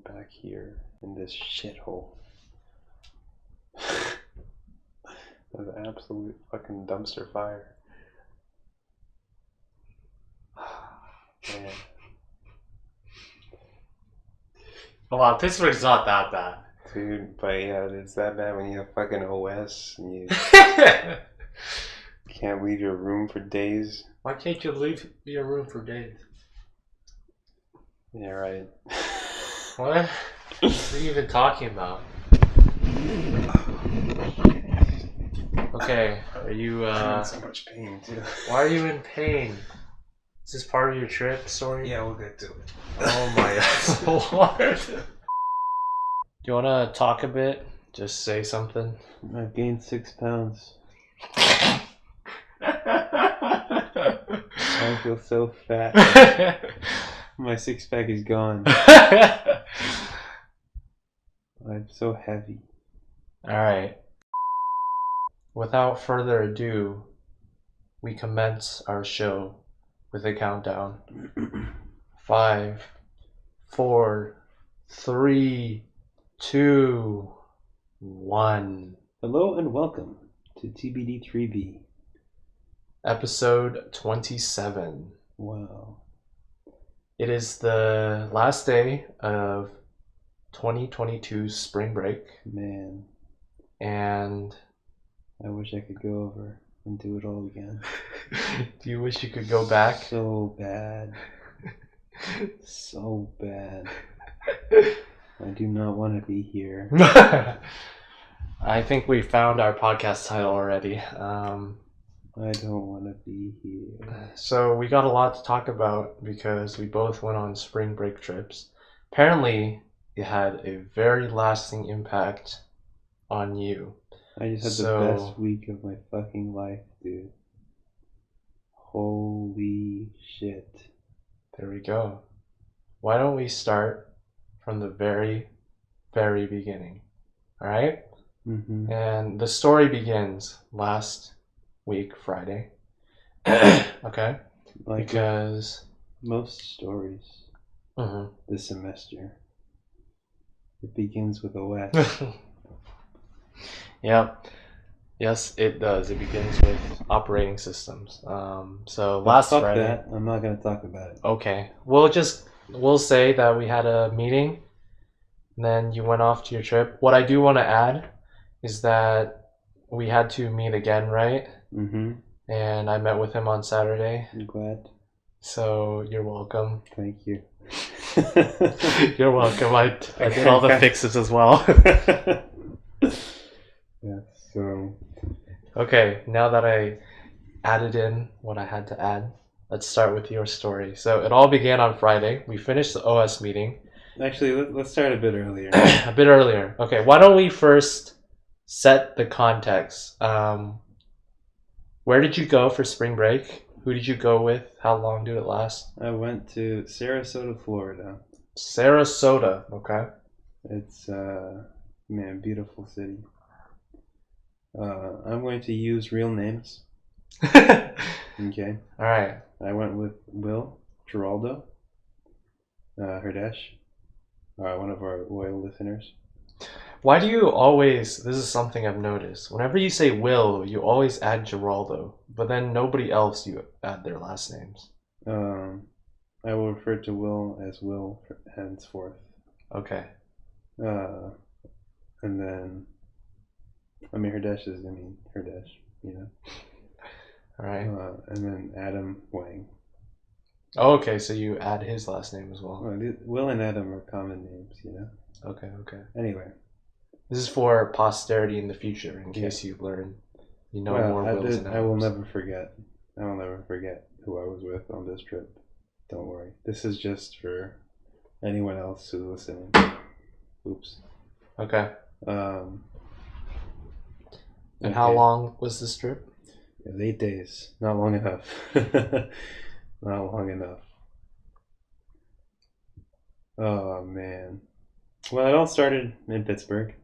back here in this shithole. That's an absolute fucking dumpster fire. Man. Well, Pittsburgh's not that bad. Dude, but yeah, it's that bad when you have fucking OS and you can't leave your room for days. Why can't you leave your room for days? Yeah, right. What? What are you even talking about? Okay, are you I'm in so much pain too. why are you in pain? Is this part of your trip story? Yeah, we'll get to it. Oh my lord. Do you wanna talk a bit? Just say something. I've gained 6 pounds. I feel so fat. My 6-pack is gone. I'm so heavy. Alright. Without further ado, we commence our show with a countdown. 5, 4, 3, 2, 1. Hello and welcome to TBD3B. Episode 27. Wow. It is the last day of 2022 spring break. Man, And I wish I could go over and do it all again. do you wish you could go back? So bad. So bad. I do not want to be here. I think we found our podcast title already. I don't want to be here. So we got a lot to talk about because we both went on spring break trips. Apparently, it had a very lasting impact on you. I just had the best week of my fucking life, dude. Holy shit. There we go. Why don't we start from the very, very beginning? All right? Mm-hmm. And the story begins last week, Friday. Okay? Like Because most stories this semester, it begins with a wet. Yep. Yes, it does. It begins with operating systems. So last Fuck Friday. that. I'm not gonna talk about it. Okay. We'll say that we had a meeting, and then you went off to your trip. What I do want to add is that we had to meet again, right? Mm-hmm. And I met with him on Saturday. I'm glad. So you're welcome. Thank you. You're welcome. I did all the fixes as well. Yeah, so Okay, now that I added in what I had to add, let's start with your story. So it all began on Friday. We finished the OS meeting. actually, let's start a bit earlier. A bit earlier. Okay, why don't we first set the context? Where did you go for spring break? Who did you go with? How long did it last? I went to Sarasota, Florida. Sarasota, okay. It's man, beautiful city. I'm going to use real names. Okay. All right. I went with Will, Giraldo, Herdesh, one of our loyal listeners. Why do you always, this is something I've noticed, whenever you say Will, you always add Giraldo, but then nobody else you add their last names. I will refer to Will as Will henceforth. Okay. And then, Herdesh is, Herdesh, you know. All right. And then Adam Wang. Oh, okay, so you add his last name as well. Will and Adam are common names, you know. Okay. Anyway. This is for posterity in the future, in case you learn, more Wills and Adams. I will never forget. I will never forget who I was with on this trip. Don't worry. This is just for anyone else who's listening. Oops. Okay. And how long was this trip? It was 8 days. Not long enough. Not long enough. Oh, man. Well, it all started in Pittsburgh.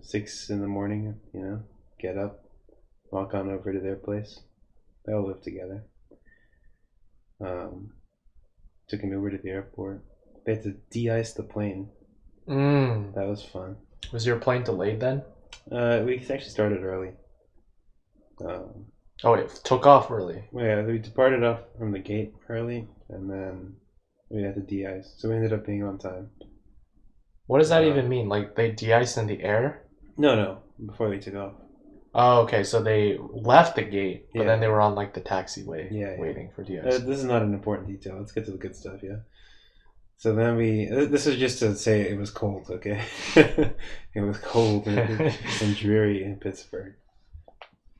6 in the morning, you know, get up, walk on over to their place. They all live together. Took an Uber to the airport, They had to de-ice the plane. That was fun. Was your plane delayed then? We actually started early. Oh, it took off early. Yeah, we departed off from the gate early, and then we had to de-ice. So we ended up being on time. What does that even mean? Like they de-iced in the air? No, before they took off. Oh, okay. So they left the gate, but Yeah. then they were on like the taxiway, Yeah. waiting for de-ice. This is not an important detail. Let's get to the good stuff, yeah? So then this is just to say it was cold, okay? It was cold and dreary in Pittsburgh.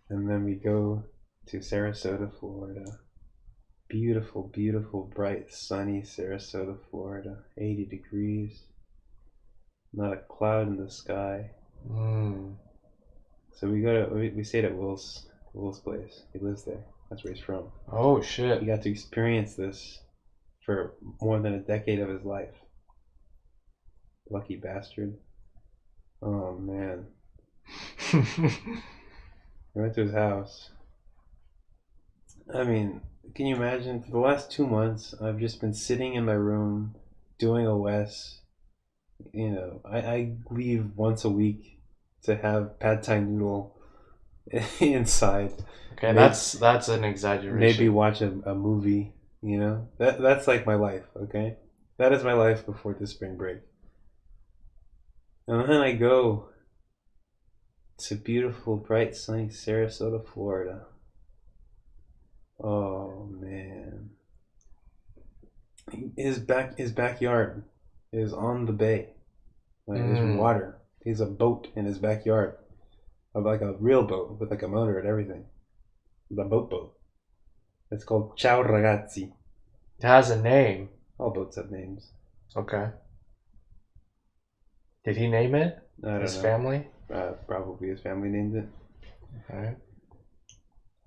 And then we go to Sarasota, Florida. Beautiful, beautiful, bright, sunny Sarasota, Florida. 80 degrees. Not a cloud in the sky. So we stayed at Will's place. He lives there. That's where he's from. Oh shit! He got to experience this for more than a decade of his life. Lucky bastard. Oh man. I went to his house. I mean, can you imagine? For the last 2 months, I've just been sitting in my room doing OS. You know, I leave once a week to have pad thai noodle inside. Okay, that's an exaggeration. Maybe watch a movie. You know, that's like my life. Okay, that is my life before this spring break. And then I go to beautiful, bright, sunny Sarasota, Florida. Oh man, his backyard is on the bay. Like there's water. He's a boat in his backyard, like a real boat with like a motor and everything. The boat. It's called Ciao Ragazzi. It has a name. All boats have names. Okay. Did he name it? I don't His know. family? Probably his family named it. Okay.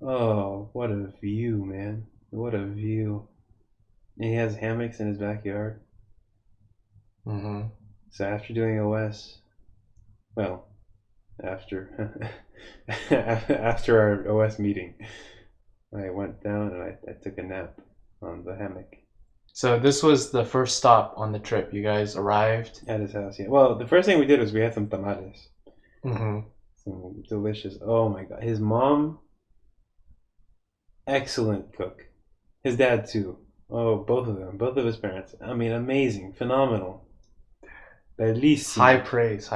Oh, what a view, man. What a view. And he has hammocks in his backyard. So after doing OS, well, after after our OS meeting, I went down and I took a nap on the hammock. So this was the first stop on the trip. You guys arrived at his house. Yeah. Well, the first thing we did was we had some tamales. Mm-hmm. Some delicious. Oh my god, his mom, excellent cook. His dad too. Oh, both of them, both of his parents. I mean, amazing, phenomenal. Bellissimo. High praise,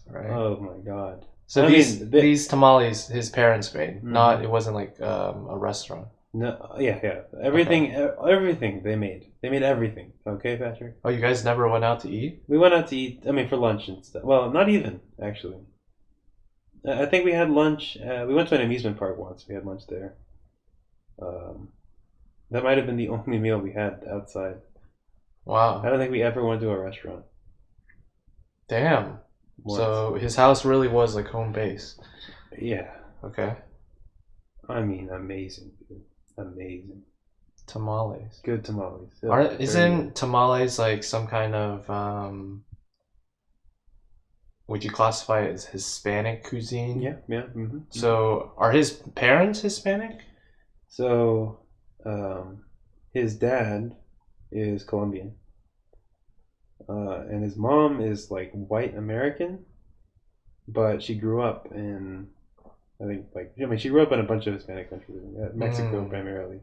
right? Oh my god. So these tamales his parents made. Mm-hmm. Not it wasn't like a restaurant. No, yeah. Everything they made. They made everything. Okay, Patrick. Oh, you guys never went out to eat? We went out to eat. I mean, for lunch and stuff. Well, not even actually. I think we had lunch. We went to an amusement park once. We had lunch there. That might have been the only meal we had outside. Wow. I don't think we ever went to a restaurant. Damn. Once. So his house really was like home base. Yeah. Okay. I mean, amazing, dude. Amazing. Tamales. Good tamales. Isn't tamales like some kind of would you classify it as Hispanic cuisine? Yeah. Mm-hmm. So are his parents Hispanic? So his dad is Colombian. And his mom is like white American, but she grew up in, I think, she grew up in a bunch of Hispanic countries, Mexico primarily.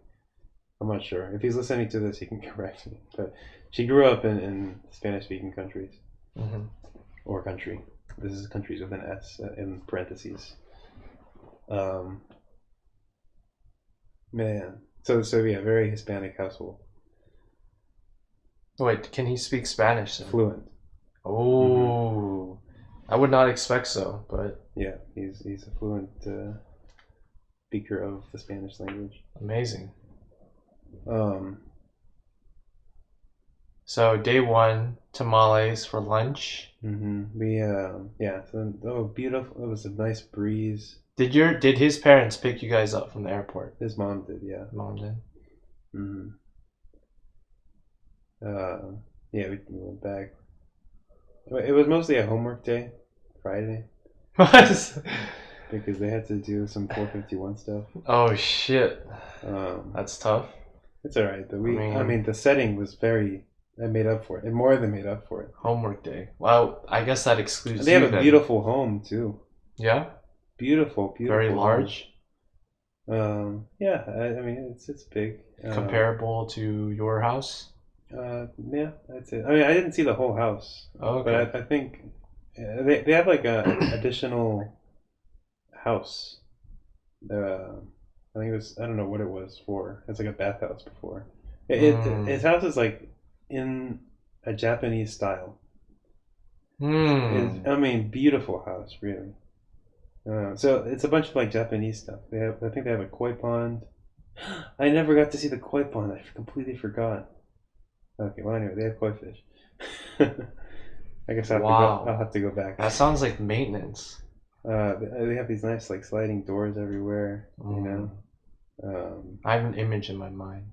I'm not sure. If he's listening to this, he can correct me. But she grew up in Spanish-speaking countries. Mm-hmm. Or country. This is countries with an S in parentheses. Man. So yeah, very Hispanic household. Wait, can he speak Spanish then? Fluent. Oh, I would not expect so, but yeah, he's a fluent speaker of the Spanish language. Amazing. So day one, tamales for lunch. Mm-hmm. So beautiful. It was a nice breeze. Did his parents pick you guys up from the airport? His mom did, yeah. Mom did. Mm-hmm. We went back. It was mostly a homework day, Friday. What? Because they had to do some 451 stuff. Oh shit. That's tough. It's alright, but the setting was very I made up for it. It more than made up for it. Homework day. Well, I guess that excludes And they you have a then. beautiful home too. Yeah? Beautiful, beautiful. Very home. large? Yeah, I mean it's big. Comparable to your house? Yeah, that's it. I mean, I didn't see the whole house, Oh, okay. but I think they have like a additional house. I think it was, I don't know what it was for. It's like a bathhouse before. His house is like in a Japanese style. I mean, beautiful house, really. So it's a bunch of like Japanese stuff. I think they have a koi pond. I never got to see the koi pond. I completely forgot. Okay, well anyway, they have koi fish. I guess I'll have to go back. That sounds like maintenance. They have these nice like sliding doors everywhere. You know. I have an image in my mind.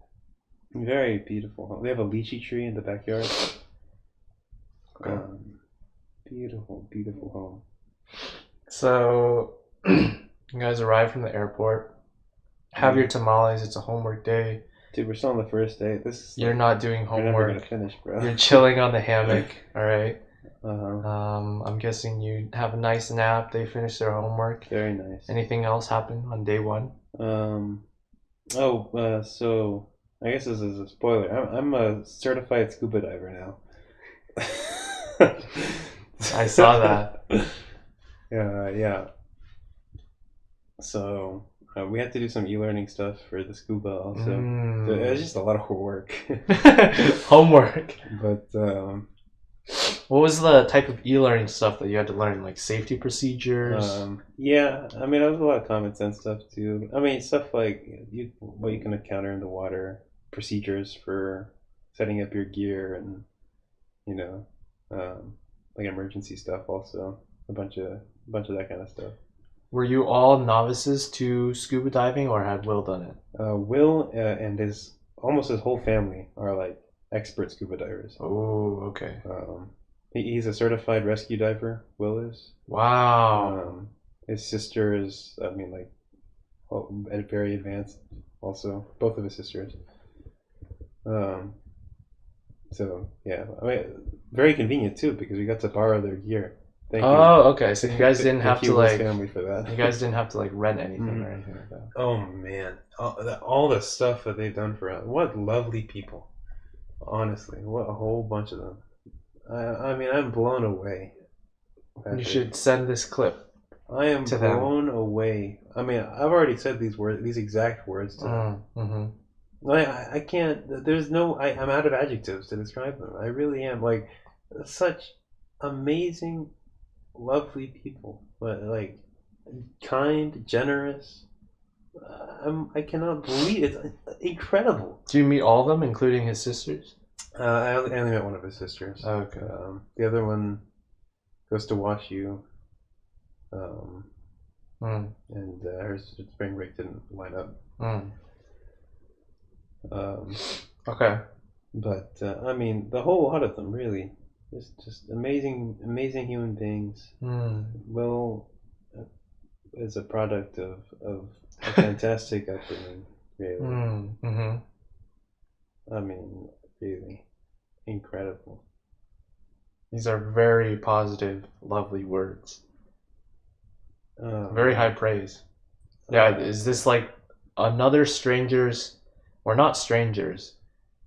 Very beautiful. They have a lychee tree in the backyard. Okay. Beautiful, beautiful home. So, you guys arrive from the airport. Have your tamales. It's a homework day. Dude, we're still on the first day. You're not doing homework. We're never gonna finish, bro. You're chilling on the hammock. All right. Uh-huh. I'm guessing you have a nice nap. They finish their homework. Very nice. Anything else happen on day one? So I guess this is a spoiler. I'm a certified scuba diver now. I saw that. Yeah. So we had to do some e-learning stuff for the scuba also. So it was just a lot of work. Homework. But what was the type of e-learning stuff that you had to learn? Like safety procedures? Yeah, I mean, there was a lot of common sense stuff too. I mean, stuff like what you can encounter in the water, procedures for setting up your gear, and you know, like emergency stuff. Also, a bunch of that kind of stuff. Were you all novices to scuba diving, or had Will done it? Will and almost his whole family are like expert scuba divers. Oh, okay. He's a certified rescue diver. Will is. Wow. His sister is, I mean, like, very advanced. Also, both of his sisters. So yeah, I mean, very convenient too because we got to borrow their gear. Thank you. Okay. So you guys didn't have to like. Family for that. You guys didn't have to like rent anything or anything like that. Oh man, all the stuff that they've done for us. What lovely people. Honestly, what a whole bunch of them. I mean, I'm blown away. You should send this clip. I am blown away. I mean, I've already said these exact words to them. Mm-hmm. I can't. There's no. I'm out of adjectives to describe them. I really am. Like, such amazing, lovely people. But like, kind, generous. I cannot believe it. It's incredible. Do you meet all of them, including his sisters? I only met one of his sisters. Okay. The other one goes to wash you. And her spring break didn't line up. Okay. But I mean, the whole lot of them really, just amazing human beings. Will is a product of a fantastic upbringing. Really. I mean, really incredible. These are very positive, lovely words. Very high praise. Yeah, is this like another stranger's, or not strangers,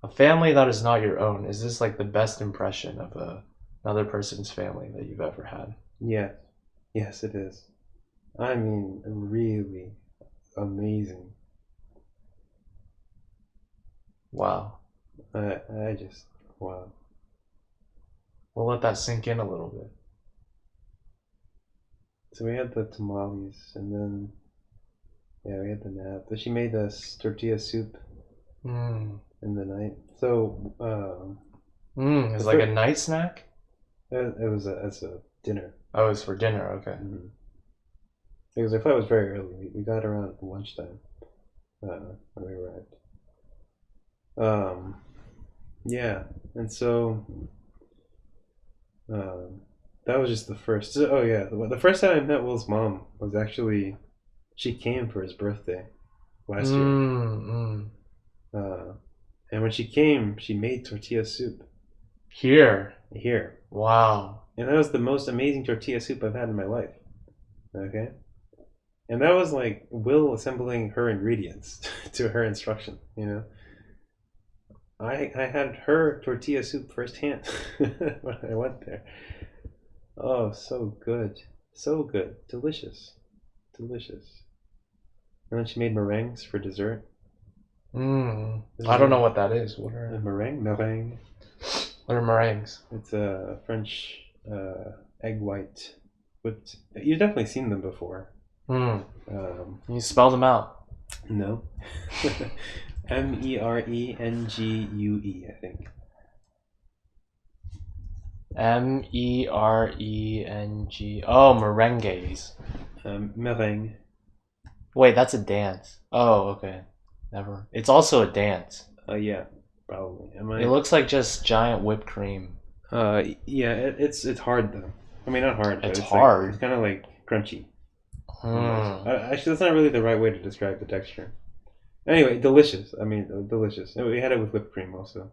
a family that is not your own? Is this like the best impression of another person's family that you've ever had? Yes, it is. I mean, really amazing. Wow. I just, wow. We'll let that sink in a little bit. So we had the tamales, and then, yeah, we had the nap. But she made us tortilla soup in the night. So, it's like a night snack? It was as a dinner. Oh, it was for dinner, okay. Because our flight was very early. We got around lunchtime when we arrived. Yeah, and so that was just the first. Oh yeah, the first time I met Will's mom was actually, she came for his birthday last year. And when she came, she made tortilla soup. Here. Here. Wow. And that was the most amazing tortilla soup I've had in my life. Okay? And that was like Will assembling her ingredients to her instruction, you know? I had her tortilla soup firsthand when I went there. Oh, so good. So good. Delicious. Delicious. And then she made meringues for dessert. I don't know what that is. What A are meringue? Meringue. what are meringues? It's a French egg white whipped. You've definitely seen them before. Can you spell them out? No. Merengue, I think. Mereng. Oh, merengues. Meringue. Wait, that's a dance. Oh, okay. Never. It's also a dance. Yeah, probably. It looks like just giant whipped cream. Yeah, it's hard though. I mean, not hard. But It's it's hard. Like, it's kind of like crunchy. Actually, that's not really the right way to describe the texture. Anyway, delicious. I mean, delicious. And we had it with whipped cream also.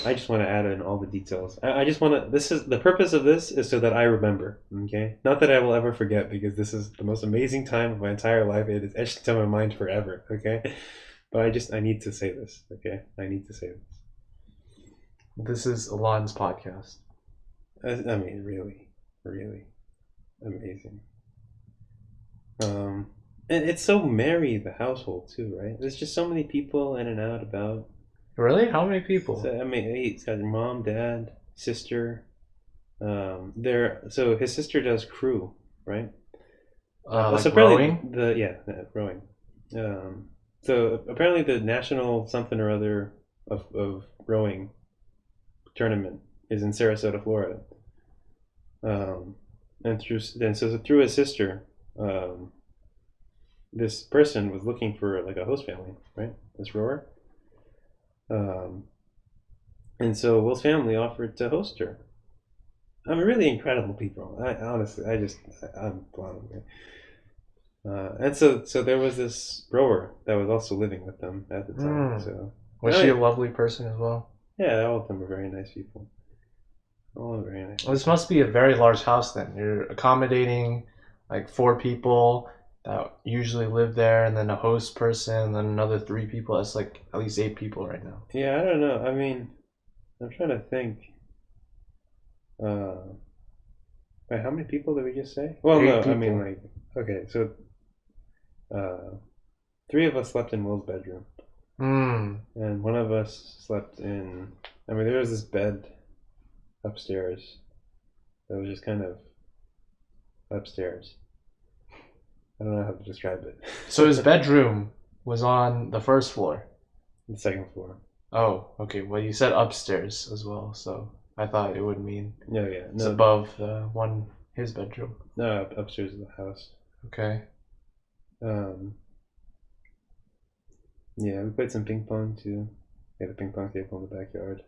I just want to add in all the details. I just want to. This is the purpose of this is so that I remember. Okay, not that I will ever forget because this is the most amazing time of my entire life. It is etched into my mind forever. Okay, but I need to say this. Okay, I need to say this. This is Elan's podcast. I mean, really, really amazing. And it's so merry, the household too, right? There's just so many people in and out about. Really? How many people? So, I mean, he's got mom, dad, sister. So his sister does crew, right? Like so rowing? Rowing. So apparently the national something or other of rowing tournament is in Sarasota, Florida. And through his sister, this person was looking for like a host family, right? This rower. And so Will's family offered to host her. I mean, really incredible people. I'm blown away. And so there was this rower that was also living with them at the time. So was she a lovely person as well? Yeah, all of them were very nice people. All very nice. Well, this must be a very large house then. You're accommodating like 4 people that usually live there, and then a host person, and then another 3 people. That's like at least 8 people right now. Yeah, I don't know. I mean, I'm trying to think. Wait, how many people did we just say? Well, 8 no, people. I mean like, okay, so 3 of us slept in Will's bedroom, and one of us slept in. I mean, there was this bed upstairs that was just kind of upstairs. I don't know how to describe it. So his bedroom was on the first floor. The second floor. Oh, okay. Well, you said upstairs as well, so I thought it would mean it's No, above his bedroom. No, upstairs of the house. Okay. Yeah, we played some ping pong too. We had a ping pong table in the backyard.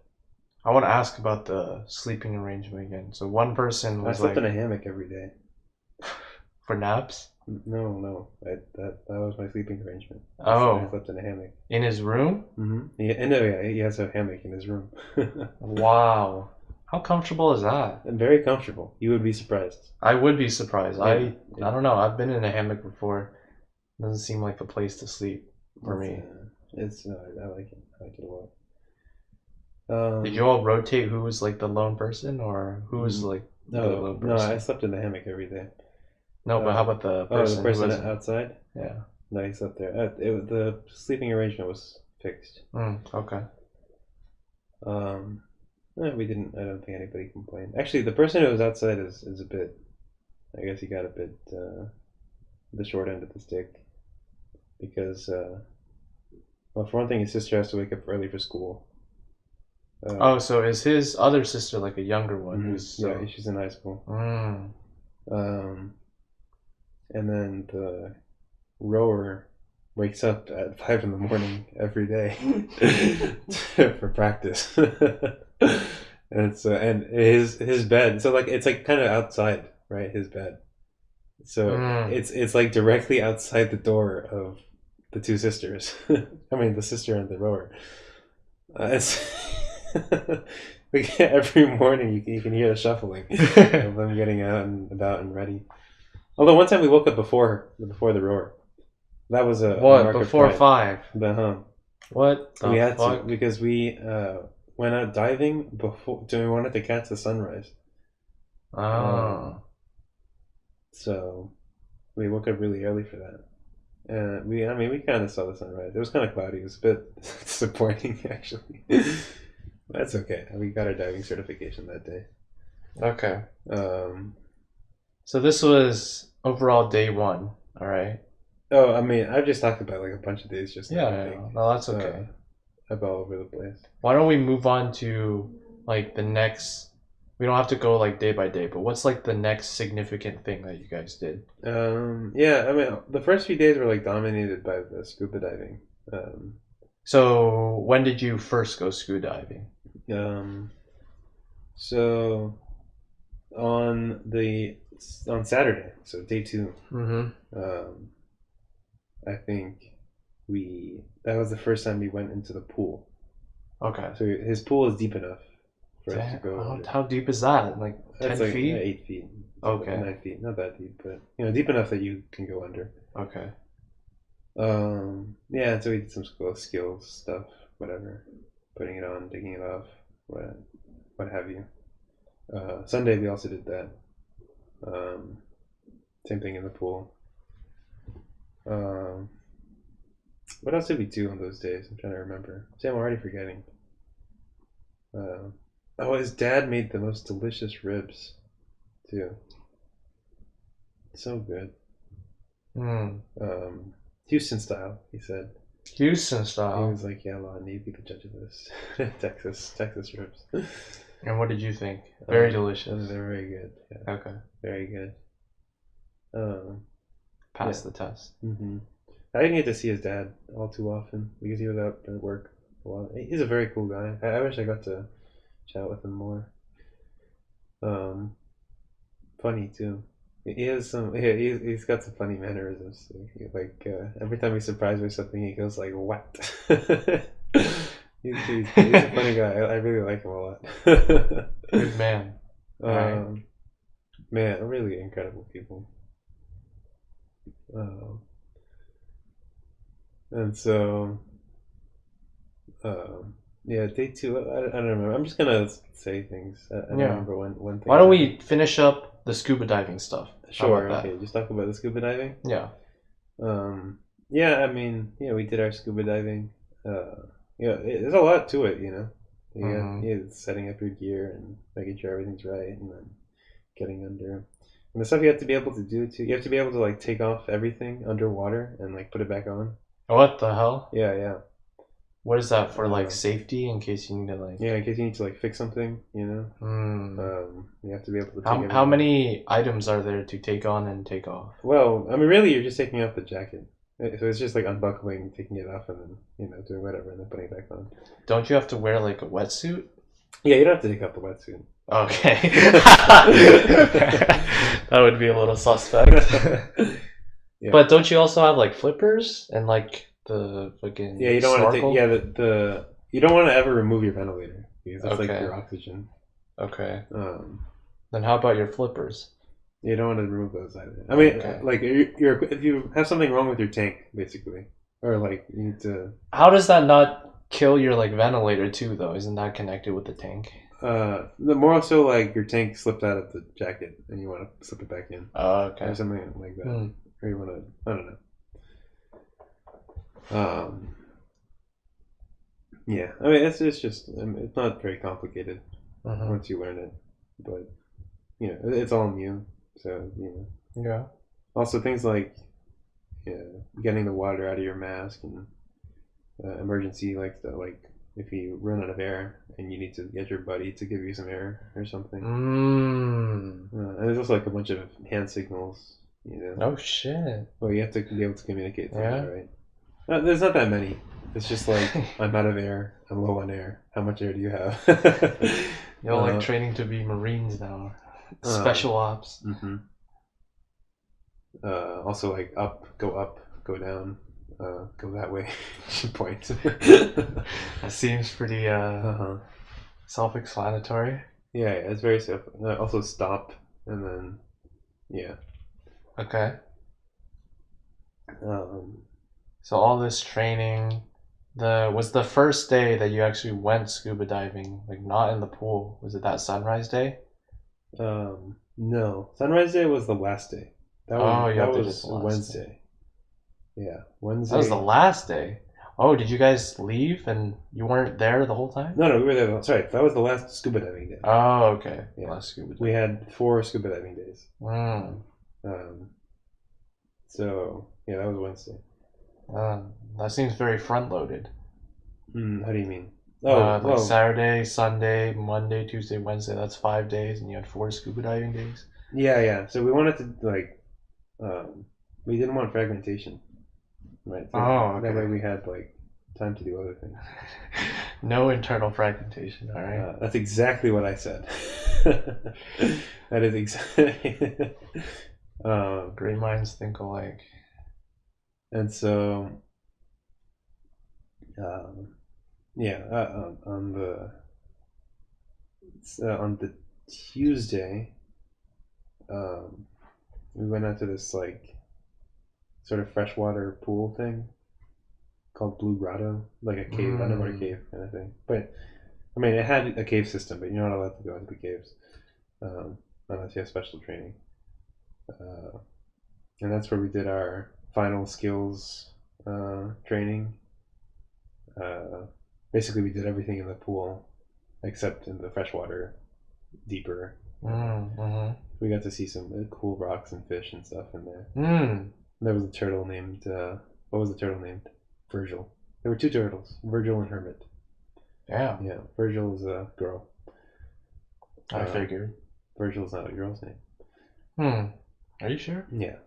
I want to ask about the sleeping arrangement again. So one person was I slept in a hammock every day. For naps? No, that was my sleeping arrangement. Oh, I slept in a hammock. In his room? Mm-hmm. Yeah, he has a hammock in his room. Wow. How comfortable is that? And very comfortable. You would be surprised. I would be surprised. Yeah. I don't know. I've been in a hammock before. It doesn't seem like the place to sleep for me. I like it. I like it a lot. Did you all rotate who was like the lone person, or who was like the lone person? No, I slept in the hammock every day. No, but how about the person? The person outside? Yeah. No, he slept there. The sleeping arrangement was fixed. Okay. No, we didn't. I don't think anybody complained. Actually, the person who was outside is a bit. I guess he got a bit the short end of the stick because, well, for one thing, his sister has to wake up early for school. So is his other sister like a younger one? Mm-hmm. Yeah, she's in high school. And then the rower wakes up at 5 a.m. every day for practice. And so, and his bed, so like it's like kind of outside, right? His bed. So it's like directly outside the door of the 2 sisters. I mean, the sister and the rower. Every morning you can hear the shuffling of them getting out and about and ready. Although one time we woke up before the roar. That was a What, mark of before pride. 5? Uh-huh. What the We had fuck? to because we went out diving before. So we wanted to catch the sunrise. Oh. So we woke up really early for that. We kind of saw the sunrise. It was kind of cloudy. It was a bit disappointing, actually. That's okay. We got our diving certification that day. Okay. Um, So this was overall day 1, all right? oh, I mean, I've just talked about like a bunch of days just now. I Yeah, think. no, that's okay. I'm all over the place. Why don't we move on to like the next? We don't have to go like day by day, but what's like the next significant thing that you guys did? Yeah, I mean, the first few days were like dominated by the scuba diving. So when did you first go scuba diving? So on Saturday, so day 2. Mm-hmm. I think that was the first time we went into the pool. Okay. So his pool is deep enough for us to go. How deep is that? Like 10 like, feet? 8 feet. Okay. 9 feet, not that deep, but deep enough that you can go under. Okay. Yeah, so we did some skills stuff, whatever, putting it on, taking it off, what have you. Sunday we also did that. Same thing in the pool. What else did we do on those days? I'm trying to remember. See, I'm already forgetting. His dad made the most delicious ribs, too. So good. Houston style, he said. Houston He style. was like, "Yeah, Lon, you'd be the judge of this." Texas ribs. And what did you think? Very delicious. They're very good. Yeah. Okay. Very good. Pass the test. Mm-hmm. I didn't get to see his dad all too often because he was out at work a lot. He's a very cool guy. I wish I got to chat with him more. Funny too. He has some. He's got some funny mannerisms. Every time he's surprised by something, he goes like, "What?" he's a funny guy. I really like him a lot. Good man. Man, really incredible people. And so, yeah, day 2. I don't remember. I'm just gonna say things. I don't remember one thing. Why don't we finish up the scuba diving stuff? Sure. Okay. Just talk about the scuba diving. Yeah. Yeah. I mean, we did our scuba diving. There's a lot to it, setting up your gear and making sure everything's right, and then getting under. And the stuff you have to be able to do too. You have to be able to like take off everything underwater and like put it back on. What the hell? Yeah. What is that for? Like safety, in case you need to like. Yeah, in case you need to like fix something, You have to be able to. How many items are there to take on and take off? Well, I mean, really, you're just taking off the jacket. So it's just like unbuckling, taking it off, and then doing whatever, and then putting it back on. Don't you have to wear like a wetsuit? Yeah, you don't have to take off the wetsuit. Okay. That would be a little suspect. Yeah. But don't you also have like flippers and like the fucking you don't snorkel? want to take you don't want to ever remove your ventilator because that's like your oxygen. Okay. Then how about your flippers? You don't want to remove those either. I mean, like if you have something wrong with your tank, basically, or like you need to. How does that not kill your like ventilator too, though? Isn't that connected with the tank? The more so like your tank slipped out of the jacket and you want to slip it back in. Oh, okay. Or something like that. Or you want to, I don't know. Yeah, I mean it's just it's not very complicated once you learn it, but it's all new. So Yeah. Also things like getting the water out of your mask and emergency like if you run out of air and you need to get your buddy to give you some air or something. And there's also like a bunch of hand signals. Oh shit. Well, you have to be able to communicate through that, right? There's not that many. It's just like I'm out of air. I'm low on air. How much air do you have? You're like training to be Marines now. Special ops. Also like go down, go that way. Point. That seems pretty Self-explanatory. Yeah, it's very self. Also stop and then yeah. Okay. Um, So all this training, was the first day that you actually went scuba diving, like not in the pool. Was it that sunrise day? no, Sunrise Day was the last day. Oh, you That did it was the last Wednesday. day. Yeah, That was the Wednesday. last day. Oh, did you guys leave and you weren't there the whole time? No, we were there. Sorry, that was the last scuba diving day. Oh, okay. Yeah. Last scuba We diving. had 4 scuba diving days. Mm. So yeah, that was Wednesday. That seems very front-loaded. How do you mean? Oh, Like Saturday, Sunday, Monday, Tuesday, Wednesday. That's 5 days, and you had 4 scuba diving days. yeah. So we wanted to like, we didn't want fragmentation, right? So Oh, okay. that way we had like time to do other things. No internal fragmentation. All right. That's exactly what I said. That is exactly. Great minds think alike. And so, on the Tuesday, we went out to this like sort of freshwater pool thing called Blue Grotto, like a cave, underwater cave kind of thing. But I mean, it had a cave system, but you're not allowed to go into the caves unless you have special training. And that's where we did our final skills training. Basically, we did everything in the pool except in the freshwater, deeper. We got to see some cool rocks and fish and stuff in there. There was a turtle named what was the turtle named? Virgil. There were 2 turtles, Virgil and Hermit. Yeah. Yeah, Virgil is a girl. I figured. Virgil's not a girl's name. Are you sure? Yeah.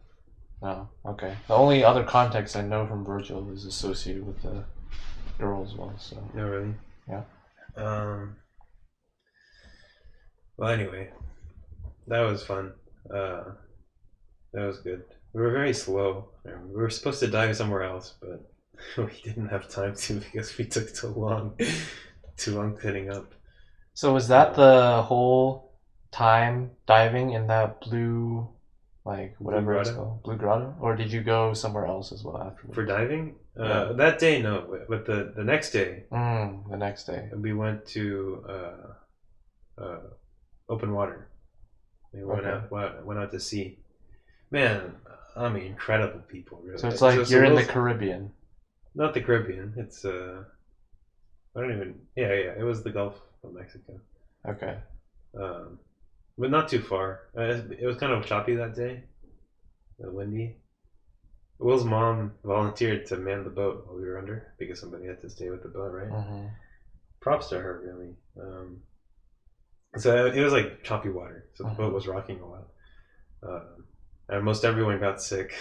Oh, okay. The only other context I know from Virgil is associated with the girl as well. So. Oh, really? Yeah. Well, anyway, that was fun. That was good. We were very slow. We were supposed to dive somewhere else, but we didn't have time to because we took too long setting up. So was that the whole time diving in that blue, like whatever it's called, Blue Grotto, or did you go somewhere else as well afterwards? For diving? That day, no. But the next day. The next day. We went to open water. We went out to sea. Man, I mean, incredible people, really. So it's like you're in the Caribbean. Not the Caribbean. It's I don't even. Yeah. It was the Gulf of Mexico. Okay. But not too far. It was kind of choppy that day. Windy. Will's mom volunteered to man the boat while we were under because somebody had to stay with the boat, right? Props to her, really. So it was like choppy water, so the boat was rocking a lot. And most everyone got sick.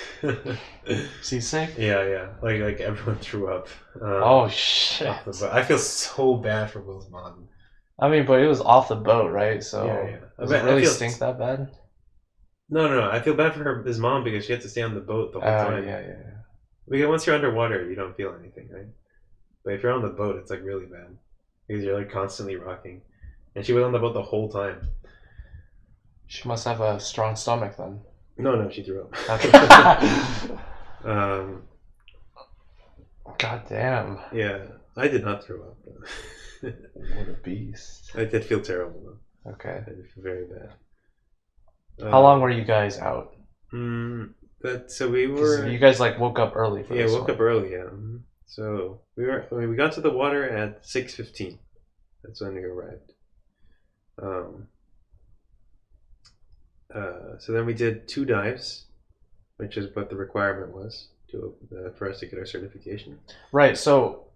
Seasick? Yeah. Like everyone threw up. Oh shit! I feel so bad for Will's mom. I mean, but it was off the boat, right? So yeah. Does it really stink that bad? No. I feel bad for his mom because she had to stay on the boat the whole time. Yeah. Because once you're underwater, you don't feel anything, right? But if you're on the boat, it's like really bad because you're like constantly rocking. And she was on the boat the whole time. She must have a strong stomach then. No, she threw up. God damn. Yeah, I did not throw up. What a beast. I did feel terrible though. Okay. I did feel very bad. How long were you guys out? So we were. You guys like woke up early for this. Yeah, woke up early. Yeah. So we got to the water at 6:15. That's when we arrived. So then we did 2 dives, which is what the requirement was for us to get our certification. Right. So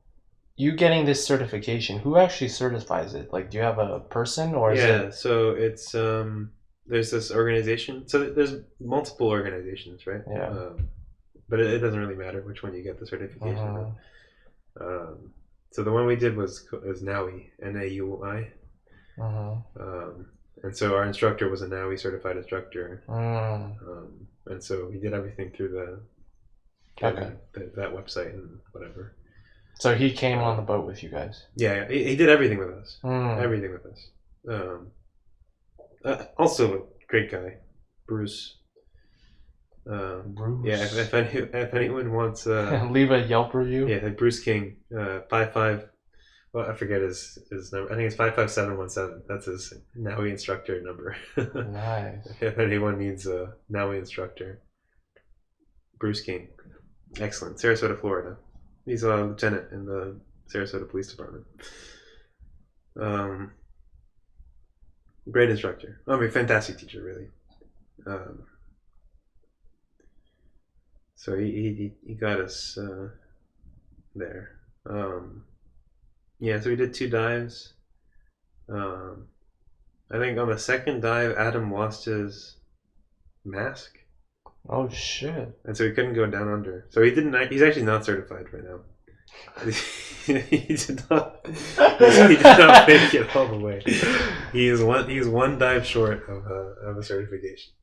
you getting this certification, who actually certifies it? Like, do you have a person or is it? Yeah. So it's there's this organization. So there's multiple organizations, right? Yeah. But it doesn't really matter which one you get the certification. So the one we did was NAUI, NAUI. And so our instructor was a NAUI certified instructor. And so we did everything through that website and whatever. So he came on the boat with you guys. Yeah, he did everything with us. Mm. Everything with us. Also, a great guy, Bruce. Bruce. Yeah, if anyone wants, leave a Yelp review. yeah, Bruce King, 55. Well, I forget his number. I think it's 55717. That's his NAUI instructor number. Nice. If anyone needs a NAUI instructor, Bruce King, excellent. Sarasota, Florida. He's a lieutenant in the Sarasota Police Department. Great instructor. I mean, fantastic teacher, really. So he got us there. Yeah, so we did 2 dives. I think on the second dive, Adam lost his mask, Oh shit. and so he couldn't go down under. So he didn't. He's actually not certified right now. he did not. He did not make it all the way. He's one dive short of a certification.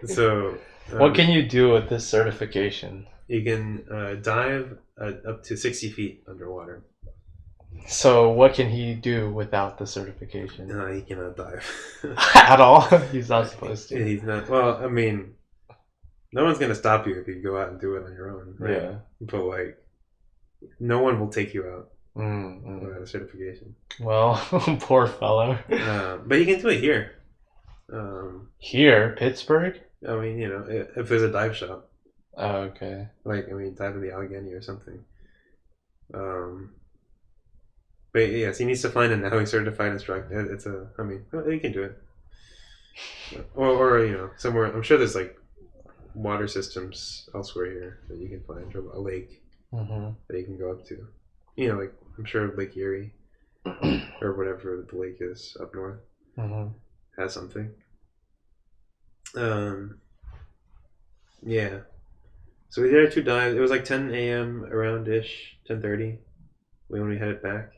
So What can you do with this certification? you can dive up to 60 feet underwater. So what can he do without the certification? No, he cannot dive. At all? He's not supposed to. He's not. Well, I mean, no one's gonna stop you if you go out and do it on your own, right? Yeah. But like, no one will take you out Mm-hmm. without a certification. Well, poor fellow. But you can do it here. Here, Pittsburgh? I mean, if there's a dive shop, Oh, okay. like dive in the Allegheny or something. But yes, he needs to find a NAUI certified instructor. You can do it. Or somewhere. I'm sure there's like water systems elsewhere here that you can find, or a lake that you can go up to. Like I'm sure Lake Erie or whatever the lake is up north has something. Yeah. So we did our 2 dives. It was like 10 a.m. around ish, 10:30 when we headed back.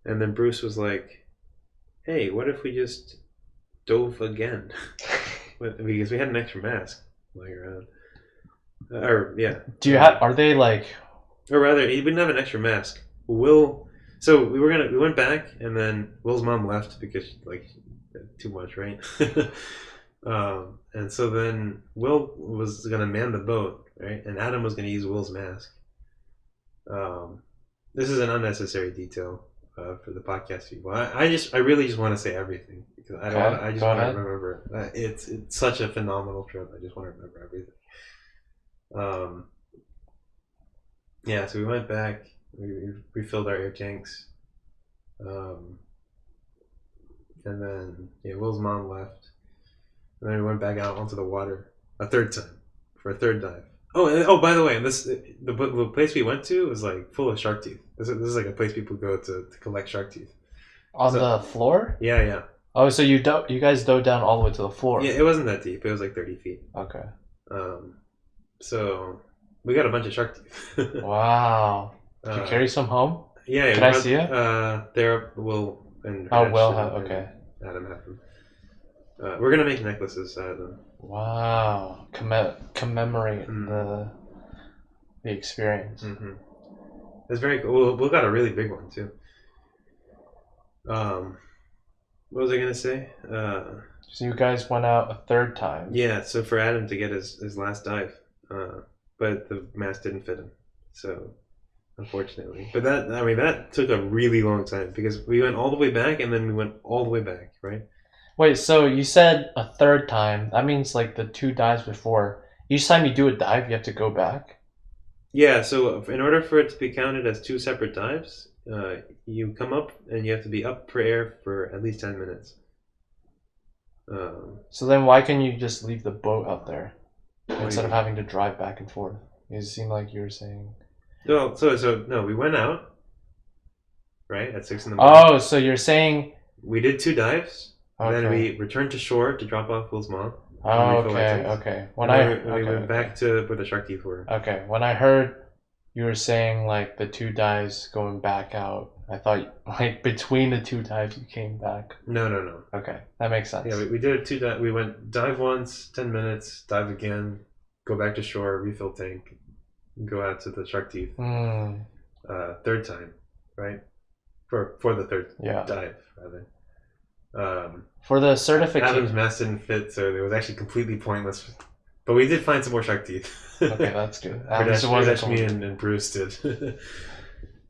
And then Bruce was like, "Hey, what if we just dove again?" Because we had an extra mask lying around. Do you have? Are they like? Or rather, he didn't have an extra mask. So we went back, and then Will's mom left because too much, right? And so then Will was gonna man the boat, right? And Adam was gonna use Will's mask. This is an unnecessary detail for the podcast people. I really just want to say everything because I just want to remember. It's such a phenomenal trip. I just want to remember everything. Yeah, so we went back. We refilled our air tanks, and then Will's mom left, and then we went back out onto the water a third time for a third dive. Oh, by the way, the place we went to was like full of shark teeth. This is like a place people go to collect shark teeth. On the floor? Yeah. Oh, so you guys dove down all the way to the floor? Yeah, it wasn't that deep. It was like 30 feet. Okay. So we got a bunch of shark teeth. Wow. Did you carry some home? Yeah. Can I see it? There, Will and Will have. Okay. Adam have them. We're gonna make necklaces out of them. Wow. Commemorate the experience. Mm-hmm. It's very cool. Will got a really big one too. What was I gonna say? So you guys went out a third time. Yeah. So for Adam to get his last dive, but the mask didn't fit him. So unfortunately, but that took a really long time because we went all the way back and then we went all the way back, right? Wait, so you said a third time. That means like the 2 dives before. Each time you do a dive, you have to go back? Yeah, so in order for it to be counted as 2 separate dives, you come up and you have to be up for air for at least 10 minutes. So then why can't you just leave the boat out there instead of having to drive back and forth? It seemed like you were saying... No, no, we went out, right, at 6 in the morning. Oh, so you're saying... We did 2 dives. Okay. And then we returned to shore to drop off Will's mom. Oh, okay. We went back to where the shark teeth were. Okay, when I heard you were saying like the 2 dives going back out, I thought like between the 2 dives you came back. No. Okay, that makes sense. Yeah, we did 2 dives. We went dive once, 10 minutes, dive again, go back to shore, refill tank, go out to the shark teeth. Mm. Third time, right? For the third dive, rather. For the certification, Adam's mask didn't fit, so it was actually completely pointless. But we did find some more shark teeth. Okay, that's good. Me and Bruce did.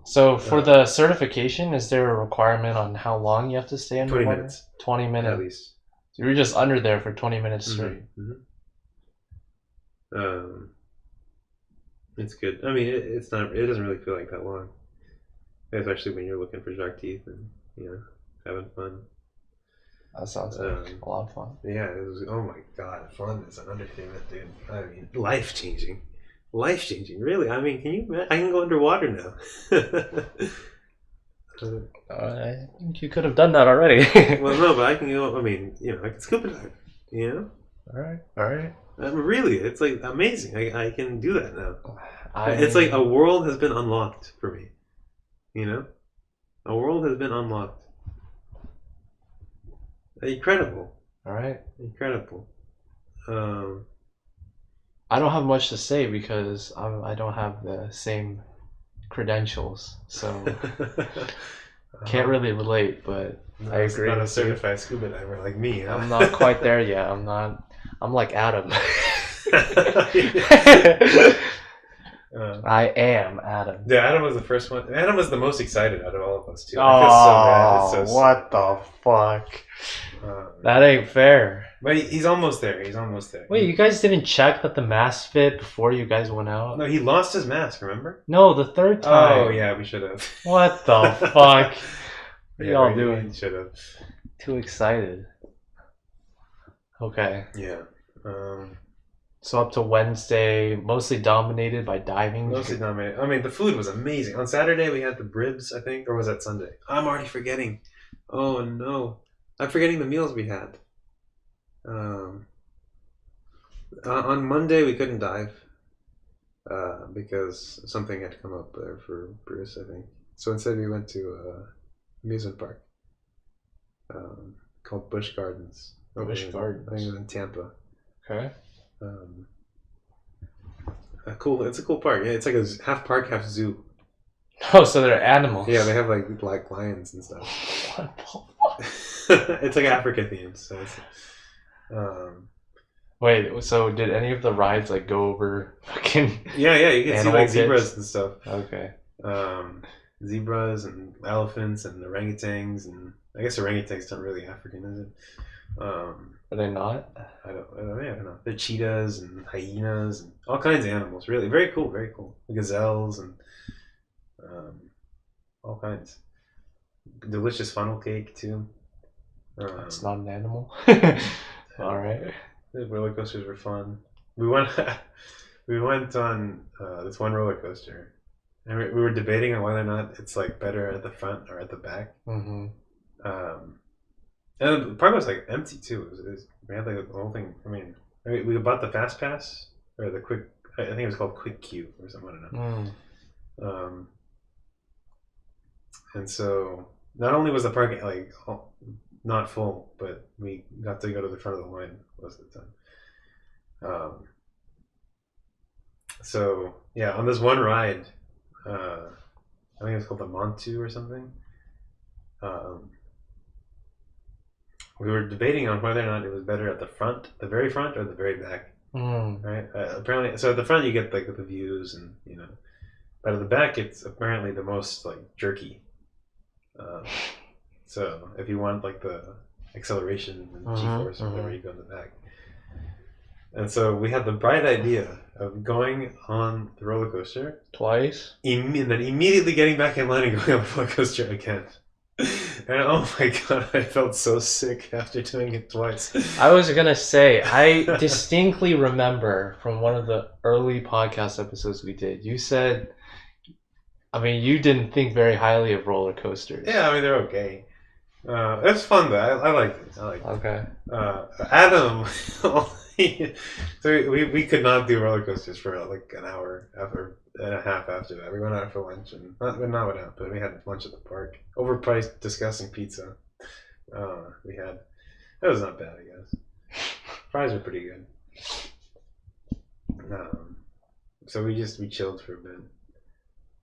So for the certification, is there a requirement on how long you have to stay underwater? 20 minutes. 20 minutes. At least. So you were just under there for 20 minutes straight. It's good. I mean, it's not. It doesn't really feel like that long, especially when you're looking for shark teeth and having fun. That sounds like a lot of fun. Yeah, it was. Oh my god, fun is an understatement, dude. I mean, life changing, really. I mean, I can go underwater now. I think you could have done that already. Well, no, but I can go. I mean, I can scuba dive. All right. Really, it's like amazing. I can do that now. It's like a world has been unlocked for me. A world has been unlocked. Incredible. All right. Incredible. I don't have much to say because I don't have the same credentials, so can't really relate. But I agree. Not a certified scuba diver like me. Huh? I'm not quite there yet. I'm like Adam. I am Adam. Yeah, Adam was the first one. Adam was the most excited out of all of us too. I feel so bad. It's so what the fuck? That ain't fair. But he's almost there. Wait, you guys didn't check that the mask fit before you guys went out? No, he lost his mask. Remember? No, the third time. Oh yeah, we should have. What the fuck? What are y'all doing? Should have. Too excited. Okay. Yeah. So up to Wednesday, mostly dominated by diving. Mostly dominated. I mean, the food was amazing. On Saturday we had the bribs, I think, or was that Sunday? I'm already forgetting. Oh no, I'm forgetting the meals we had. On Monday we couldn't dive because something had come up there for Bruce, I think. So instead we went to an amusement park called Busch Gardens. Busch Gardens. I think it was in Tampa. Okay. It's a cool park. Yeah, it's like a half park, half zoo. Oh, so they're animals. Yeah, they have like black lions and stuff. It's like Africa themed, so it's. Wait, so did any of the rides like go over fucking? Yeah, you can see like zebras pits? and stuff. Okay. Zebras and elephants and orangutans, and I guess orangutans aren't really African, is it? Are they not? I don't know. They're cheetahs and hyenas and all kinds of animals. Really, very cool, very cool. Gazelles and all kinds. Delicious funnel cake too. It's not an animal. All right. The roller coasters were fun. We went on this one roller coaster, and we were debating on whether or not it's like better at the front or at the back. Mm-hmm. And the park was like empty too. We had like the whole thing. I mean, we bought the fast pass or the quick. I think it was called Quick Queue or something. I don't know. And so not only was the park like not full, but we got to go to the front of the line most of the time. So yeah, on this one ride, I think it was called the Montu or something. We were debating on whether or not it was better at the front, the very front, or the very back. Right? Apparently, so at the front you get like the views and but at the back it's apparently the most like jerky. So if you want like the acceleration and G-force or whatever, you go in the back. And so we had the bright idea of going on the roller coaster twice, and then immediately getting back in line and going on the roller coaster again. And oh my god, I felt so sick after doing it twice. I was gonna say, I distinctly remember from one of the early podcast episodes we did, you said, I mean, you didn't think very highly of roller coasters. Yeah, I mean, they're okay. It's fun though. I like it. Okay. Adam, so we could not do roller coasters for like an hour and a half after that. We went out for lunch and not went out, but we had lunch at the park. Overpriced, disgusting pizza. We had. That was not bad, I guess. Fries were pretty good. So we chilled for a bit.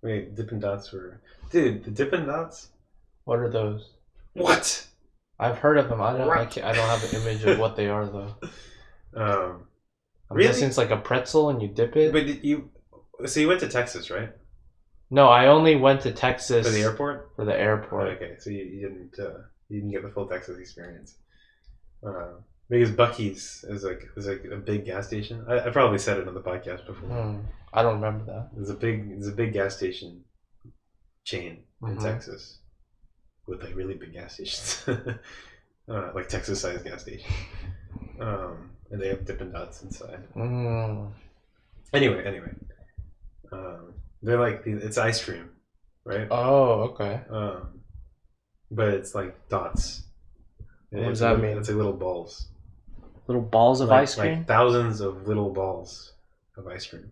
Wait, Dippin' Dots were... Dude, the Dippin' Dots? What are those? What? I've heard of them. I don't Right. I don't have an image of what they are though. I'm Really? guessing it's like a pretzel and you dip it. But so you went to Texas, right? No, I only went to Texas For the airport? For the airport. Okay, so you didn't get the full Texas experience. Because Buc-ee's is like a big gas station. I probably said it on the podcast before. I don't remember that. There's a big gas station chain in Texas with like really big gas stations, like Texas-sized gas station. And they have Dippin' Dots inside. Anyway, they're like it's ice cream, right? Oh, okay. But it's like dots. What does that mean? It's like little balls. Little balls of ice cream? Like thousands of little balls of ice cream.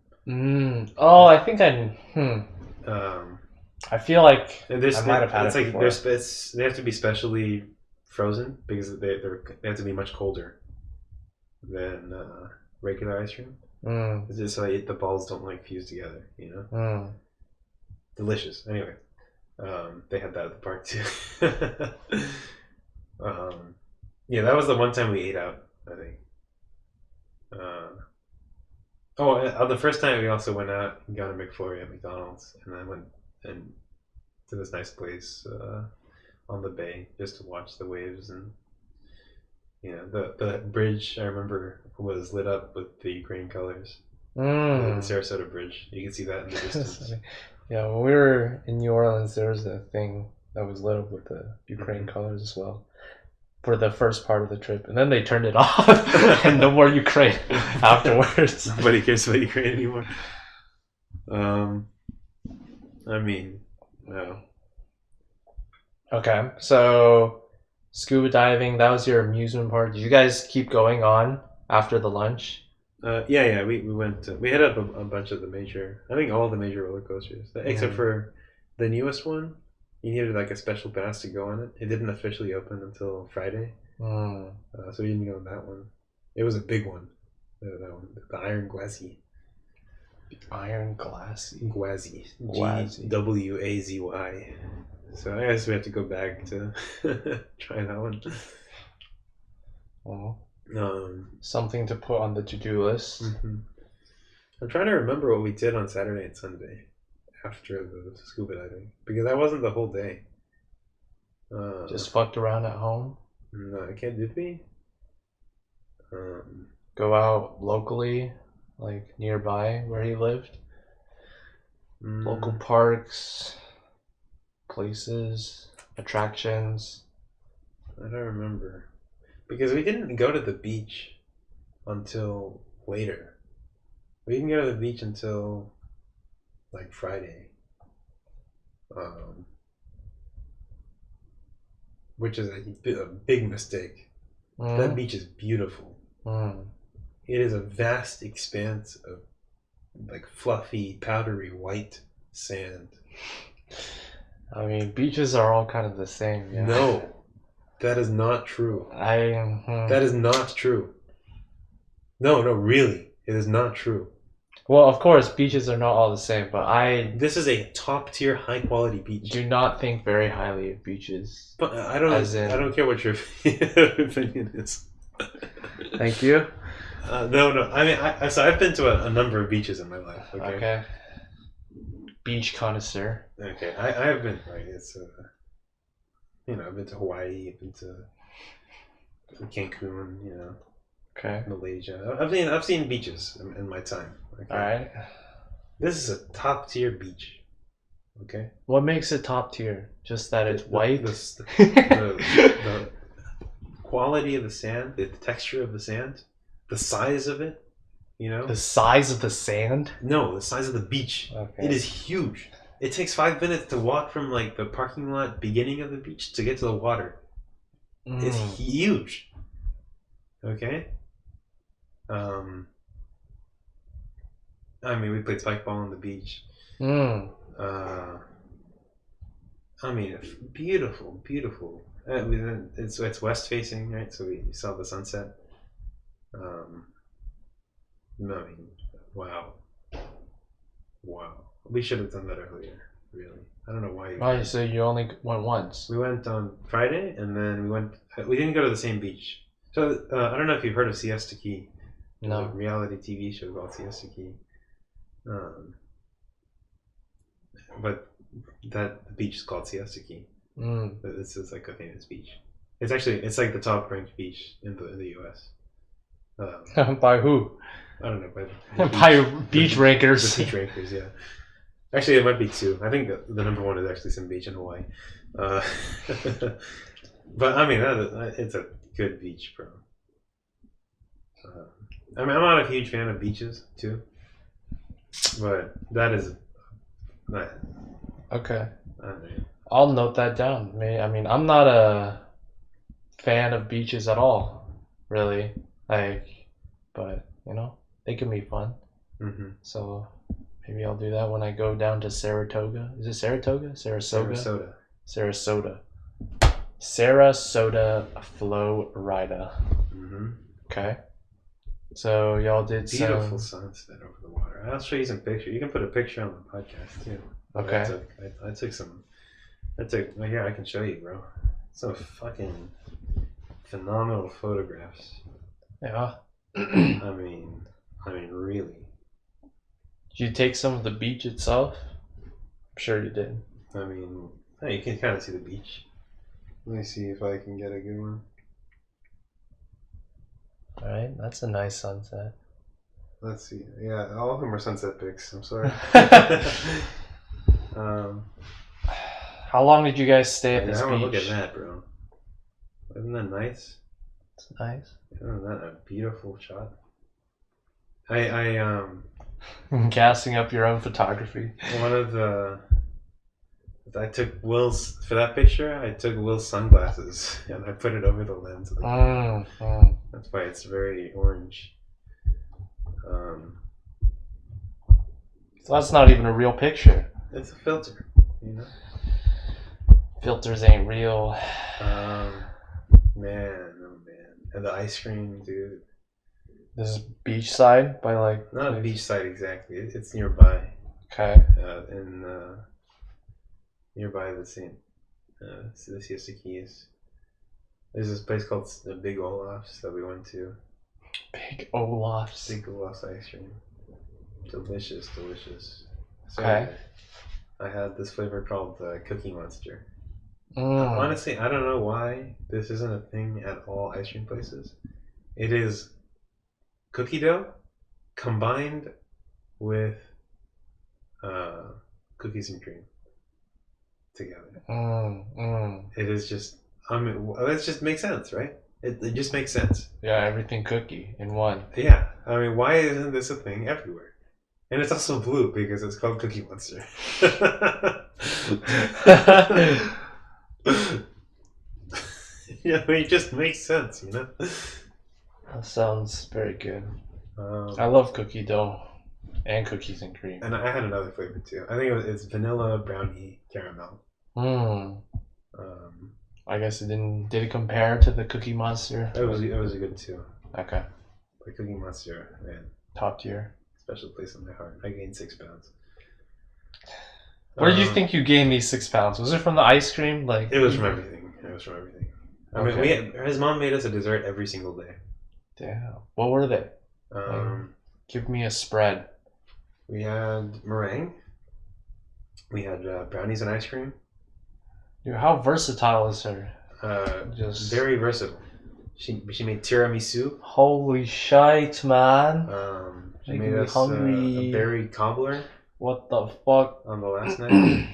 Oh, I think I feel like I might have had it before. They have to be specially frozen because they have to be much colder than regular ice cream. It's just so the balls don't like fuse together, you know. Delicious. Anyway, they had that at the park too. Yeah, that was the one time we ate out, I think. The first time we also went out and got a McFlurry at McDonald's, and then went and to this nice place on the bay just to watch the waves. And you know, the bridge I remember was lit up with the Ukraine colors. The Sarasota Bridge, you can see that in the distance. Yeah, when we were in New Orleans, there was a thing that was lit up with the Ukraine colors as well for the first part of the trip, and then they turned it off and no more Ukraine afterwards. Nobody cares about Ukraine anymore. I mean, no. Okay, so scuba diving, that was your amusement park. Did you guys keep going on after the lunch? Yeah. We went. We hit up a bunch of I think all the major roller coasters, except for the newest one. You needed like a special pass to go on it. It didn't officially open until Friday, so we didn't go on that one. It was a big one. That one, the Iron Gwazi. Iron Glassy. Gwazi. GWAZY. So I guess we have to go back to try that one. Well, something to put on the to-do list. I'm trying to remember what we did on Saturday and Sunday after the scuba diving, because that wasn't the whole day. Just fucked around at home. No, did we? Go out locally, like nearby where he lived. Local parks, places, attractions. I don't remember, because we didn't go to the beach until later. We didn't go to the beach until like Friday, which is a big mistake. That beach is beautiful. It is a vast expanse of like fluffy, powdery white sand. I mean, beaches are all kind of the same. Yeah. No, that is not true. That is not true. No, really, it is not true. Well, of course, beaches are not all the same, but this is a top tier, high quality beach. Do not think very highly of beaches. But I don't care what your opinion is. Thank you. No. I mean, I've been to a number of beaches in my life. Okay. Beach connoisseur. Okay, I have been. Like, it's I've been to Hawaii. I've been to Cancun. You know. Okay. Malaysia. I've seen beaches in my time. Okay? All right. This is a top tier beach. Okay. What makes it top tier? Just that it's white. The quality of the sand, the texture of the sand, the size of it. You know. The size of the sand? No, the size of the beach. Okay. It is huge. It takes 5 minutes to walk from like the parking lot beginning of the beach to get to the water. It's huge. Okay. I mean, we played spike ball on the beach. I mean, beautiful. It's west facing, right? So we saw the sunset. I mean, wow. Wow. We should have done that earlier. Really. I don't know why. Why? So you only went once? We went on Friday, and then we didn't go to the same beach. So I don't know if you've heard of Siesta Key. There's No. a reality TV show called Siesta Key. But the beach is called Siesta Key. This is like a famous beach. It's like the top ranked beach in the U.S. By who? I don't know. By beach rankers. The beach rankers, yeah. Actually, it might be 2. I think the number 1 is actually some beach in Hawaii. But I mean, it's a good beach, bro. I mean, I'm not a huge fan of beaches too, but that is. Okay. I mean, I'll note that down. I mean, I'm not a fan of beaches at all, really. Like, but you know, they can be fun. mm-hmm. So maybe I'll do that when I go down to Saratoga. Is it Saratoga? Sarasota. Sarasota, Florida. Mm-hmm. Okay. So y'all did beautiful sunset over the water. I'll show you some pictures. You can put a picture on the podcast too. Okay. I took some. Here, I can show you, bro. Some fucking phenomenal photographs. Yeah. I mean, really. Did you take some of the beach itself? I'm sure you did. I mean, you can kind of see the beach. Let me see if I can get a good one. All right, that's a nice sunset. Let's see. Yeah, all of them are sunset pics. I'm sorry. How long did you guys stay at this beach? Look at that, bro. Isn't that nice? It's nice. Isn't that a beautiful shot? Gassing up your own photography. I took Will's for that picture. I took Will's sunglasses and I put it over the lens of the camera. That's why it's very orange. So that's not even a real picture. It's a filter, you know. Filters ain't real. Man, and the ice cream, dude. This is beachside by like. Not a beachside exactly. It's nearby. Okay. Nearby the Siesta Keys. There's this place called the Big Olaf's that we went to. Big Olaf's. Big Olaf's ice cream. Delicious. So okay. I had this flavor called Cookie Monster. Mm. Honestly, I don't know why this isn't a thing at all ice cream places. It is cookie dough combined with cookies and cream together. It is just, it just makes sense, right? It just makes sense. Yeah, everything cookie in one. Yeah, I mean, why isn't this a thing everywhere? And it's also blue because it's called Cookie Monster. Yeah, it just makes sense, you know? That sounds very good. I love cookie dough and cookies and cream. And I had another flavor too. I think it's vanilla brownie caramel. I guess it didn't. Did it compare to the Cookie Monster? It was a good too. Okay. The Cookie Monster, man. Top tier. Special place in my heart. I gained 6 pounds. Where do you think you gained these 6 pounds? Was it from the ice cream? Like it was from everything. I mean, his mom made us a dessert every single day. Damn. What were they? Give me a spread. We had meringue. We had brownies and ice cream. Dude, how versatile is her? Just very versatile. She made tiramisu. Holy shite, man! She made us a berry cobbler. What the fuck? On the last night.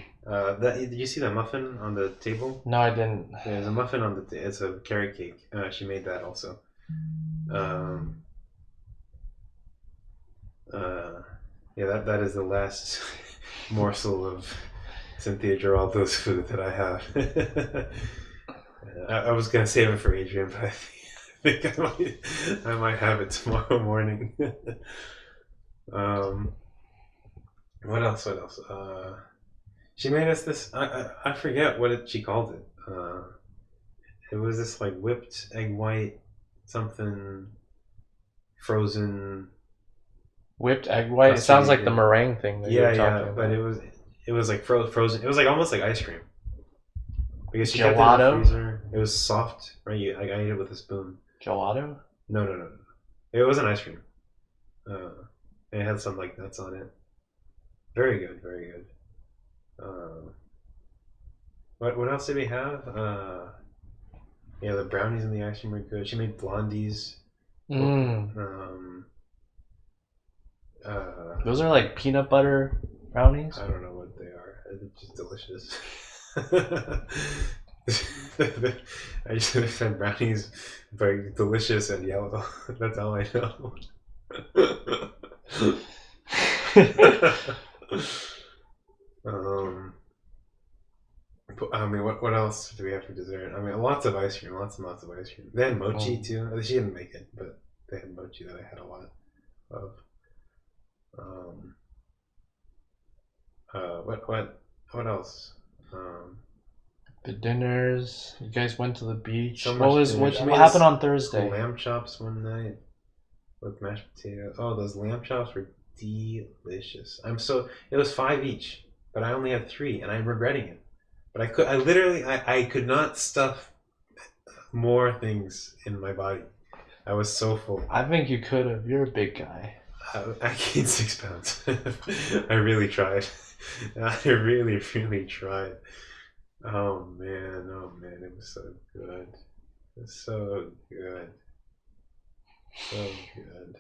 Did you see the muffin on the table? No, I didn't. Yeah, there's a muffin on the. It's a carrot cake. She made that also. Yeah, that is the last morsel of Cynthia Giraldo's food that I have. I was gonna save it for Adrian, but I think I might have it tomorrow morning. What else? She made us this. I forget what she called it. It was this like whipped egg white something frozen Whipped egg white. It Custard, sounds like yeah. the meringue thing that you were talking but about. it was like frozen. It was like almost like ice cream because she kept it in the Gelato? freezer. It was soft, right? I ate it with a spoon. Gelato? No. It wasn't ice cream. It had some like nuts on it. Very good, very good. What else did we have? Yeah, the brownies and the ice cream were good. She made blondies. Those are like peanut butter brownies? I don't know what they are. It's just delicious. I just said brownies, very delicious and yellow. That's all I know. I mean, what else do we have for dessert? I mean, lots of ice cream, lots and lots of ice cream. They had mochi too. She didn't make it, but they had mochi that I had a lot of. What else? The dinners. You guys went to the beach. So What happened on Thursday? Lamb chops one night with mashed potato. Oh, those lamb chops were delicious. It was 5 each, but I only had 3, and I'm regretting it. But I could not stuff more things in my body. I was so full. I think you could have. You're a big guy. I gained 6 pounds. I really tried. I really tried. Oh man, it was so good. It was so good. So good.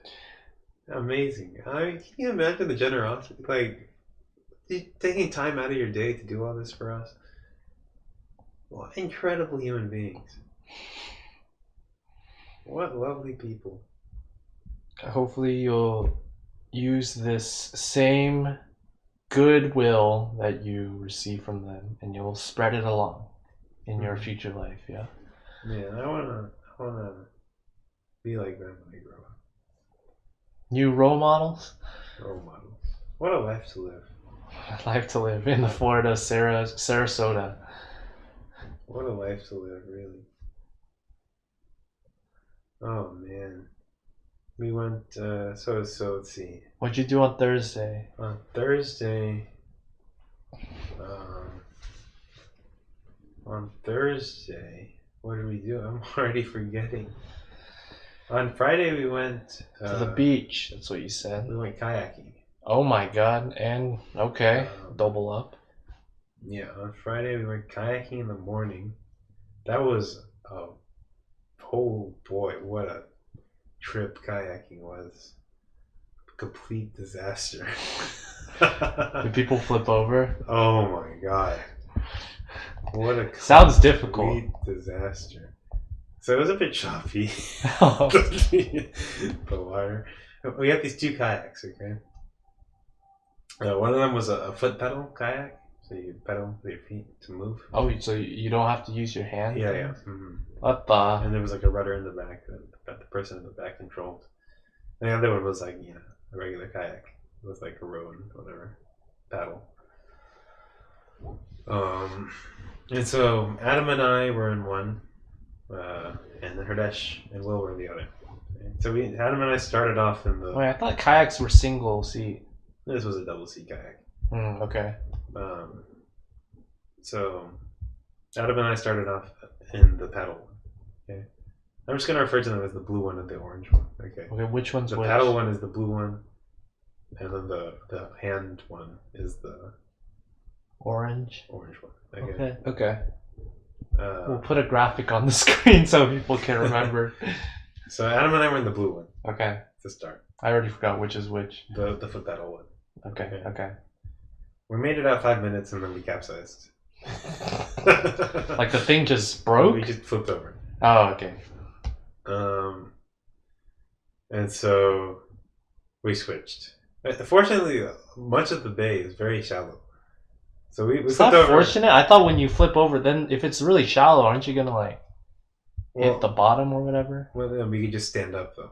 Amazing. I mean, can you imagine the generosity? Like, taking time out of your day to do all this for us? What incredible human beings. What lovely people. Hopefully you'll use this same goodwill that you receive from them and you'll spread it along in your future life. Yeah. I wanna be like them when I grow up. New role models? Role models. What a life to live. Life to live in the Florida Sarasota. What a life to live, really. Oh man. We went so let's see. What'd you do on Thursday? On Thursday, what did we do? I'm already forgetting. On Friday we went to the beach. That's what you said. We went kayaking. Oh my god! And okay, double up. Yeah, on Friday we went kayaking in the morning. That was oh boy, what a trip kayaking was. Complete disaster. Did people flip over? Oh my god. What a sounds difficult. Complete disaster. So it was a bit choppy. Oh. The water. We have these 2 kayaks, okay? One of them was a foot pedal kayak, so you pedal with your feet to move. Oh, so you don't have to use your hand? Yeah. Mm-hmm. What the? And there was like a rudder in the back that the person in the back controlled. And the other one was like, a regular kayak with like a row and whatever paddle. And so Adam and I were in one, and then Hardesh and Will were in the other. So Adam and I started off in the. Wait, I thought kayaks were single seat. This was a double seat kayak. Okay. So Adam and I started off in the paddle one. Okay. I'm just gonna refer to them as the blue one and the orange one. Okay. Okay, which one's the which? paddle one is the blue one, and then the hand one is the orange one. Okay. We'll put a graphic on the screen so people can remember. So Adam and I were in the blue one. Okay. To start. I already forgot which is which. The foot paddle one. Okay. We made it out 5 minutes and then we capsized. Like the thing just broke? We just flipped over. Oh, okay. And so we switched. Fortunately, much of the bay is very shallow. So we it's flipped not over. Fortunate. I thought when you flip over, then if it's really shallow, aren't you gonna hit the bottom or whatever? Well, then we could just stand up though.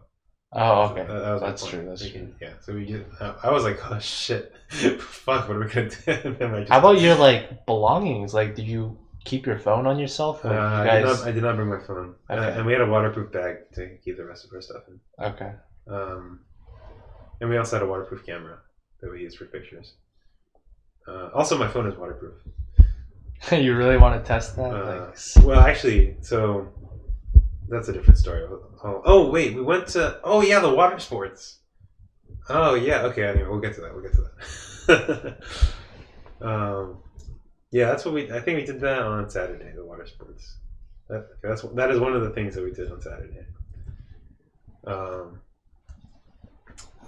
Oh, okay. So that's true. That's true. Yeah. So we just. I was like, oh shit, fuck, what are we gonna do? How about your belongings? Do you keep your phone on yourself? Or I did not bring my phone. Okay. And we had a waterproof bag to keep the rest of our stuff in. Okay. And we also had a waterproof camera that we used for pictures. Also, my phone is waterproof. You really want to test that? Well, actually, so that's a different story. Oh, wait, we went to... Oh, yeah, the water sports. Oh, yeah, okay, anyway, we'll get to that. Yeah, that's what I think we did that on Saturday, the water sports. That is one of the things that we did on Saturday.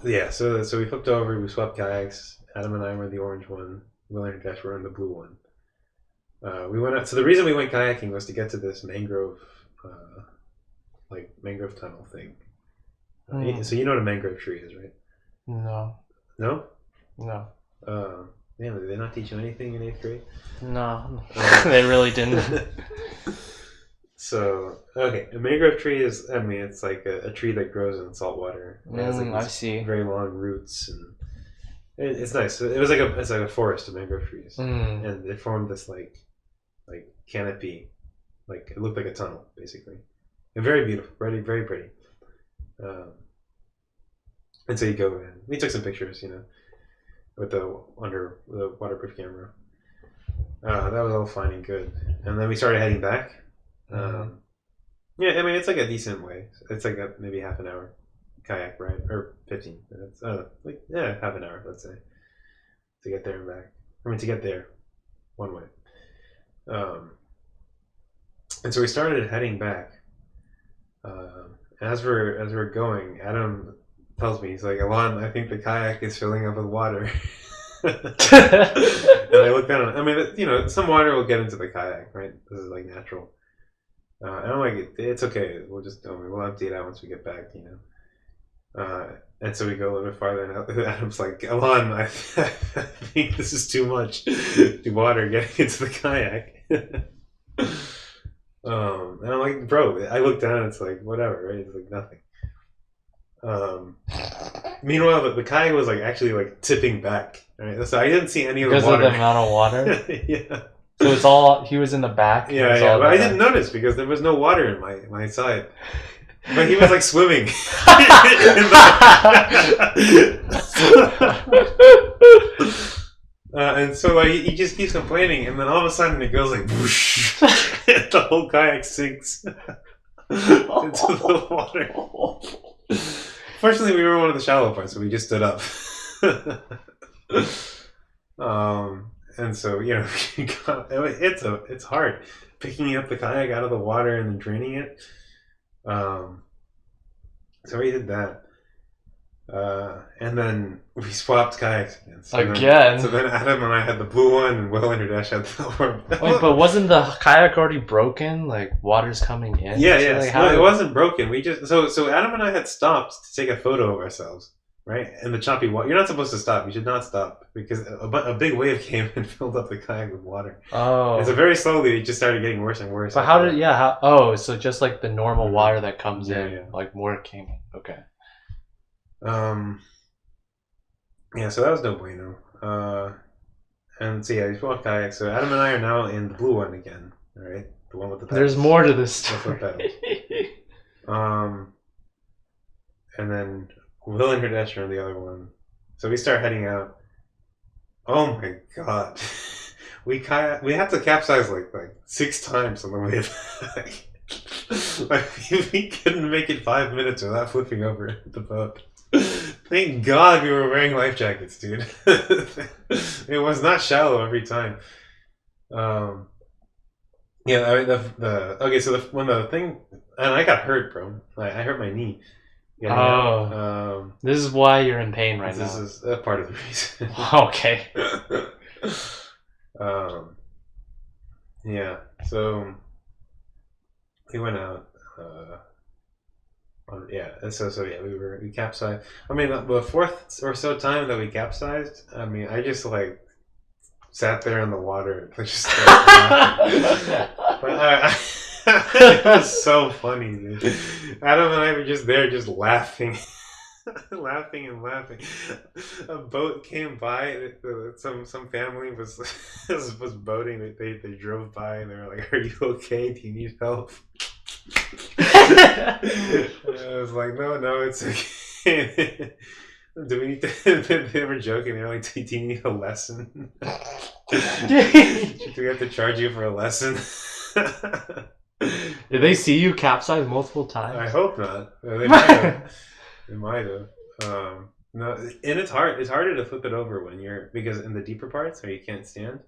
Yeah, so we flipped over, we swapped kayaks. Adam and I were in the orange one. Will and Dash were in the blue one. We went out. So the reason we went kayaking was to get to this mangrove tunnel thing. So you know what a mangrove tree is, right? No. No? No. Man, did they not teach you anything in 8th grade? No. They really didn't. So, okay, a mangrove tree is, I mean, it's like a tree that grows in salt water. It has like I see. very long roots, and it's nice. It's like a forest of mangrove trees, and it formed this like canopy, like it looked like a tunnel basically, and very beautiful, very very pretty. And so you go in. We took some pictures, with the waterproof camera. That was all fine and good, and then we started heading back. Yeah, I mean it's like a decent way. It's like maybe half an hour kayak ride, or 15 minutes. Half an hour, let's say, to get there and back. I mean, to get there one way. And so we started heading back. As we're going, Adam tells me, he's like, "Elan, I think the kayak is filling up with water." And I look down. I mean, some water will get into the kayak, right? This is like natural. And I'm like, it's okay. We'll empty it out once we get back, And so we go a little bit farther, and Adam's like, "Elan, I think this is too much. The water getting into the kayak." And I'm like, "Bro," I look down, it's like whatever, right? It's like nothing. Meanwhile, the kayak was like actually like tipping back, right? So I didn't see any of the water. Because of the amount of water? Yeah. So it's all, he was in the back? Yeah, but I didn't notice because there was no water in my side. But he was like swimming. And so like he just keeps complaining, and then all of a sudden it goes like whoosh, and the whole kayak sinks into the water. Fortunately, we were one of the shallow parts, so we just stood up. And so it's hard picking up the kayak out of the water and then draining it. So we did that. And then we swapped kayaks again. So then Adam and I had the blue one, and Will and Dash had the orange. Wait, but wasn't the kayak already broken? Like water's coming in? Yeah. Like, no, it wasn't broken. We just so Adam and I had stopped to take a photo of ourselves, right? And the choppy water. You're not supposed to stop. You should not stop because a big wave came and filled up the kayak with water. Oh. And so very slowly it just started getting worse and worse. But so just like the normal water that comes in, like more came in. Okay. So that was no bueno. And so we swapped kayaks. So Adam and I are now in the blue one again. All right, the one with the pedals. There's more to this story. And then Will and Dash are in the other one. So we start heading out. Oh my god, we had to capsize like 6 times on the way back. Like we couldn't make it 5 minutes without flipping over the boat. Thank God we were wearing life jackets, dude. It was not shallow every time. When the thing, and I got hurt, bro. I hurt my knee. This is why you're in pain right now. This is a part of the reason. Okay. So we went out. We capsized. I mean, the 4th or so time that we capsized, I mean, I just like sat there in the water, just it was so funny, dude. Adam and I were just there, just laughing, laughing and laughing. A boat came by. Some family was boating. They drove by and they were like, "Are you okay? Do you need help?" I was like, no, it's okay. Do we need to? They were joking. They're like, "Do you need a lesson? Do we have to charge you for a lesson?" Did they see you capsize multiple times? I hope not. They might have. They might have. No, and it's hard. It's harder to flip it over when you're because in the deeper parts where you can't stand,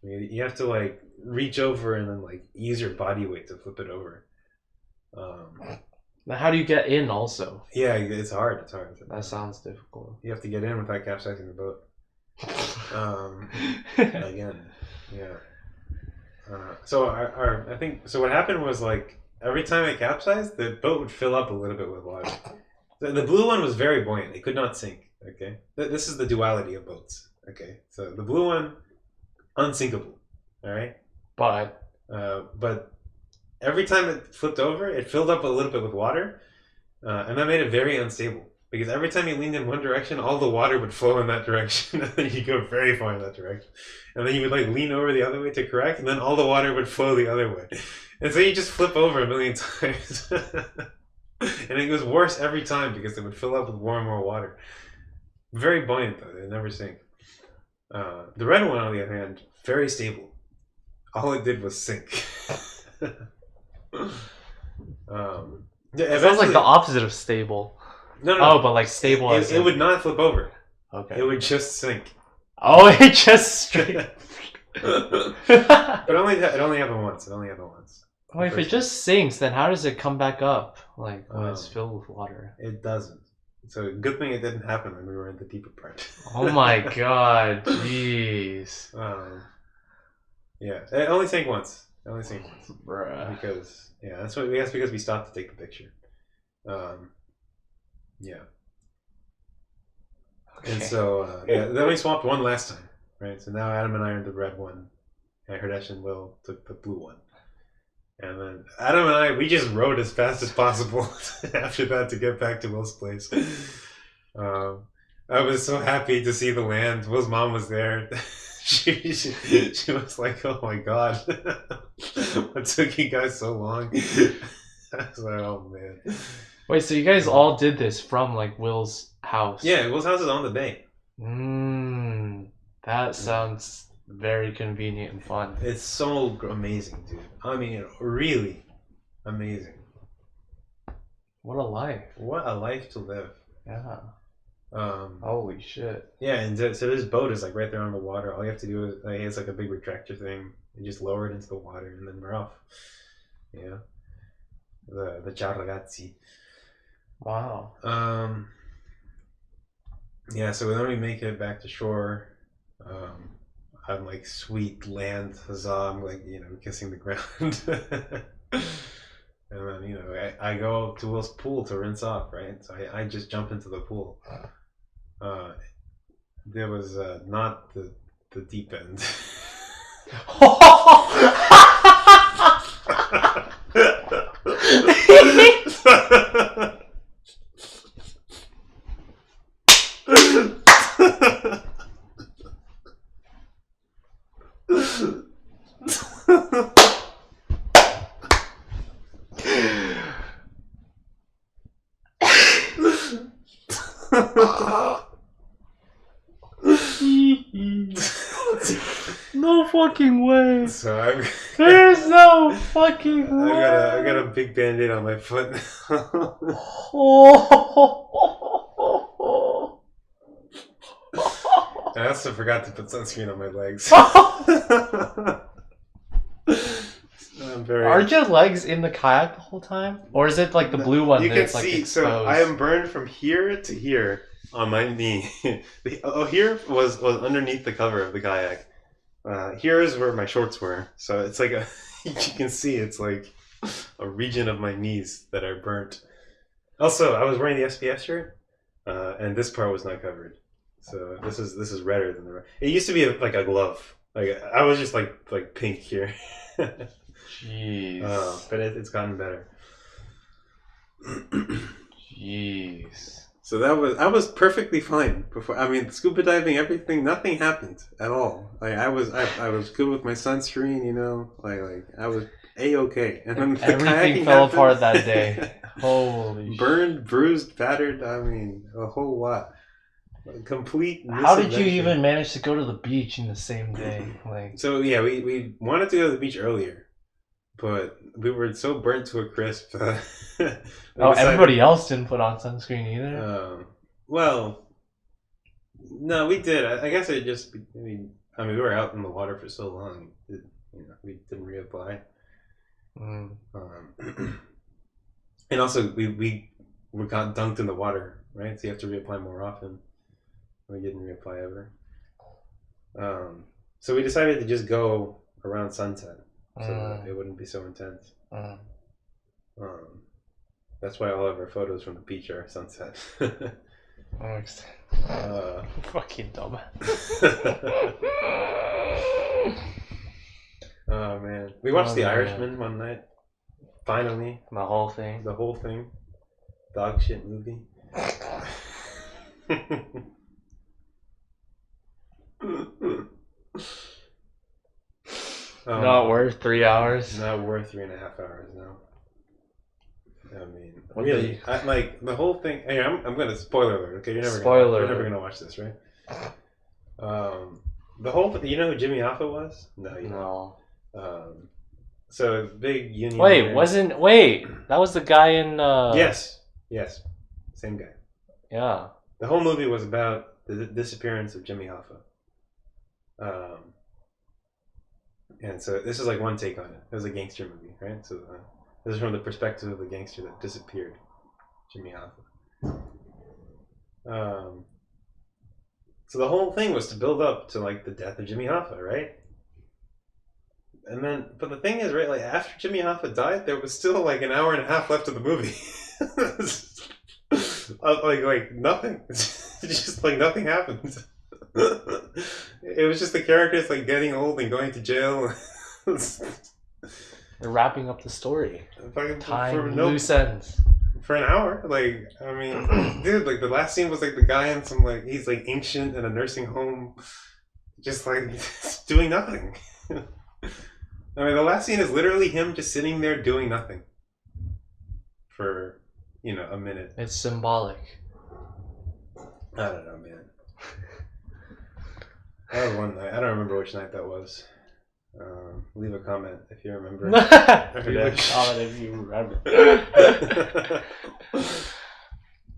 you have to like reach over and then like use your body weight to flip it over. Now, how do you get in? Also, Yeah, it's hard. It's hard. that sounds difficult. You have to get in without capsizing the boat. Again, yeah. So I think so. What happened was like every time I capsized, the boat would fill up a little bit with water. The blue one was very buoyant; it could not sink. Okay, this is the duality of boats. Okay, so the blue one, unsinkable. All right, but every time it flipped over, it filled up a little bit with water, and that made it very unstable. Because every time you leaned in one direction, all the water would flow in that direction, and then you go very far in that direction. And then you would like lean over the other way to correct, and then all the water would flow the other way. And so you just flip over a million times. And it was worse every time because it would fill up with more and more water. Very buoyant though, it never sank. The red one, on the other hand, very stable. All it did was sink. It sounds like the opposite of stable. No. Oh, but like stable as it would not flip over. Okay. It would just sink. Oh, it just straight. But it only happened once. Oh, if it just sinks, then how does it come back up? Like when it's filled with water? It doesn't. So good thing it didn't happen when we were in the deeper part. Oh my god, jeez. Yeah, it only sank once. Bruh. Because that's because we stopped to take the picture. Yeah. Okay. And so then we swapped one last time, right? So now Adam and I are in the red one, and Hardesh and Will took the blue one. And then Adam and I, we just rode as fast as possible after that to get back to Will's place. I was so happy to see the land. Will's mom was there. She was like, "Oh my god, what took you guys so long?" I was like, "Oh man." Wait, so you guys all did this from like Will's house? Yeah, Will's house is on the bay. That sounds very convenient and fun. It's so amazing, dude. I mean, really amazing. What a life. What a life to live. Yeah. Holy shit. Yeah, and so this boat is like right there on the water. All you have to do is it's like a big retractor thing. You just lower it into the water and then we're off. Yeah. The ciao ragazzi. Wow. Yeah, so then we make it back to shore. I'm like, sweet land, huzzah. I'm like, kissing the ground. And then, I go to Will's pool to rinse off, right? So I just jump into the pool. There was not the deep end. No fucking way. So there's no fucking way. I got a big band-aid on my foot. I also forgot to put sunscreen on my legs. Aren't your legs in the kayak the whole time? Or is it like the blue one? You can that's, see, like, so I am burned from here to here on my knee. Here was underneath the cover of the kayak. Here is where my shorts were. So it's like you can see it's like a region of my knees that are burnt. Also, I was wearing the SPF shirt, and this part was not covered. So this is redder than the rest. It used to be like a glove. Like I was just like pink here. Jeez. But it's gotten better. Jeez. So I was perfectly fine before. I mean, scuba diving, everything, nothing happened at all. Like I was good with my sunscreen, you know. Like I was A-okay. And then everything fell apart that day. Holy burned, bruised, battered. I mean, a whole lot. Complete. How did you even manage to go to the beach in the same day? Like, so yeah, we wanted to go to the beach earlier, but we were so burnt to a crisp. Everybody else didn't put on sunscreen either. Well, no, we did. I guess I just. I mean, we were out in the water for so long. We didn't reapply. And also, we got dunked in the water, right? So you have to reapply more often. We didn't reapply ever. So we decided to just go around sunset, so that it wouldn't be so intense. That's why all of our photos from the beach are sunset. Fucking dumb. Oh man, we watched The Irishman one night. Finally, the whole thing. Dog shit movie. Not worth 3 hours. Not worth 3.5 hours. No. I mean, really, like the whole thing. Hey, I'm gonna spoiler alert. Okay, you're never gonna watch this, right? The whole. You know who Jimmy Hoffa was? No, you know. So big union. That was the guy in. Yes, same guy. Yeah. The whole movie was about the disappearance of Jimmy Hoffa. And so this is like one take on it. It was a gangster movie, right? So this is from the perspective of the gangster that disappeared, Jimmy Hoffa. So the whole thing was to build up to like the death of Jimmy Hoffa, right? And then, but the thing is, right, like after Jimmy Hoffa died, there was still like an hour and a half left of the movie. like nothing. Just like nothing happened. It was just the characters like getting old and going to jail. They're wrapping up the story. Time loose ends. For an hour, like I mean, dude, like the last scene was like the guy in some like he's like ancient in a nursing home, just like doing nothing. I mean, the last scene is literally him just sitting there doing nothing for a minute. It's symbolic. I don't know, man. That was one night. I don't remember which night that was. Leave a comment if you remember. Leave a comment if you remember.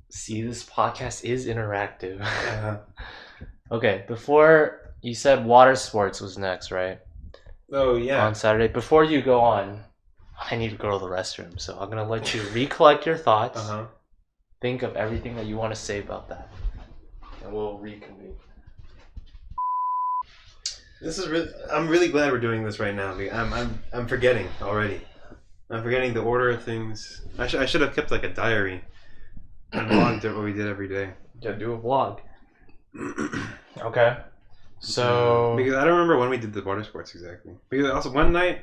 See, this podcast is interactive. Okay, before you said water sports was next, right? Oh, yeah. On Saturday. Before you go on, I need to go to the restroom, so I'm going to let you recollect your thoughts. Think of everything that you want to say about that. And we'll reconvene. This is really. I'm really glad we're doing this right now. I'm forgetting already. I'm forgetting the order of things. I should have kept like a diary and logged what we did every day. Yeah, do a vlog. Okay. So because I don't remember when we did the water sports exactly. Because also one night,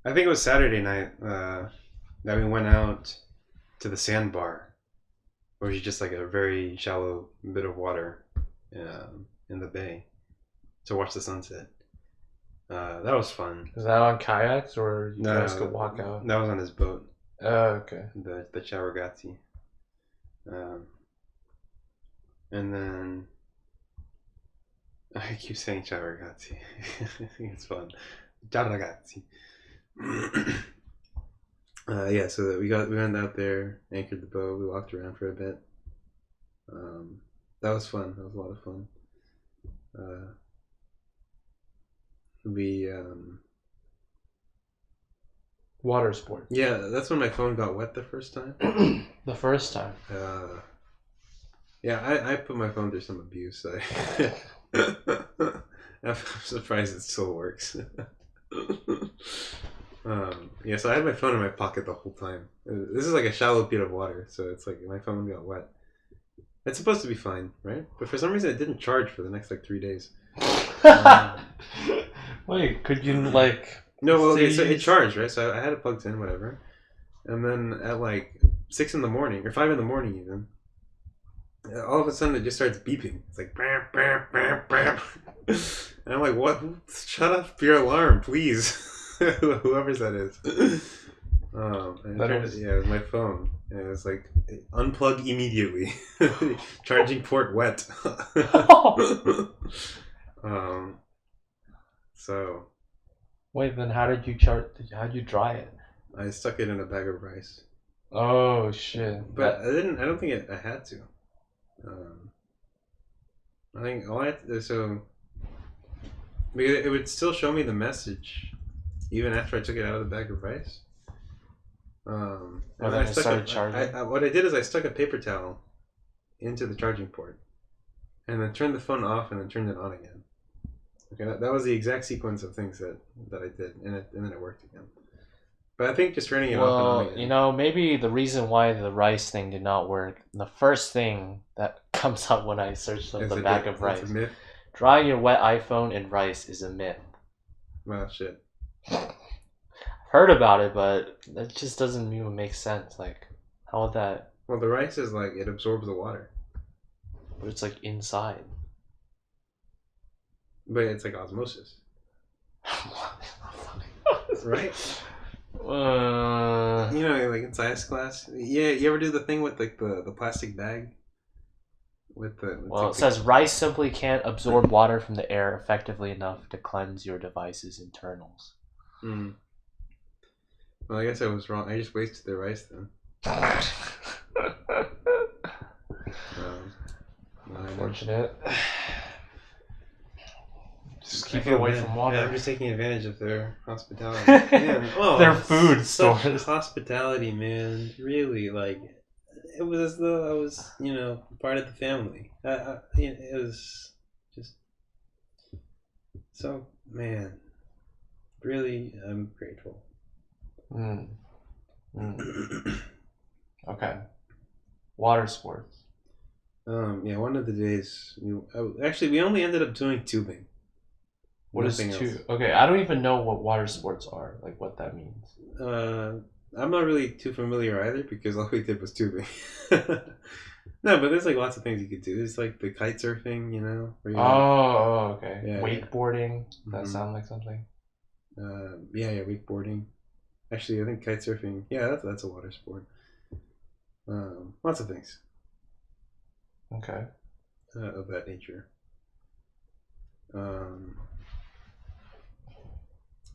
I think it was Saturday night, that we went out to the sandbar, which is just like a very shallow bit of water in the bay, to watch the sunset. That was fun. Is that on kayaks or you guys could walk out? That was on his boat. Oh, okay. The Chawaragati. And then I keep saying Chawaragati. I think it's fun. Chawaragati. Yeah, so we went out there, anchored the boat, we walked around for a bit. That was fun. That was a lot of fun. Water sport. Yeah, that's when my phone got wet the first time. The first time. Yeah, I put my phone through some abuse. I'm surprised it still works. Yeah, so I had my phone in my pocket the whole time. This is like a shallow bit of water, so it's like my phone got wet. It's supposed to be fine, right? But for some reason it didn't charge for the next like 3 days. Wait, could you like... No, well, okay, so it charged, right? So I had it plugged in, whatever. And then at like 6 in the morning, or 5 in the morning even, all of a sudden it just starts beeping. It's like bam, bam, bam, bam. And I'm like, what? Shut off your alarm, please. Whoever's that is. And That was- yeah, it was my phone. And it was like, unplug immediately. Charging port wet. So Wait, then how did you charge? How'd you dry it? I stuck it in a bag of rice. Oh shit! But I didn't. I don't think I had to. I think all I had to, so because it would still show me the message even after I took it out of the bag of rice. And then I it started stuck charging? what I did is I stuck a paper towel into the charging port, and then turned the phone off, and then turned it on again. Okay, that was the exact sequence of things that I did, and then it worked again. But I think just turning it off and on Well, again. you know, maybe the reason why the rice thing did not work, the first thing that comes up when I search up It's the a bag myth. of rice, It's a myth. drying your wet iPhone in rice is a myth. Well, shit. Heard about it, but that just doesn't even make sense. Like, how would that? Well, the rice is like it absorbs the water, But it's like inside. but it's like osmosis, right? You know, like in science class. Yeah, you ever do the thing with like the plastic bag? With the Well, it says rice simply can't absorb water from the air effectively enough to cleanse your device's internals. Mm. Well, I guess I was wrong. I just wasted the rice then. Unfortunate. Just keep it feel away bad. from water. Yeah, I'm just taking advantage of their hospitality. Man, oh, Their food such stores. hospitality, man. Really, like it was as though I was, you know, part of the family. It was just so, man. Really, I'm grateful. Okay. Water sports. Yeah, one of the days we only ended up doing tubing. What is Nothing else. Okay, I don't even know what water sports are, like what that means. I'm not really too familiar either because all we did was tubing. No, but there's like lots of things you could do. There's like the kite surfing, you know. Where you Okay. Yeah, Wakeboarding. That Mhm. sound like something. Yeah, wakeboarding. Actually, I think kite surfing. Yeah, that's a water sport. Lots of things Okay. of that nature.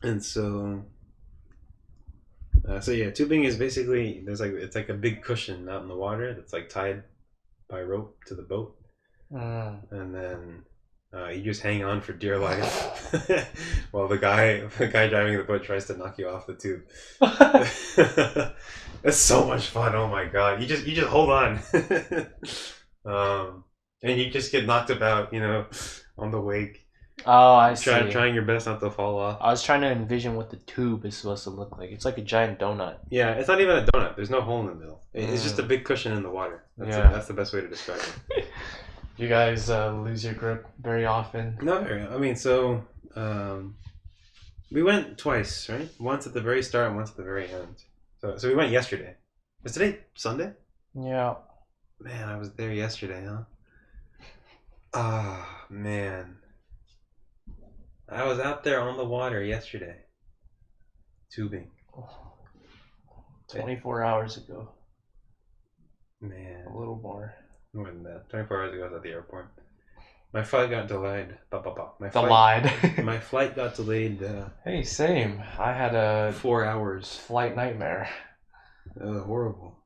And so yeah, tubing is basically it's like a big cushion out in the water that's like tied by rope to the boat, and then you just hang on for dear life while the guy driving the boat tries to knock you off the tube. It's so much fun. Oh my god, you just hold on, and you just get knocked about, you know, on the wake. Oh, I see. Trying your best not to fall off. I was trying to envision what the tube is supposed to look like. It's like a giant donut. Yeah, it's not even a donut. There's no hole in the middle. It's just a big cushion in the water. That's the best way to describe it. You guys lose your grip very often? Not very. I mean, so we went twice, right? Once at the very start and once at the very end. So we went yesterday. Is today Sunday? Yeah. Man, I was there yesterday, huh? Ah, man. I was out there on the water yesterday. Tubing. 24 hours ago. Man. A little more. More than that. 24 hours ago I was at the airport. My flight got delayed. My flight got delayed. Hey, same. I had a 4 hours. Flight nightmare. Horrible.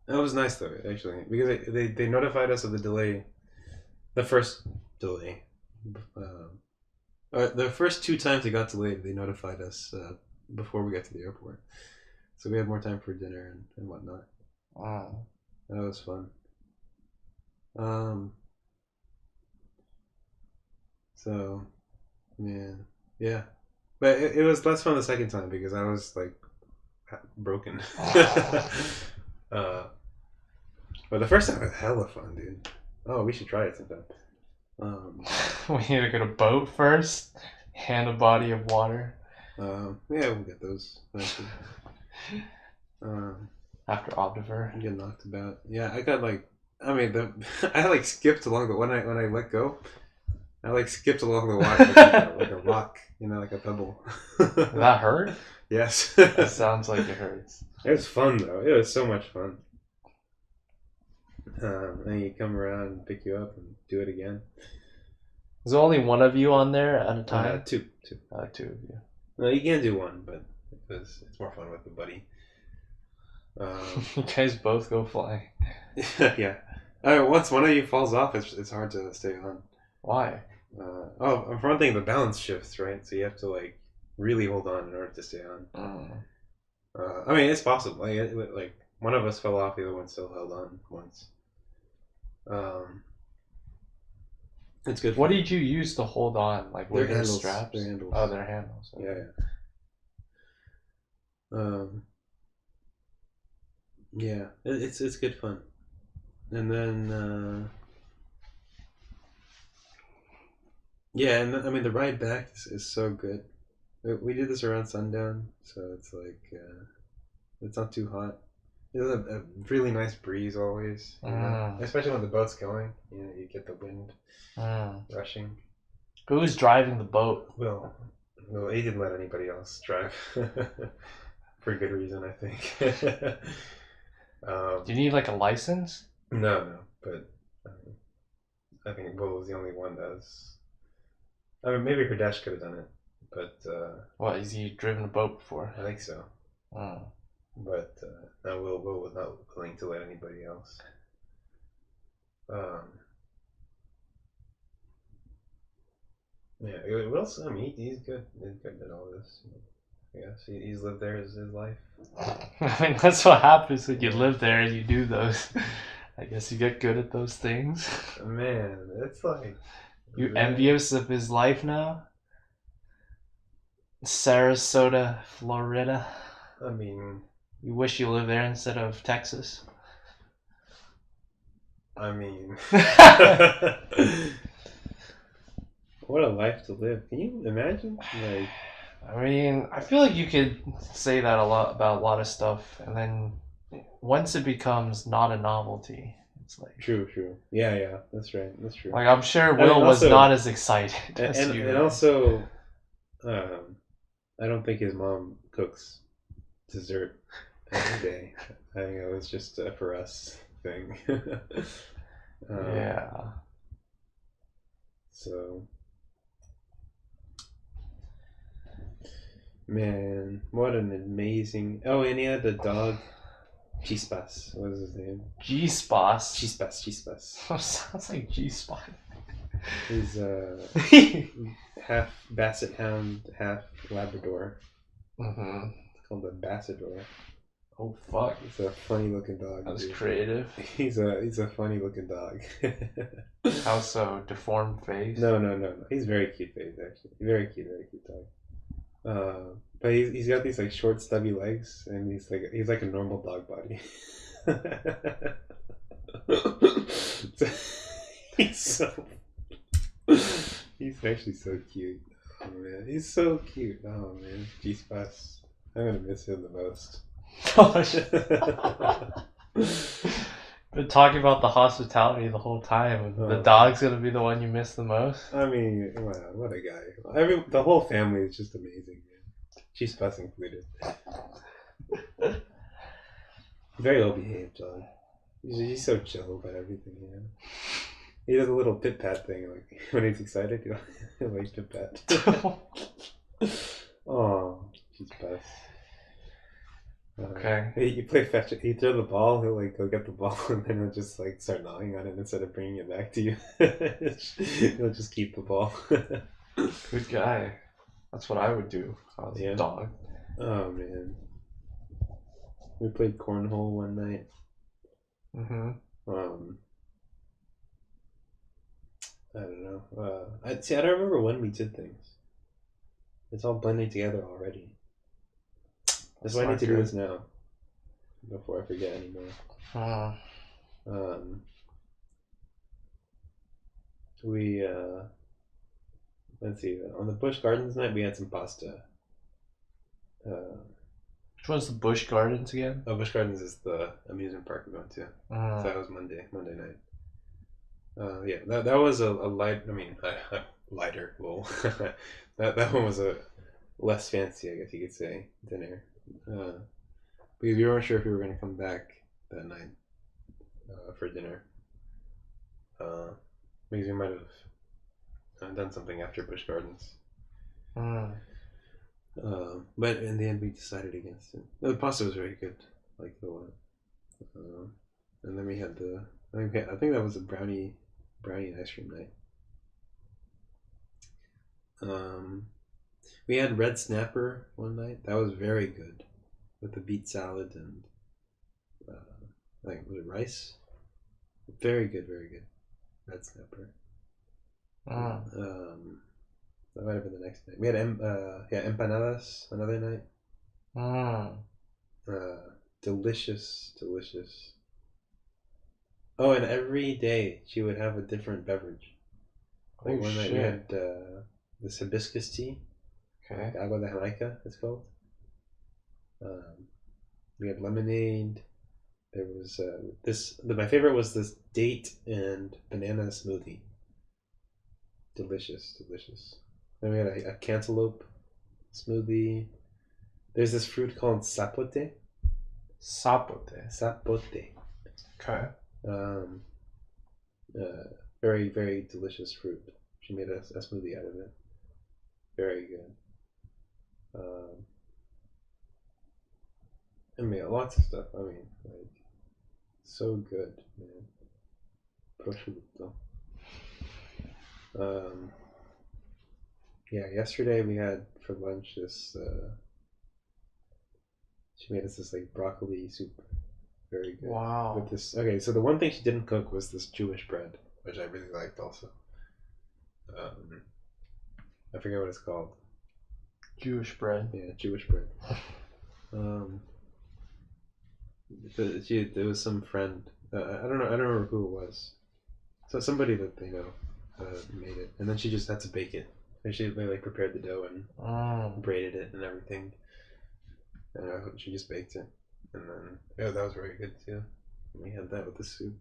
That was nice though, actually, because they notified us of the delay. The first delay. The first 2 times it got delayed, they notified us before we got to the airport. So we had more time for dinner and whatnot. Wow. That was fun. So, man, yeah. But it was less fun the second time because I was like broken. But the first time was hella fun, dude. Oh, we should try it sometime. We need to get a boat first and a body of water. Yeah, we'll get those. after Obdiver. You get knocked about. Yeah, I got like, I mean, I like skipped along the when I let go. I like skipped along the water like a rock, you know, like a pebble. That hurt? Yes. That sounds like it hurts. It was fun though. It was so much fun. And you come around and pick you up and do it again. Is there only one of you on there at a time? Two. Two of you. No, you can do one, but it's more fun with a buddy. You guys both go flying. Yeah. Once one of you falls off, it's hard to stay on. Why? For one thing, the balance shifts, right? So you have to like really hold on in order to stay on. I mean, it's possible. Like one of us fell off, the other one still held on once. It's good. What did you use to hold on? Like were there straps? Their handles. Oh, their handles. Okay. Yeah. It's good fun. And then I mean the ride back is so good. We did this around sundown, so it's like it's not too hot. There's a really nice breeze always, you know? Especially when the boat's going. You know, you get the wind rushing. Who's driving the boat? Well, he didn't let anybody else drive for good reason, I think. Do you need like a license? No, but I think Will was the only one that's. I mean, maybe Pradesh could have done it, but. What, has he driven a boat before? I think so. But no, Will was not willing to let anybody else. Yeah, Will's. I mean, he's good. He's good at all this. Yes, he's lived there his life. I mean, that's what happens when you live there and you do those. I guess you get good at those things. Man, it's like. You envious of his life now? Sarasota, Florida. I mean. You wish you lived there instead of Texas? I mean. What a life to live. Can you imagine? Like. I mean, I feel like you could say that a lot about a lot of stuff, and then once it becomes not a novelty, it's like true. Yeah, that's right. That's true. Like I'm sure Will was not as excited as you. And also, I don't think his mom cooks dessert every day. I think it was just a for us thing. Yeah. So. Man, what an amazing... Oh, and he had the dog, Chispas. What was his name? G-Spas? Chispas. Sounds like G-Spot. He's half Basset Hound, half Labrador. It's called the Bassador. Oh, fuck. It's a funny looking dog. That's creative. He's a funny looking dog. How so? Deformed face? No. He's very cute face, actually. Very cute dog. But he's got these like short stubby legs, and he's like a normal dog body. He's actually so cute. Oh man, he's so cute. Oh man, G-Spots. I'm gonna miss him the most. Been talking about the hospitality the whole time. The dog's gonna be the one you miss the most. I mean, wow, what a guy! The whole family is just amazing. G-Spots included. Very well behaved dog. He's so chill about everything, you know. He does a little pit pat thing, like when he's excited. He likes pit pat. Oh, G-Spots. Okay. You play fetch. You throw the ball. He'll like go get the ball, and then he'll just like start gnawing on it instead of bringing it back to you. He'll just keep the ball. Good guy. That's what I would do if I was a dog. Oh man. We played cornhole one night. I don't know. I don't remember when we did things. It's all blending together already. That's why I need to do this now, before I forget anymore. We let's see. On the Busch Gardens night, we had some pasta. Which one's the Busch Gardens again? Oh, Busch Gardens is the amusement park we went to. So that was Monday night. Yeah, that was a light. I mean, lighter. Well, that one was a less fancy, I guess you could say, dinner. Because we weren't sure if we were going to come back that night for dinner. Because we might have done something after Busch Gardens. But in the end, we decided against it. The pasta was very good, like the one. And then we had I think that was a brownie and ice cream night. We had red snapper one night. That was very good, with the beet salad and was it rice? Very good, red snapper. That might have been the next night. We had empanadas another night. Delicious. Oh, and every day she would have a different beverage. Like one night we had this hibiscus tea. Okay. Like agua de Jamaica, it's called. We had lemonade. There was my favorite was this date and banana smoothie. Delicious. Then we had a cantaloupe smoothie. There's this fruit called sapote. Sapote. Okay. Very, very delicious fruit. She made a smoothie out of it. Very good. I mean, lots of stuff. I mean, like, so good, man. Prosciutto. Yeah, yesterday we had for lunch this. She made us this like broccoli soup. Very good. Wow. With this, okay, so the one thing she didn't cook was this Jewish bread, which I really liked also. I forget what it's called. Jewish bread. Yeah, Jewish bread. There was some friend. I don't know. I don't remember who it was. So somebody that they know made it, and then she just had to bake it. And they like prepared the dough and braided it and everything. And she just baked it, and then that was very good too. We had that with the soup.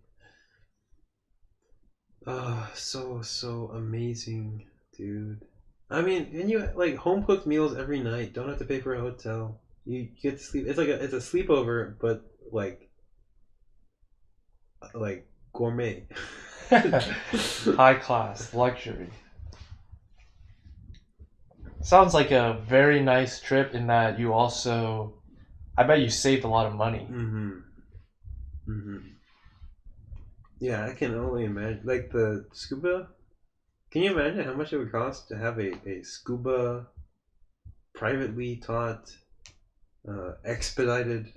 So amazing, dude. I mean, and you like home cooked meals every night. Don't have to pay for a hotel. You get to sleep. It's like it's a sleepover, but like gourmet. High class, luxury. Sounds like a very nice trip in that you also, I bet you saved a lot of money. Yeah, I can only imagine. Like the scuba. Can you imagine how much it would cost to have a scuba privately taught, expedited?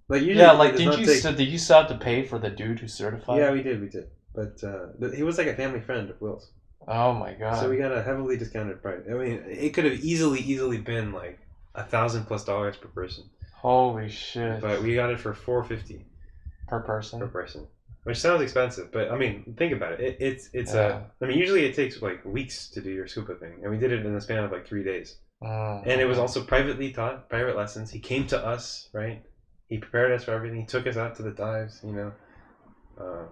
Like usually, yeah, like did you still have to pay for the dude who certified? Yeah, we did. But he was like a family friend of Will's. Oh my god! So we got a heavily discounted price. I mean, it could have easily been like $1,000+ per person. Holy shit! But we got it for $450 per person. Which sounds expensive, but I mean, think about it. It's I mean, usually it takes like weeks to do your scuba thing, and we did it in the span of like 3 days. And it was also privately taught, private lessons. He came to us, right? He prepared us for everything. He took us out to the dives. You know,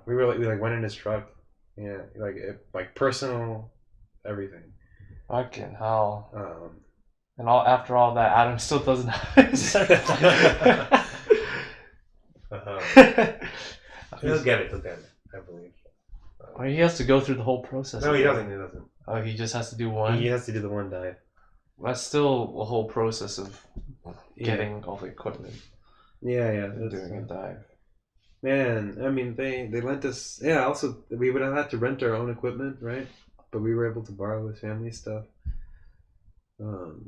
we went in his truck. Yeah, like personal, everything. Fucking hell. And after all that, Adam still doesn't have his certificate. He'll get it, I believe. Well, he has to go through the whole process. No, he doesn't. Oh, he just has to do one? He has to do the one dive. That's still a whole process of getting all the equipment. Yeah. And doing a dive. Man, I mean, they lent us... Yeah, also, we would have had to rent our own equipment, right? But we were able to borrow his family stuff. That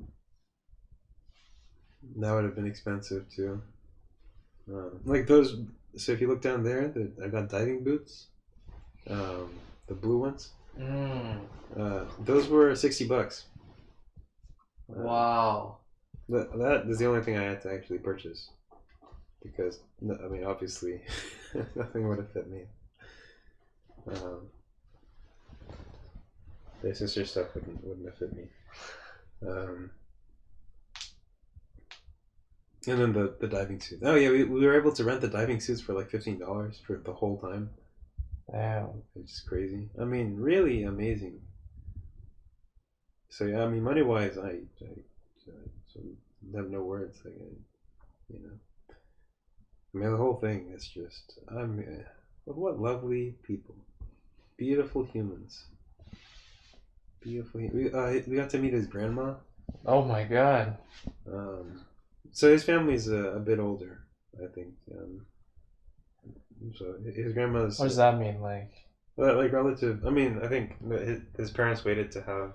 would have been expensive, too. Like those... So if you look down there, I've got diving boots. The blue ones. Those were $60. Wow. That is the only thing I had to actually purchase. Because, I mean, obviously, nothing would have fit me. The sister stuff wouldn't have fit me. And then the diving suit. Oh yeah, we were able to rent the diving suits for like $15 for the whole time. Damn. It's just crazy. I mean, really amazing. So yeah, I mean, money wise, I have no words. Like, you know, I mean, the whole thing is just. I mean, what lovely people, beautiful humans. Beautiful. We got to meet his grandma. Oh my god. So his family's a bit older, I think. So his grandma's. What does that mean? Like Relative. I mean, I think his parents waited to have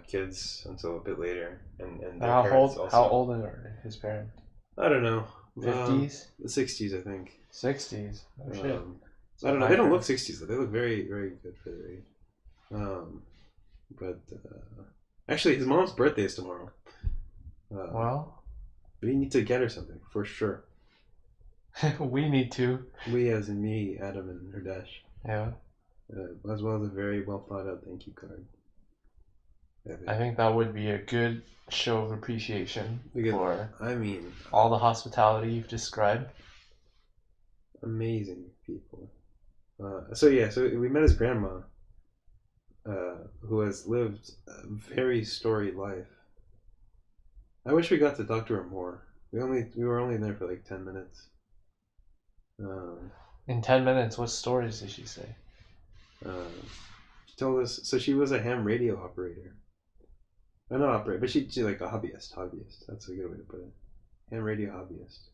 kids until a bit later, and their parents also. How old are his parents? I don't know. 50s? The 60s, I think. 60s. Oh shit. I don't know. They don't look 60s though. They look very, very good for their age. But actually, his mom's birthday is tomorrow. Well, we need to get her something for sure. we need to. We, as in me, Adam, and Herdesh. Yeah. As well as a very well thought out thank you card. I think that would be a good show of appreciation for. I mean, all the hospitality you've described. Amazing people. So we met his grandma, who has lived a very storied life. I wish we got to talk to her more. We were only there for like 10 minutes. In 10 minutes, what stories did she say? She told us. So she was a ham radio operator. Not operator, but she like a hobbyist. That's a good way to put it. Ham radio hobbyist.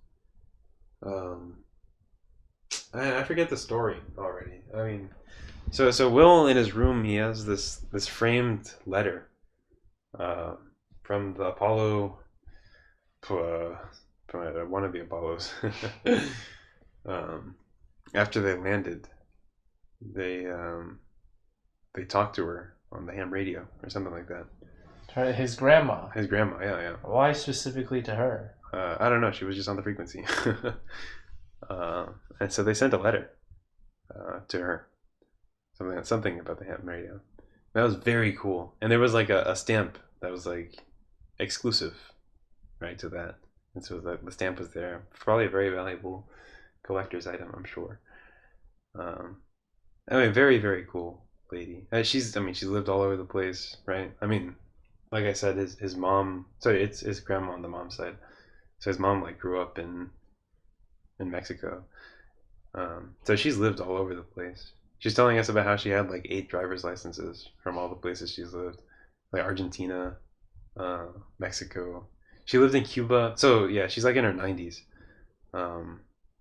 I forget the story already. I mean, so Will in his room, he has this framed letter, from the Apollo, from one of the Apollos. After they landed, they talked to her on the ham radio or something like that. His grandma. Yeah. Why specifically to her? I don't know. She was just on the frequency. And so they sent a letter to her. Something about the ham radio. That was very cool. And there was like a stamp that was like exclusive, right, to that. And so the stamp was there. Probably a very valuable collector's item, I'm sure. I mean, very, very cool lady. She's lived all over the place, right? I mean, like I said, his mom. Sorry, it's his grandma on the mom's side. So his mom like grew up in Mexico. So she's lived all over the place. She's telling us about how she had like 8 driver's licenses from all the places she's lived, like Argentina, Mexico. She lived in Cuba. So yeah, she's like in her 90s.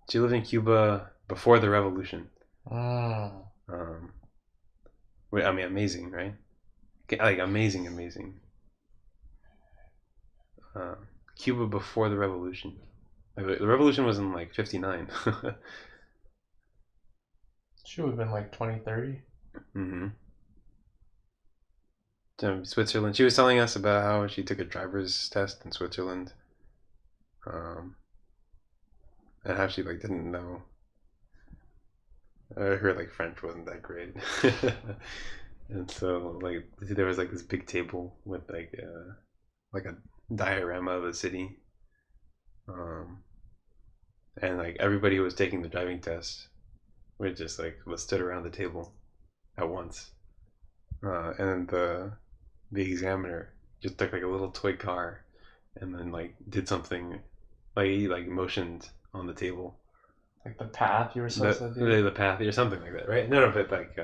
She lived in Cuba before the revolution. I mean, amazing, right? Like amazing. Cuba before the revolution. Like, the revolution was in like 59. She would have been like 2030. Switzerland. She was telling us about how she took a driver's test in Switzerland, and how she like didn't know. Her like French wasn't that great, and so like there was like this big table with like a diorama of a city, and like everybody who was taking the driving test, we just like stood around the table at once, and the examiner just took like a little toy car, and then like did something, like he like motioned on the table. Like the path you were supposed to do? The path or something like that, right? No, but like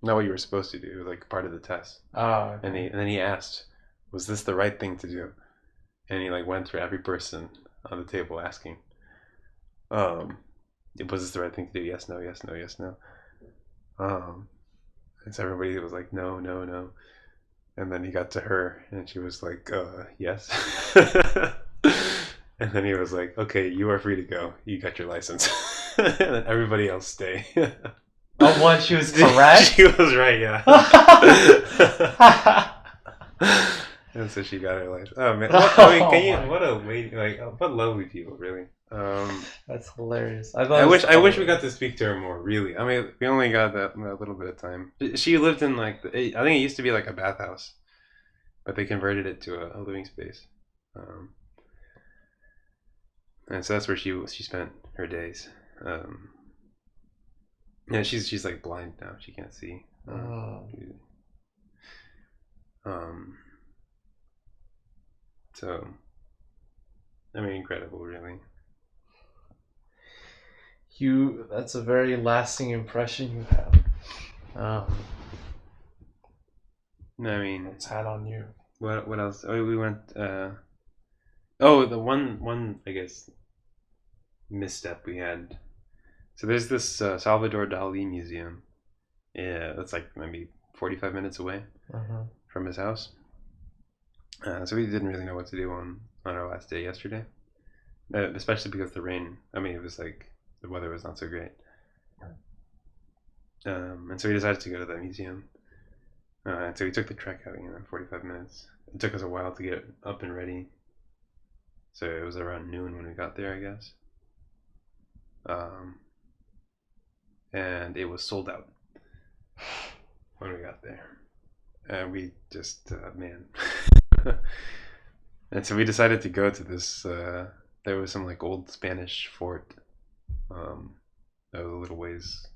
not what you were supposed to do. It was like part of the test. Oh, okay. And then he asked, was this the right thing to do? And he like went through every person on the table asking, was this the right thing to do? Yes, no, yes, no, yes, no. And so everybody was like, no. And then he got to her and she was like, yes. And then he was like, okay, you are free to go. You got your license. And then everybody else stay. Oh, what? She was correct? She was right, yeah. And so she got her license. Oh, man. What a lady. Like, what lovely people, really. That's hilarious. I wish we got to speak to her more, really. I mean, we only got that little bit of time. She lived in, like, I think it used to be like a bathhouse, but they converted it to a living space. And so that's where she spent her days. Yeah, she's like blind now. She can't see. So, I mean, incredible, really. That's a very lasting impression you have. I mean, It's had on you. What else? Oh, we went. The one I guess misstep we had. So there's this Salvador Dali museum. Yeah, that's like maybe 45 minutes away from his house. So we didn't really know what to do on our last day yesterday, especially because the rain. I mean, it was like the weather was not so great. And so we decided to go to the museum. And so we took the trek out, 45 minutes. It took us a while to get up and ready. So it was around noon when we got there, I guess. And it was sold out when we got there. And we just, man. And so we decided to go to this, there was some like old Spanish fort. That was a little ways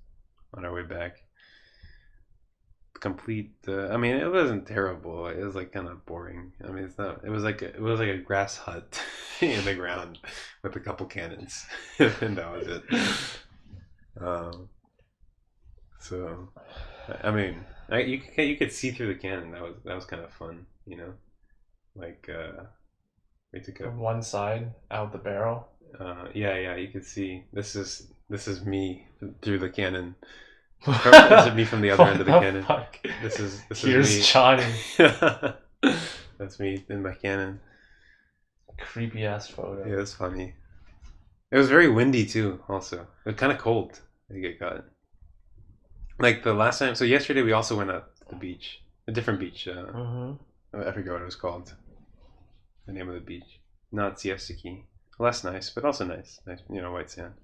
on our way back. Complete I mean, it wasn't terrible. It was like kind of boring. I mean, it was like a grass hut in the ground with a couple cannons and that was it. So I mean, you could see through the cannon. That was kind of fun, like we took From one side out the barrel. Yeah, you could see this is me through the cannon. This is me from the other end of the cannon. Fuck? This Here's is me. Johnny. That's me in my cannon. Creepy ass photo. Yeah, it's funny. It was very windy too. Also, it was kind of cold. I get caught. Like the last time. So yesterday we also went out to the beach, a different beach. I forget what it was called. The name of the beach. Not Siesta Key. Less nice, but also nice. Nice, white sand.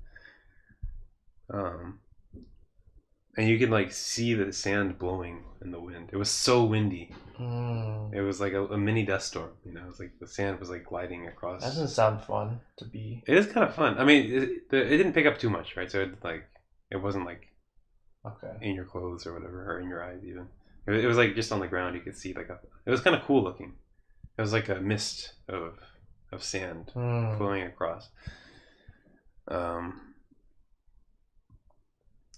And you could like see the sand blowing in the wind. It was so windy. It was like a mini dust storm. It was like the sand was like gliding across. That doesn't sound fun to be. It is kind of fun. I mean, it didn't pick up too much, right? So it wasn't like in your clothes or whatever, or in your eyes even. It was like just on the ground. You could see it was kind of cool looking. It was like a mist of sand flowing across.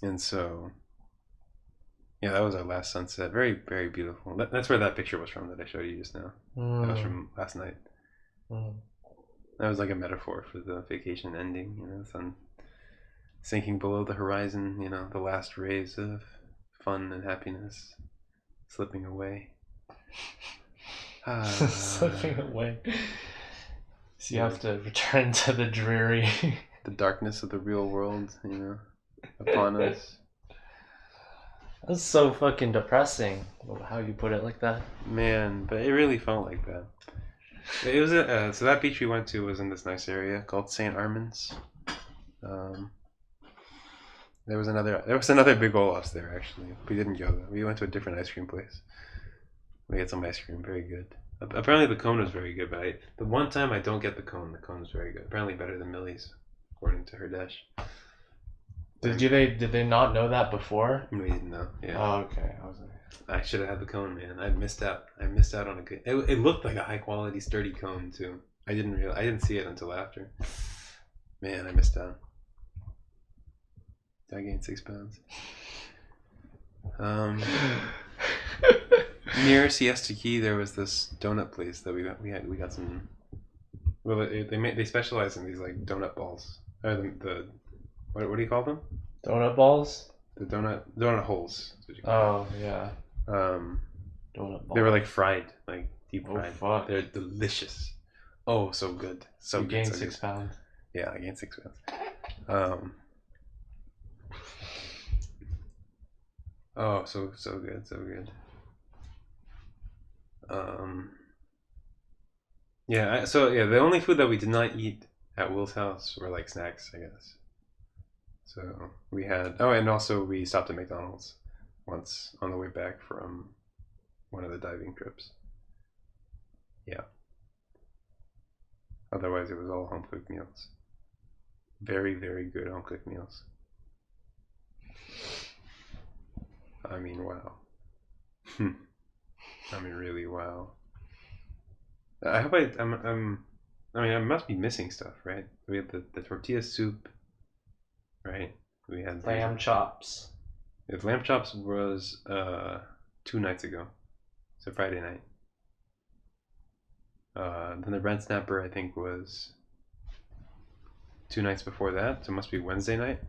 And so. Yeah, that was our last sunset. Very, very beautiful. That's where that picture was from that I showed you just now. That was from last night. That was like a metaphor for the vacation ending, the sun sinking below the horizon, the last rays of fun and happiness slipping away. Slipping away. So you have to return to the dreary... the darkness of the real world, upon us. That's so fucking depressing. How you put it like that? Man, but it really felt like that. It was so that beach we went to was in this nice area called St. Armand's. There was another big Olaf's there actually. We didn't go though. We went to a different ice cream place. We had some ice cream, very good. Apparently the cone was very good, but the one time I don't get the cone was very good. Apparently better than Millie's, according to Herdesh. Did they not know that before? We didn't know. Yeah. Oh, okay. I should have had the cone, man. I missed out on a good. It looked like a high quality, sturdy cone too. I didn't see it until after. Man, I missed out. I gained 6 pounds. Near Siesta Key, there was this donut place that we got some. Well, they specialize in these like donut balls. Or the what do you call them? Donut balls? The donut holes. That's what you call them. Yeah. Donut balls. They were like fried, like deep fried. Fuck. They're delicious. Oh, so good. So you good. gained so 6 pounds. Yeah, I gained 6 pounds. Oh, so good, so good. Yeah. The only food that we did not eat at Will's house were like snacks, I guess. So we had and also we stopped at McDonald's once on the way back from one of the diving trips. Yeah. Otherwise, it was all home cooked meals. very, very good home cooked meals. I mean, wow. I mean, really, wow. I hope I mean, I must be missing stuff, right? We had the tortilla soup, right? We had Lamb chops. The lamb chops was 2 nights ago, so Friday night. Then the red snapper, I think, was 2 nights before that, so it must be Wednesday night.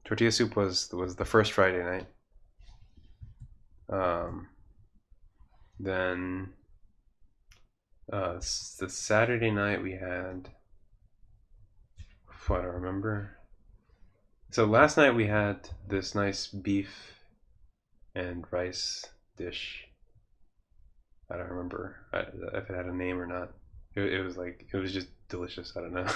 Tortilla soup was the first Friday night. Then the Saturday night we had, what I don't remember. So last night we had this nice beef and rice dish. I don't remember if it had a name or not. It was like, it was just delicious. I don't know.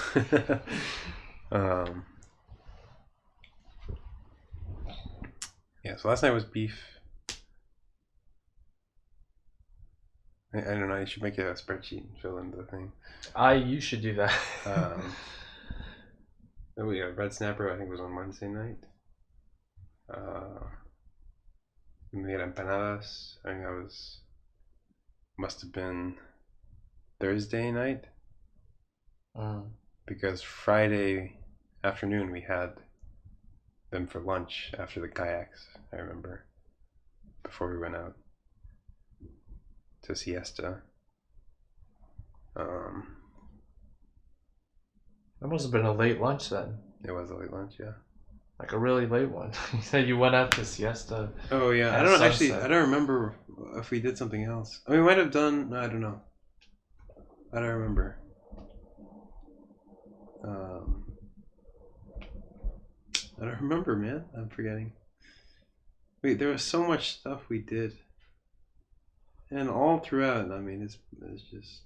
Yeah, so last night was beef. I don't know, you should make a spreadsheet and fill in the thing. You should do that. Then we red snapper, I think, was on Wednesday night. We had empanadas. I think that must have been Thursday night. Because Friday afternoon we had them for lunch after the kayaks, I remember, before we went out to siesta. That must have been a late lunch then. It was a late lunch, yeah. Like a really late one. You said you went out to siesta. Oh yeah, I don't actually. I don't remember if we did something else. I mean, we might have done. I don't know. I don't remember. I don't remember, man. I'm forgetting. Wait, there was so much stuff we did, and all throughout. I mean, it's just,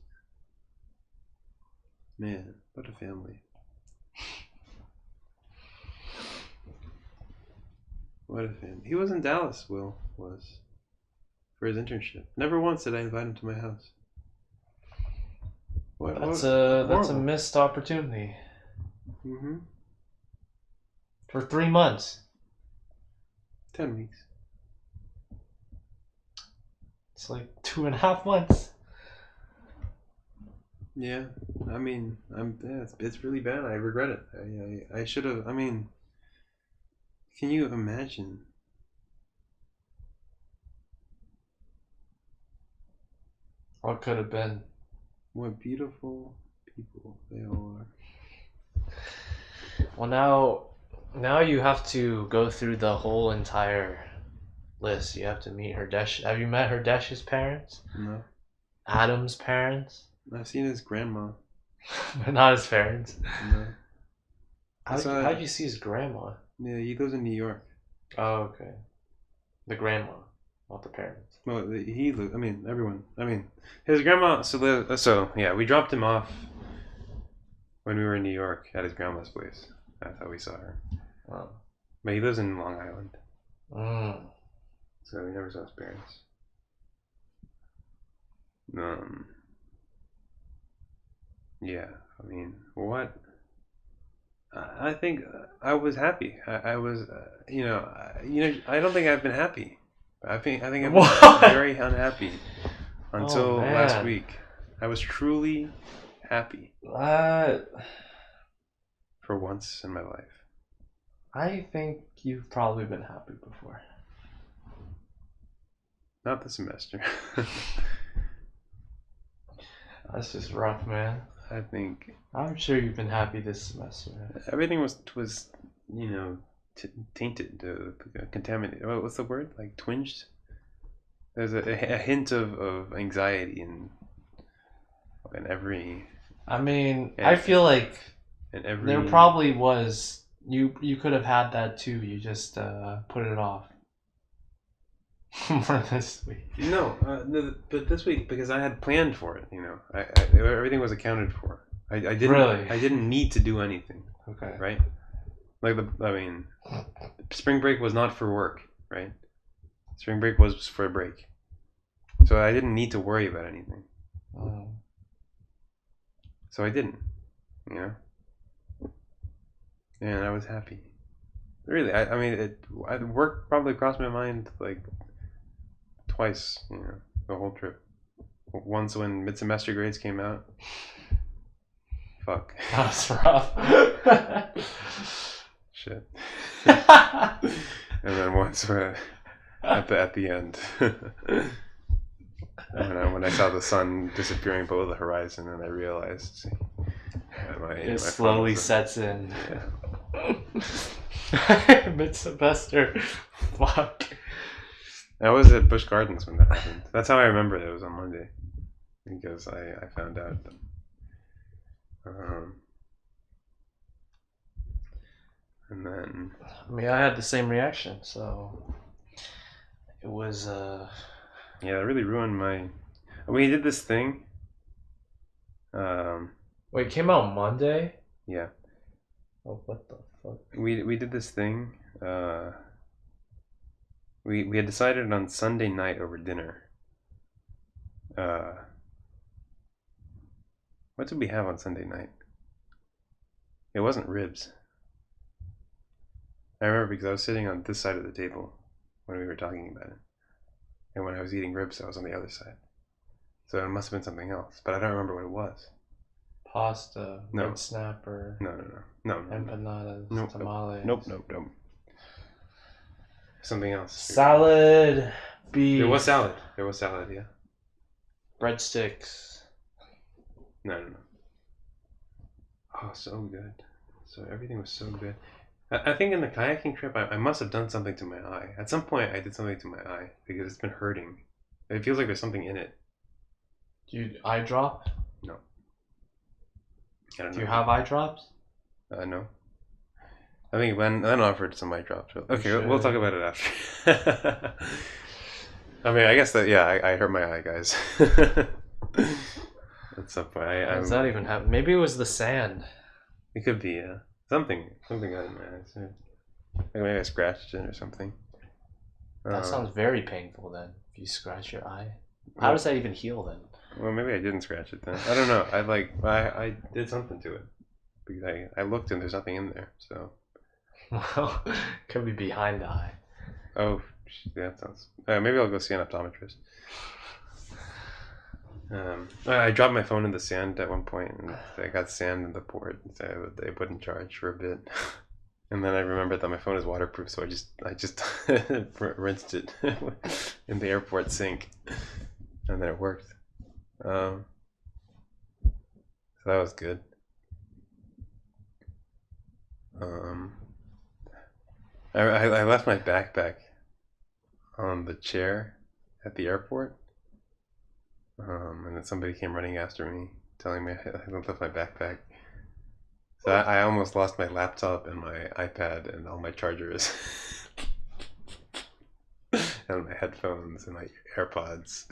man, what a family. What a family. He was in Dallas. Will was for his internship. Never once did I invite him to my house. That's a missed opportunity. Mm-hmm. For 3 months. 10 weeks. It's like 2.5 months. Yeah, I mean, it's really bad. I regret it. I should have. I mean, can you imagine? What could have been? What beautiful people they all are. Well, now you have to go through the whole entire list. You have to meet Herdesh. Have you met Herdesh's parents? No. Adam's parents? I've seen his grandma. But not his parents. No. How'd you see his grandma? Yeah, he lives in New York. Oh, okay. The grandma, not the parents. Well, he lives. I mean, everyone. I mean, his grandma. So yeah, we dropped him off when we were in New York at his grandma's place. That's how we saw her. Oh. But he lives in Long Island. So we never saw his parents. Yeah, I mean, what? I think I was happy. I was, I don't think I've been happy. I think I've been very unhappy until last week. I was truly happy. For once in my life. I think you've probably been happy before. Not this semester. That's just rough, man. I think. I'm sure you've been happy this semester. Everything was tainted, contaminated. What's the word? Like twinged. There's a hint of anxiety in every. I mean, I feel like there probably was. You could have had that too. You just put it off. For this week. No, but this week, because I had planned for it, everything was accounted for. I didn't. Really? I didn't need to do anything. Okay. Right. Like spring break was not for work, right? Spring break was for a break, so I didn't need to worry about anything. So I didn't, you know, and I was happy. Really, I mean, work probably crossed my mind like twice, you know, the whole trip. Once when mid-semester grades came out. Fuck. That was rough. Shit. And then once at the end, when I saw the sun disappearing below the horizon, and I realized it slowly sets in. Yeah. Mid-semester. Fuck. I was at Busch Gardens when that happened. That's how I remember it was on Monday, because I found out. And then I mean, I had the same reaction, so it was yeah, it really ruined my. We did this thing. Wait, it came out Monday? Yeah. Oh, what the fuck? We did this thing. We had decided on Sunday night over dinner. What did we have on Sunday night? It wasn't ribs. I remember because I was sitting on this side of the table when we were talking about it. And when I was eating ribs, I was on the other side. So it must have been something else, but I don't remember what it was. Pasta, No. red snapper, No. empanadas, Nope. tamales. Nope. Something else. Salad, beef. There was salad, yeah. Breadsticks. No. Oh, so good. So everything was so good. I think in the kayaking trip, I must have done something to my eye. At some point, I did something to my eye because it's been hurting. It feels like there's something in it. Do you eye drop? No. I don't know. Do you have eye drops? No. I think Len offered some eye drops. Okay, we'll talk about it after. I mean, I guess that, yeah, I hurt my eye, guys. At some point. How does that even happen? Maybe it was the sand. It could be, yeah. Something got in my eyes. Maybe I scratched it or something. That sounds very painful then, if you scratch your eye. How does that even heal then? Well, maybe I didn't scratch it then. I don't know. I did something to it. Because I looked and there's nothing in there, so. Well, could be behind the eye. Oh, that sounds. Maybe I'll go see an optometrist. I dropped my phone in the sand at one point, and I got sand in the port, so they wouldn't charge for a bit. And then I remembered that my phone is waterproof, so I just rinsed it in the airport sink, and then it worked. So that was good. I left my backpack on the chair at the airport, and then somebody came running after me, telling me I left my backpack. So I almost lost my laptop and my iPad and all my chargers, and my headphones and my AirPods.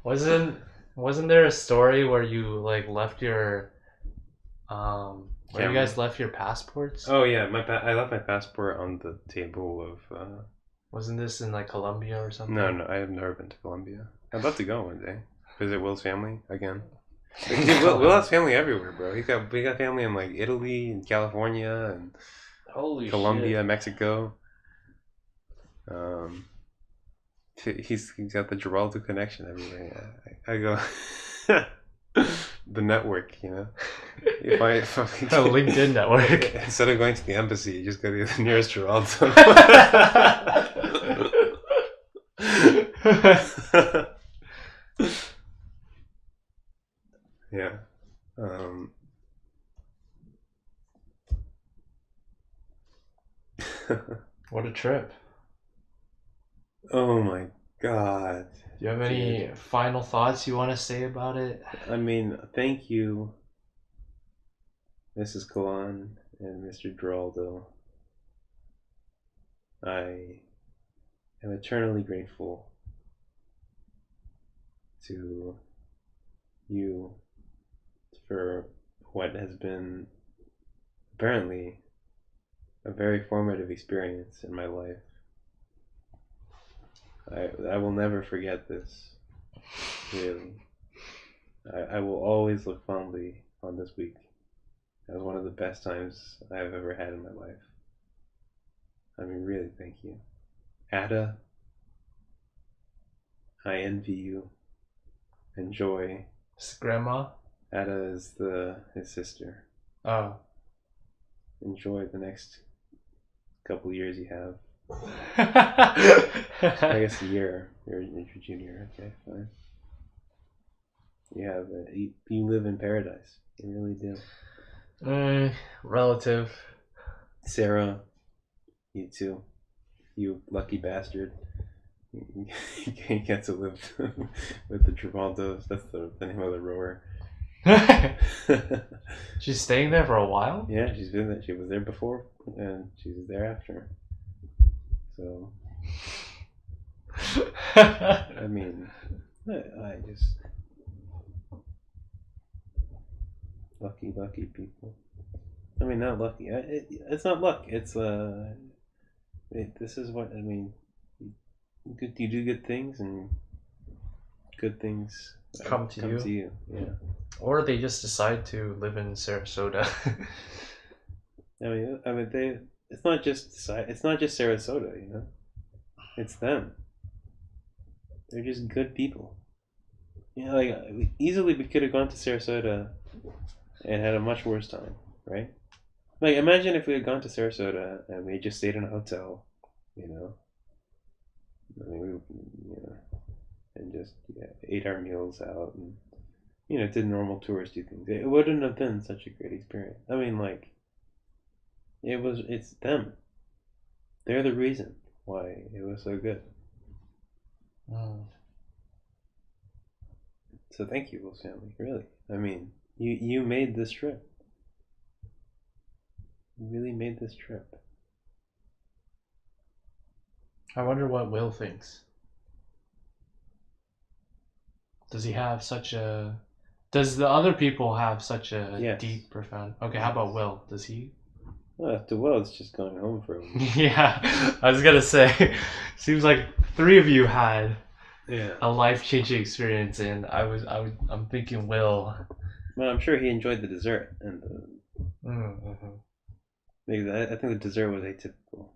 Wasn't there a story where you like left your where you guys left your passports? Oh yeah, I left my passport on the table of. Wasn't this in like Colombia or something? No, I have never been to Colombia. I'd love to go one day. Visit Will's family again. Will has family everywhere, bro. We got family in like Italy and California and Holy Colombia, shit. Mexico. He's got the Giraldo connection everywhere. Yeah. I go the network, you know. If I A LinkedIn network. Instead of going to the embassy, you just go to the nearest Giraldo. Yeah. What a trip. Oh my god. Do you have any final thoughts you want to say about it? I mean, thank you, Mrs. Kalan and Mr. Giraldo. I am eternally grateful to you for what has been apparently a very formative experience in my life. I will never forget this, really. I will always look fondly on this week as one of the best times I've ever had in my life. I mean, really, thank you. Ada, I envy you. Enjoy. His grandma? Ada is his sister. Oh. Enjoy the next couple years you have. I I guess a year. You're junior. Okay, fine. You live in paradise. You really do. Relative. Sarah, you too. You lucky bastard. You get to live with the Giraldos. That's the name of the rower. She's staying there for a while? Yeah, she's been there. She was there before, and she's there after. So, I mean, I just lucky people. I mean, not lucky. It's not luck. It's this is what I mean. You do good things, and good things come to you. Yeah. Or they just decide to live in Sarasota. I mean, it's not just Sarasota, you know. It's them. They're just good people. You know, like we could have gone to Sarasota and had a much worse time, right? Like, imagine if we had gone to Sarasota and we had just stayed in a hotel, you know. I mean, and just ate our meals out and did normal touristy things. It wouldn't have been such a great experience. I mean, like, it's them. They're the reason why it was so good. So thank you, Will's family. Really, I mean, you made this trip. You really made this trip. I wonder what Will thinks. Does he have such a... Does the other people have such a deep, profound... Okay, how about Will? Does he? Well, to Will, it's just going home for him. Yeah, I was gonna say, seems like 3 of you had a life-changing experience, and I'm thinking Will. Well, I'm sure he enjoyed the dessert, and maybe I think the dessert was atypical.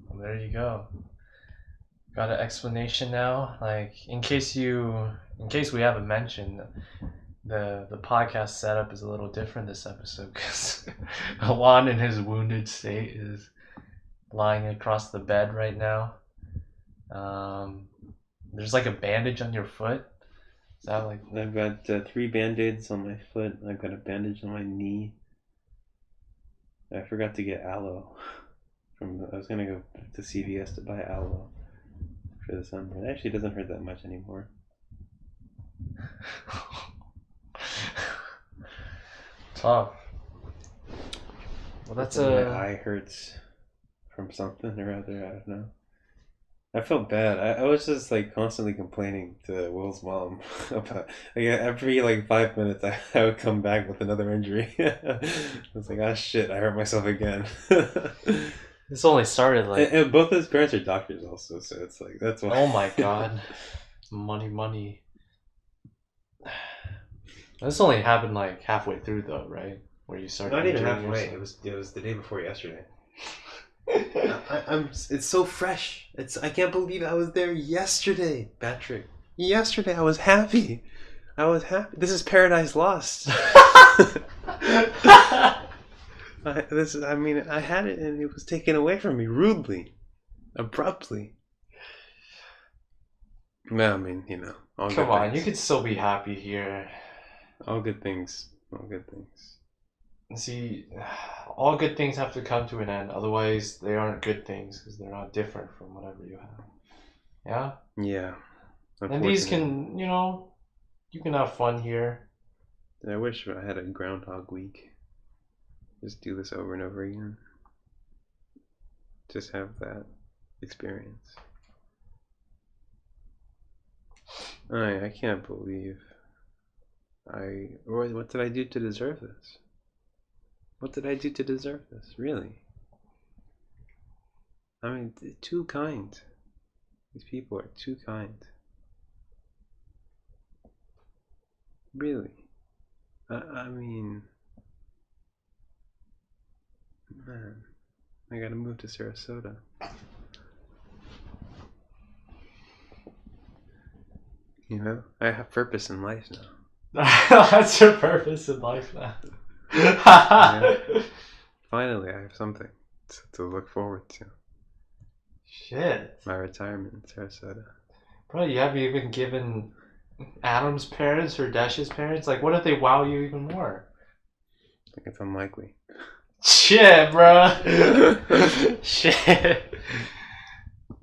Well, there you go. Got an explanation now. Like, in case we haven't mentioned, the podcast setup is a little different this episode because Elan in his wounded state is lying across the bed right now. There's like a bandage on your foot. Is that like... I've got 3 band-aids on my foot. I've got a bandage on my knee. I forgot to get aloe. I was gonna go to CVS to buy aloe for the sunburn. It actually doesn't hurt that much anymore. Tough. Well, that's my eye hurts from something or other. I don't know. I felt bad. I was just like constantly complaining to Will's mom about every 5 minutes I would come back with another injury. I was like, ah, shit, I hurt myself again. This only started and both his parents are doctors also, so it's like that's why. Oh my god, money. This only happened halfway through though, right? Where you started. Not even halfway. It was the day before yesterday. It's so fresh. I can't believe I was there yesterday, Patrick. Yesterday I was happy. This is Paradise Lost. I had it and it was taken away from me rudely, abruptly. No, I mean, Come on, you could still be happy here. All good things. See, all good things have to come to an end. Otherwise, they aren't good things because they're not different from whatever you have. Yeah? Yeah. And these can, you can have fun here. I wish I had a Groundhog Week. Just do this over and over again. Just have that experience. I can't believe what did I do to deserve this? What did I do to deserve this? Really? I mean, too kind. These people are too kind. Really. I mean, man, I gotta move to Sarasota. You know, I have purpose in life now. That's your purpose in life now. Yeah. Finally, I have something to look forward to. Shit. My retirement in Sarasota. Bro, you haven't even given Adam's parents or Dash's parents? Like, what if they wow you even more? I think it's unlikely. Shit, bro. Shit.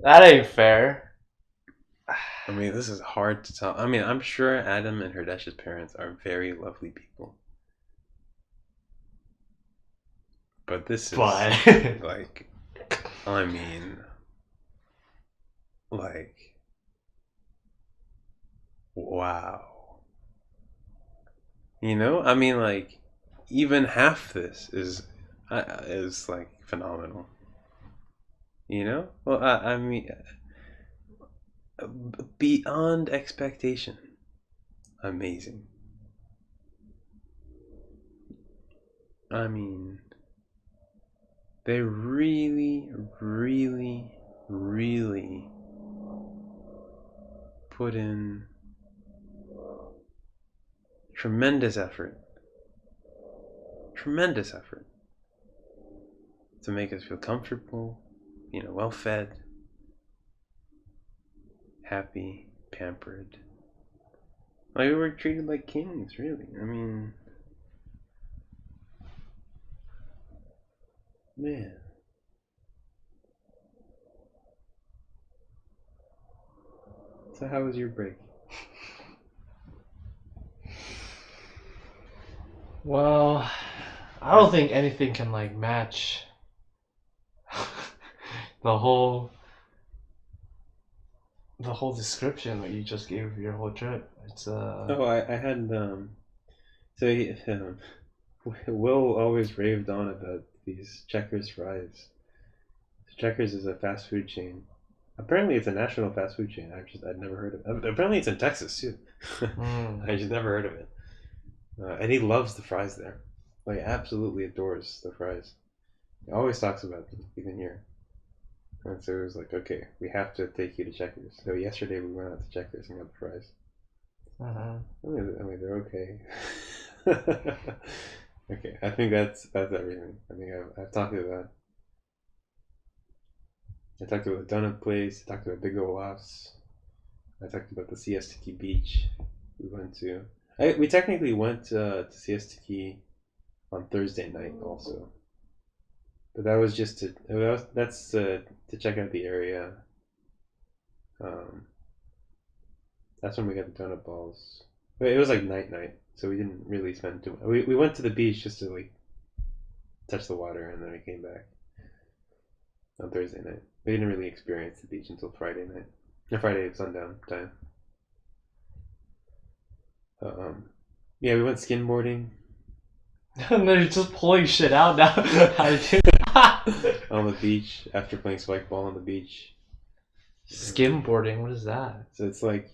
That ain't fair. I mean, this is hard to tell. I mean, I'm sure Adam and Herdesh's parents are very lovely people. But this is like, I mean, like, wow. You know, I mean, like, even half this is like phenomenal. You know, well, I mean, beyond expectation, amazing. I mean, they really, really, really put in tremendous effort to make us feel comfortable, you know, well fed, happy, pampered. Like, we were treated like kings, really. I mean, man. So how was your break? Well, I don't think anything can like match the whole description that you just gave of your whole trip. It's Oh, I had so Will always raved on about these Checkers fries. Checkers is a fast food chain. Apparently, it's a national fast food chain. I'd never heard of it. Apparently, it's in Texas too. I just never heard of it. And he loves the fries there. Like, absolutely adores the fries. He always talks about them, even here. And so it was like, okay, we have to take you to Checkers. So yesterday we went out to Checkers and got the fries. I mean, they're okay. Okay, I think that's everything. I think I've talked about. I talked about the donut place. I talked about Big O Laughs. I talked about the Siesta Beach we went to. We technically went to Siesta Key on Thursday night also, but that was just to check out the area. That's when we got the donut balls. But it was like night, so we didn't really spend too much. We went to the beach just to like touch the water, and then we came back on Thursday night. We didn't really experience the beach until Friday night. Or Friday sundown time. Yeah, we went skimboarding. And they're just pulling shit out now. On the beach after playing spike ball on the beach. Skimboarding, what is that? So it's like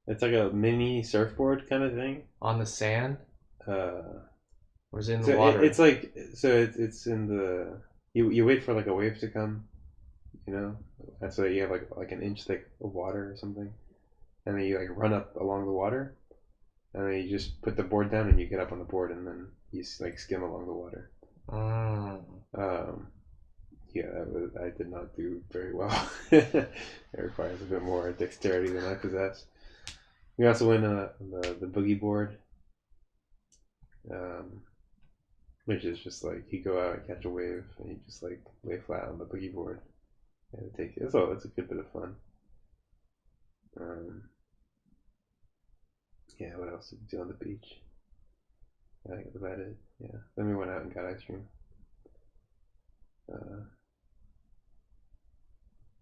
it's like a mini surfboard kind of thing. On the sand? Or is it in the water? It's like, it's in the, you wait for like a wave to come, you know? And so you have like an inch thick of water or something. And then you like run up along the water. And then you just put the board down and you get up on the board and then you like skim along the water. Yeah, I did not do very well. It requires a bit more dexterity than I possess. We also went on the boogie board, which is just like you go out and catch a wave and you just like lay flat on the boogie board and it's a good bit of fun. Yeah, what else did we do on the beach? I think that's about it. Yeah, then we went out and got ice cream.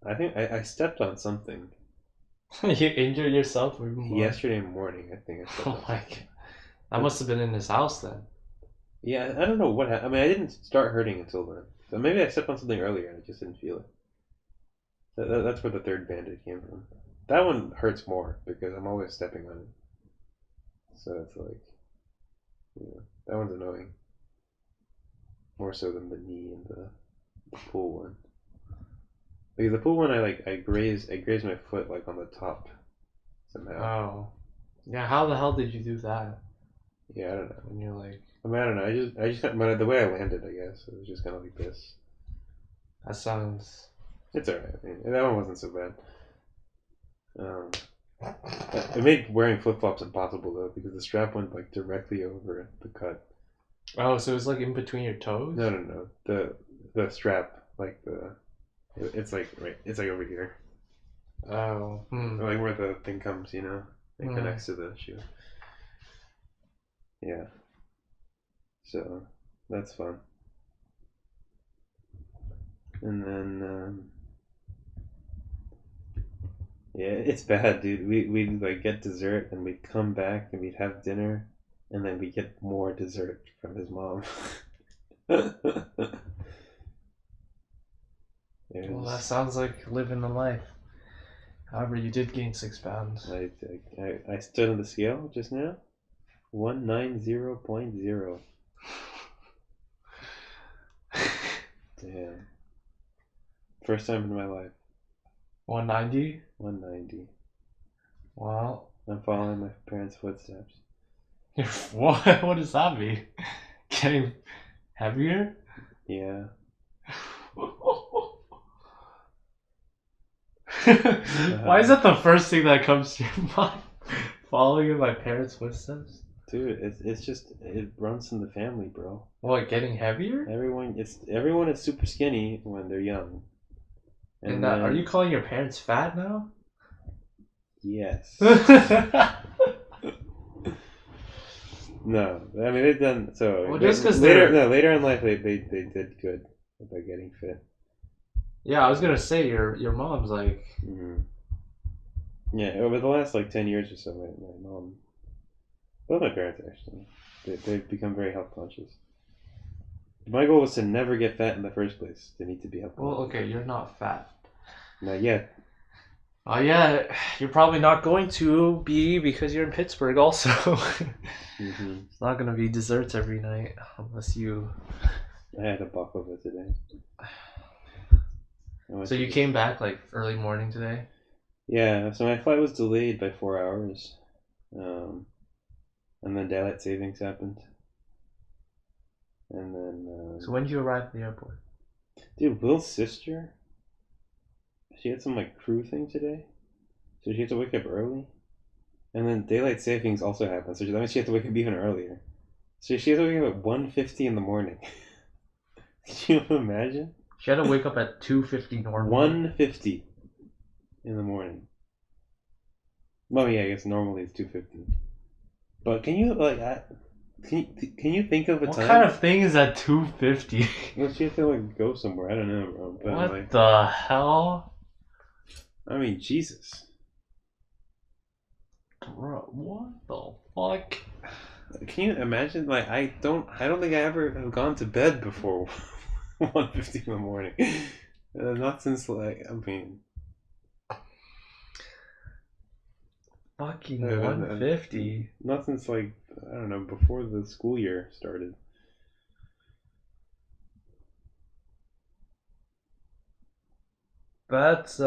I think I stepped on something. You injured yourself? Yesterday morning, I think I stepped on something. God. That must have been in his house then. Yeah, I don't know what happened. I mean, I didn't start hurting until then. So maybe I stepped on something earlier and I just didn't feel it. That's where the third bandit came from. That one hurts more because I'm always stepping on it. So it's like, that one's annoying. More so than the knee and the pool one. Because the pool one, I grazed my foot like on the top somehow. Oh, yeah. How the hell did you do that? Yeah, I don't know. When you're like, I mean, I don't know. I just got, but the way I landed, I guess it was just kind of like this. that sounds. It's alright. I mean, that one wasn't so bad. It made wearing flip flops impossible though because the strap went like directly over the cut. Oh, so it's like in between your toes? No. The strap, like it's like right. It's like over here. Oh. Like where the thing comes, it connects to the shoe. Yeah. So that's fun. And then yeah, it's bad, dude. We'd like get dessert and we'd come back and we'd have dinner and then we'd get more dessert from his mom. Well, that sounds like living the life. However, you did gain 6 pounds. I stood on the scale just now. 190.0. Damn. First time in my life. 190? 190. Wow. I'm following my parents' footsteps. What? What does that mean? Getting heavier? Yeah. Why is that the first thing that comes to your mind? Following in my parents' footsteps? Dude, it's just it runs in the family, bro. What, getting heavier? Everyone is super skinny when they're young. And are you calling your parents fat now? Yes. No, I mean they've done so. Well, just because later in life they did good by getting fit. Yeah, I was gonna say your mom's like. Mm-hmm. Yeah, over the last like 10 years or so, my mom, both my parents actually, they've become very health conscious. My goal was to never get fat in the first place. They need to be health conscious. Well, okay, you're not fat. Not yet. Yeah, you're probably not going to be because you're in Pittsburgh also. Mm-hmm. It's not going to be desserts every night unless you... I had a baklava today. So you came back like early morning today? Yeah, so my flight was delayed by 4 hours. And then daylight savings happened. And then... So when did you arrive at the airport? Dude, Will's sister... She had some like crew thing today, so she had to wake up early, and then daylight savings also happened. So that means she had to wake up even earlier. So she had to wake up at 1:50 in the morning. Can you imagine? She had to wake up at 2:50 normally. 1:50 in the morning. Well, yeah, I guess normally it's 2:50. But can you can you think of a time? What kind of thing is at 2:50? Well, she had to like go somewhere. I don't know, bro. But What the hell? I mean, Jesus. Bro, what the fuck? Can you imagine? Like, I don't think I ever have gone to bed before 1:50 in the morning. Not since like, I mean, fucking 150. Not since like, I don't know, before the school year started. That's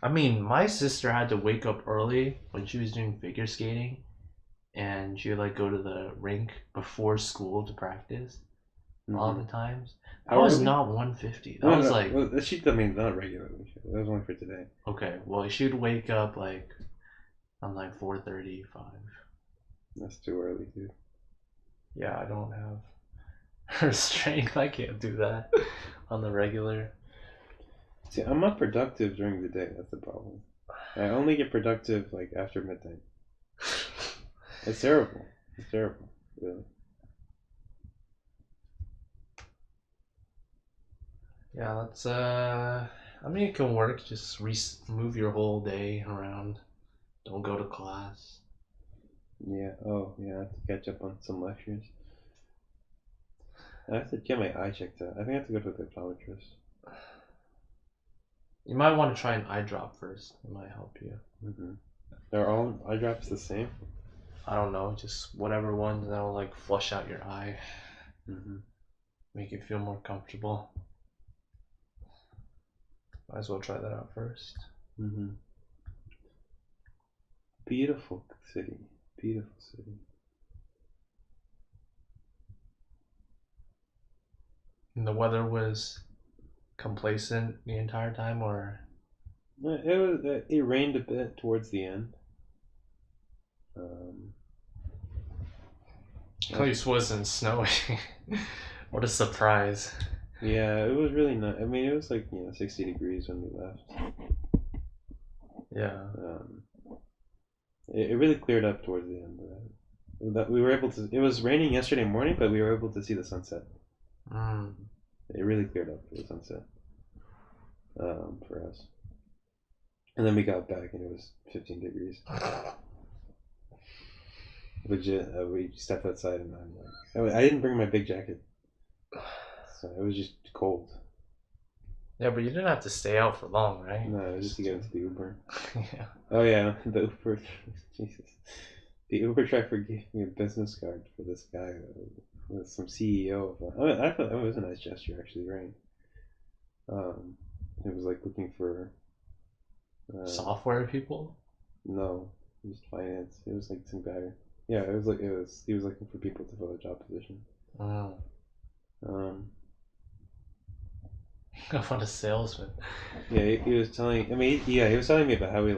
I mean, my sister had to wake up early when she was doing figure skating, and she would like go to the rink before school to practice. A lot of the times. That was not 150. That was like. Well, I mean, not regularly. That was only for today. Okay, well, she'd wake up like on like 4:35. That's too early, dude. Yeah, I don't have her strength. I can't do that on the regular. See, I'm not productive during the day. That's the problem. I only get productive like after midnight. It's terrible. It's terrible, really. Yeah, that's I mean, it can work. Just move your whole day around. Don't go to class. Yeah. Oh, yeah. I have to catch up on some lectures. I have to get my eye checked out. I think I have to go to the optometrist. You might want to try an eye drop first. It might help you. Mm-hmm. Are all eye drops the same? I don't know, just whatever one that'll like flush out your eye. Mm-hmm. Make you feel more comfortable. Might as well try that out first. Mm-hmm. Beautiful city. Beautiful city. And the weather was complacent the entire time, or? It rained a bit towards the end. At least wasn't snowing. What a surprise. Yeah, it was really nice. I mean, it was like 60 degrees when we left. Yeah. It really cleared up towards the end of that. We were able to. It was raining yesterday morning, but we were able to see the sunset. It really cleared up for the sunset for us. And then we got back and it was 15 degrees. Legit, we stepped outside and I'm like, I didn't bring my big jacket, so it was just cold. Yeah, but you didn't have to stay out for long, right? No, it was just to get into the Uber. Yeah. Oh yeah, the Uber. Jesus, the Uber driver gave me a business card for this guy, with some CEO of. I thought that was a nice gesture, actually, right? It was like looking for. Software people? No, just finance. It was like some guy. Yeah, it was like he was looking for people to fill a job position. What a salesman. Yeah, he was telling. I mean, he was telling me about how he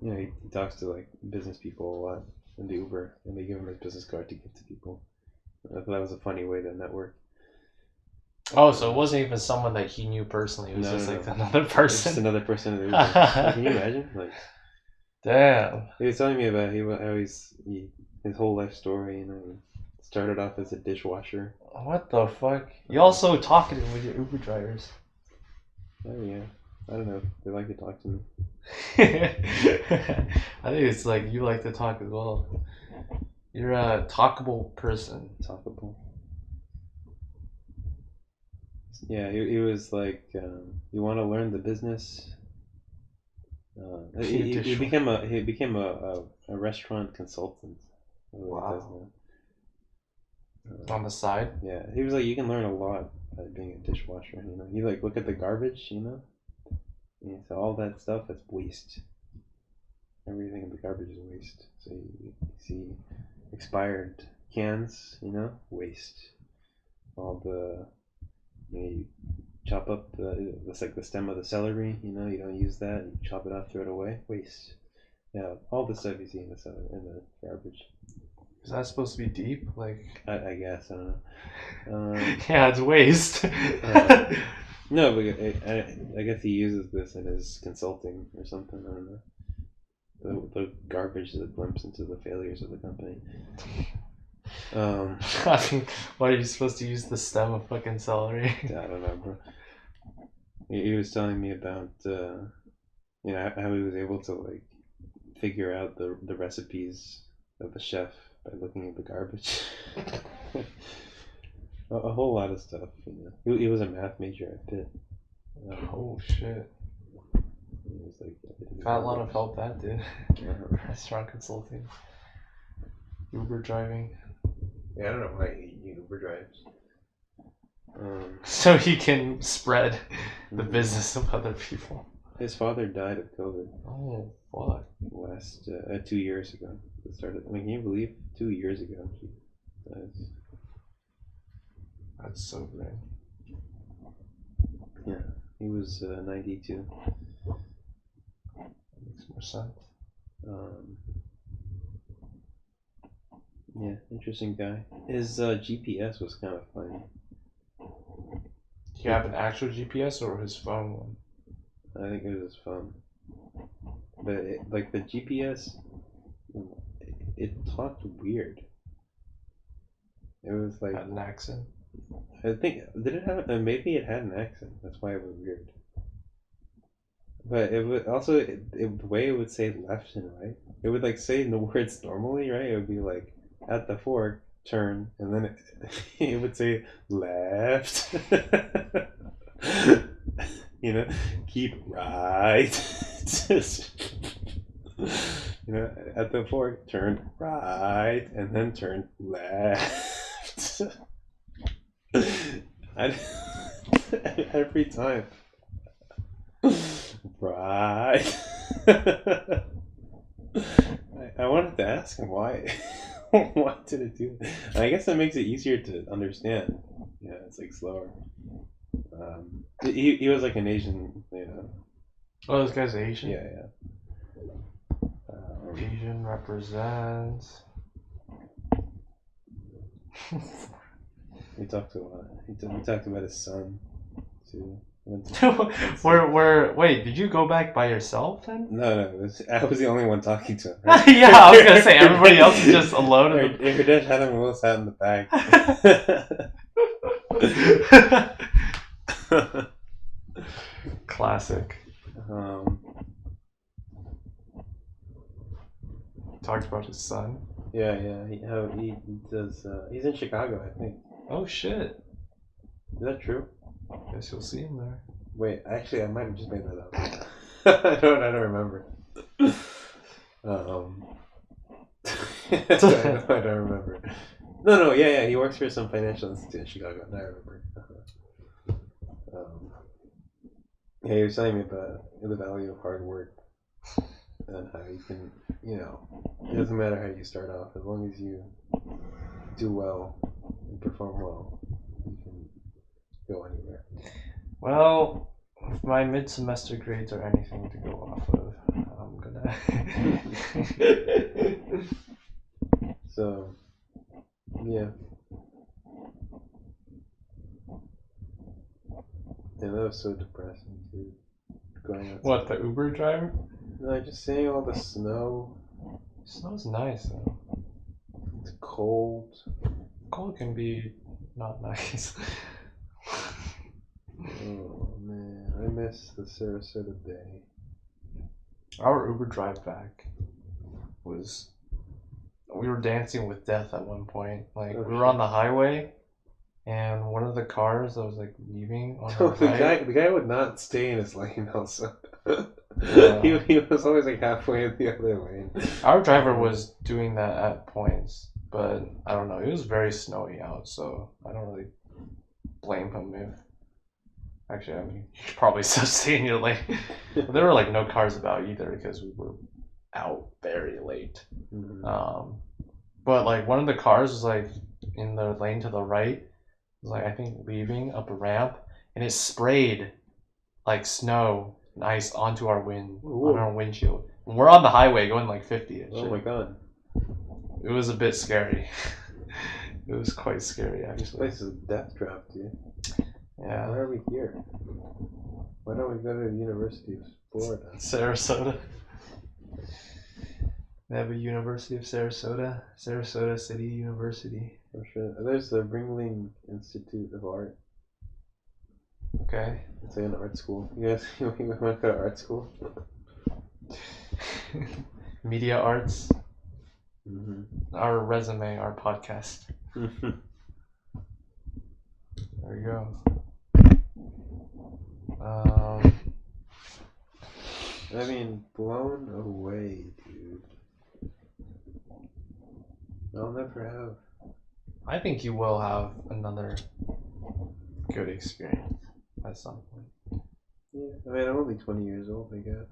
he talks to like business people a lot in the Uber, and they give him his business card to give to people. I thought that was a funny way to network. Oh, so it wasn't even someone that he knew personally. It was just like another person. Just another person in the Uber. Like, can you imagine? Like, damn. He was telling me about how his whole life story. He started off as a dishwasher. What the fuck? You also talking with your Uber drivers. Oh yeah, I don't know. They like to talk to me. I think it's like you like to talk as well. You're a talkable person. Talkable. Yeah, he was like, you want to learn the business. He became a restaurant consultant. Wow. On the side. Yeah, he was like, you can learn a lot by being a dishwasher. You like look at the garbage. And so all that stuff that's waste. Everything in the garbage is waste. So you see expired cans. Waste. All the you chop up that's like the stem of the celery. You don't use that. You chop it up, throw it away. Waste. Yeah, all the stuff you see in the garbage. Is that supposed to be deep? Like, I guess I don't know. yeah, it's waste. No, but I guess he uses this in his consulting or something. I don't know. The garbage is a glimpse into the failures of the company. I mean, why are you supposed to use the stem of fucking celery? I don't know, bro. He was telling me about how he was able to like figure out the recipes of the chef by looking at the garbage. A whole lot of stuff. He was a math major at Pitt. Oh shit. He was like, got a lot of help that dude. Restaurant consulting, Uber driving. Yeah, I don't know why he Uber drives. So he can spread the business of other people. His father died of COVID. Oh fuck! Last 2 years ago. It started. I mean, can you believe 2 years ago? That's so great. Yeah, he was 92. Makes more sense. Yeah, interesting guy. His GPS was kind of funny. Do you have an actual GPS or his phone one? I think it was his phone. But like the GPS, it talked weird. It was like had an accent. I think did it have maybe it had an accent. That's why it was weird. But it would also the way it would say left and right. It would like say the words normally, right? It would be like at the fork turn, and then it would say left. You know, keep right. You know, at the fork, turn right, and then turn left. Every time. Right. I wanted to ask him why. Why did it do that? I guess that makes it easier to understand. Yeah, it's like slower. He was like an Asian, you know. Oh, this guy's Asian? Yeah, yeah. Asian represents. We talked a lot. We talked about his son too. Wait, did you go back by yourself then? No, I was the only one talking to him. Right? Yeah, I was gonna say everybody else is just alone. Her dad had him all sat in the bag. Classic. Talked about his son. Yeah. He does. He's in Chicago, I think. Oh shit. Is that true? Guess you'll see him there. Wait, actually, I might have just made that up. I don't remember. I don't remember. No, yeah. He works for some financial institute in Chicago. I remember. Yeah, he was telling me about the value of hard work and how you can, you know, it doesn't matter how you start off, as long as you do well and perform well, you can go anywhere. Well, if my mid-semester grades are anything to go off of, I'm gonna. So, yeah. And that was so depressing, too. Going outside. What, the Uber driver? No, just seeing all the snow. Snow's nice though. It's cold. Cold can be not nice. Oh man, I miss the Sarasota Bay. Our Uber drive back was, we were dancing with death at one point. Like, we were on the highway, and one of the cars that was like leaving on the right. The guy would not stay in his lane also. He was always like halfway in the other lane. Our driver was doing that at points, but I don't know. It was very snowy out, so I don't really blame him if. Actually, I mean, you should probably still stay in your lane. But there were like no cars about either because we were out very late. Mm-hmm. But like one of the cars was like in the lane to the right. It was like I think leaving up a ramp, and it sprayed like snow and ice onto our on our windshield. And we're on the highway going like 50 and shit. Oh my god. It was a bit scary. It was quite scary actually. This place is a death trap, dude. Yeah. Why are we here? Why don't we go to the University of Florida? Sarasota. They have a University of Sarasota. Sarasota City University. Oh shit. There's the Ringling Institute of Art. Okay. It's like an art school. You guys want to go to art school? Media arts. Mm-hmm. Our resume, our podcast. There we go. I mean, blown away, dude. I'll never have. I think you will have another good experience at some point. Yeah, I mean, I'm only 20 years old, I guess.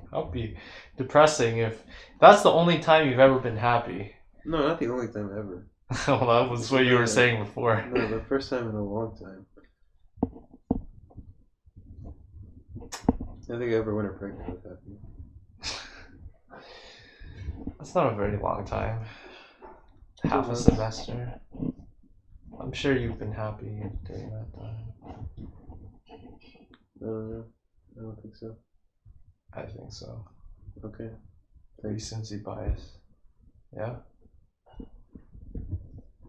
That'll be depressing if that's the only time you've ever been happy. No, not the only time ever. Well, that was what you were saying before. No, the first time in a long time. I think I ever went a pregnant was happy. That's not a very long time. Half a semester. I'm sure you've been happy during that time. I don't know. I don't think so. I think so. Okay. Recency bias. Yeah.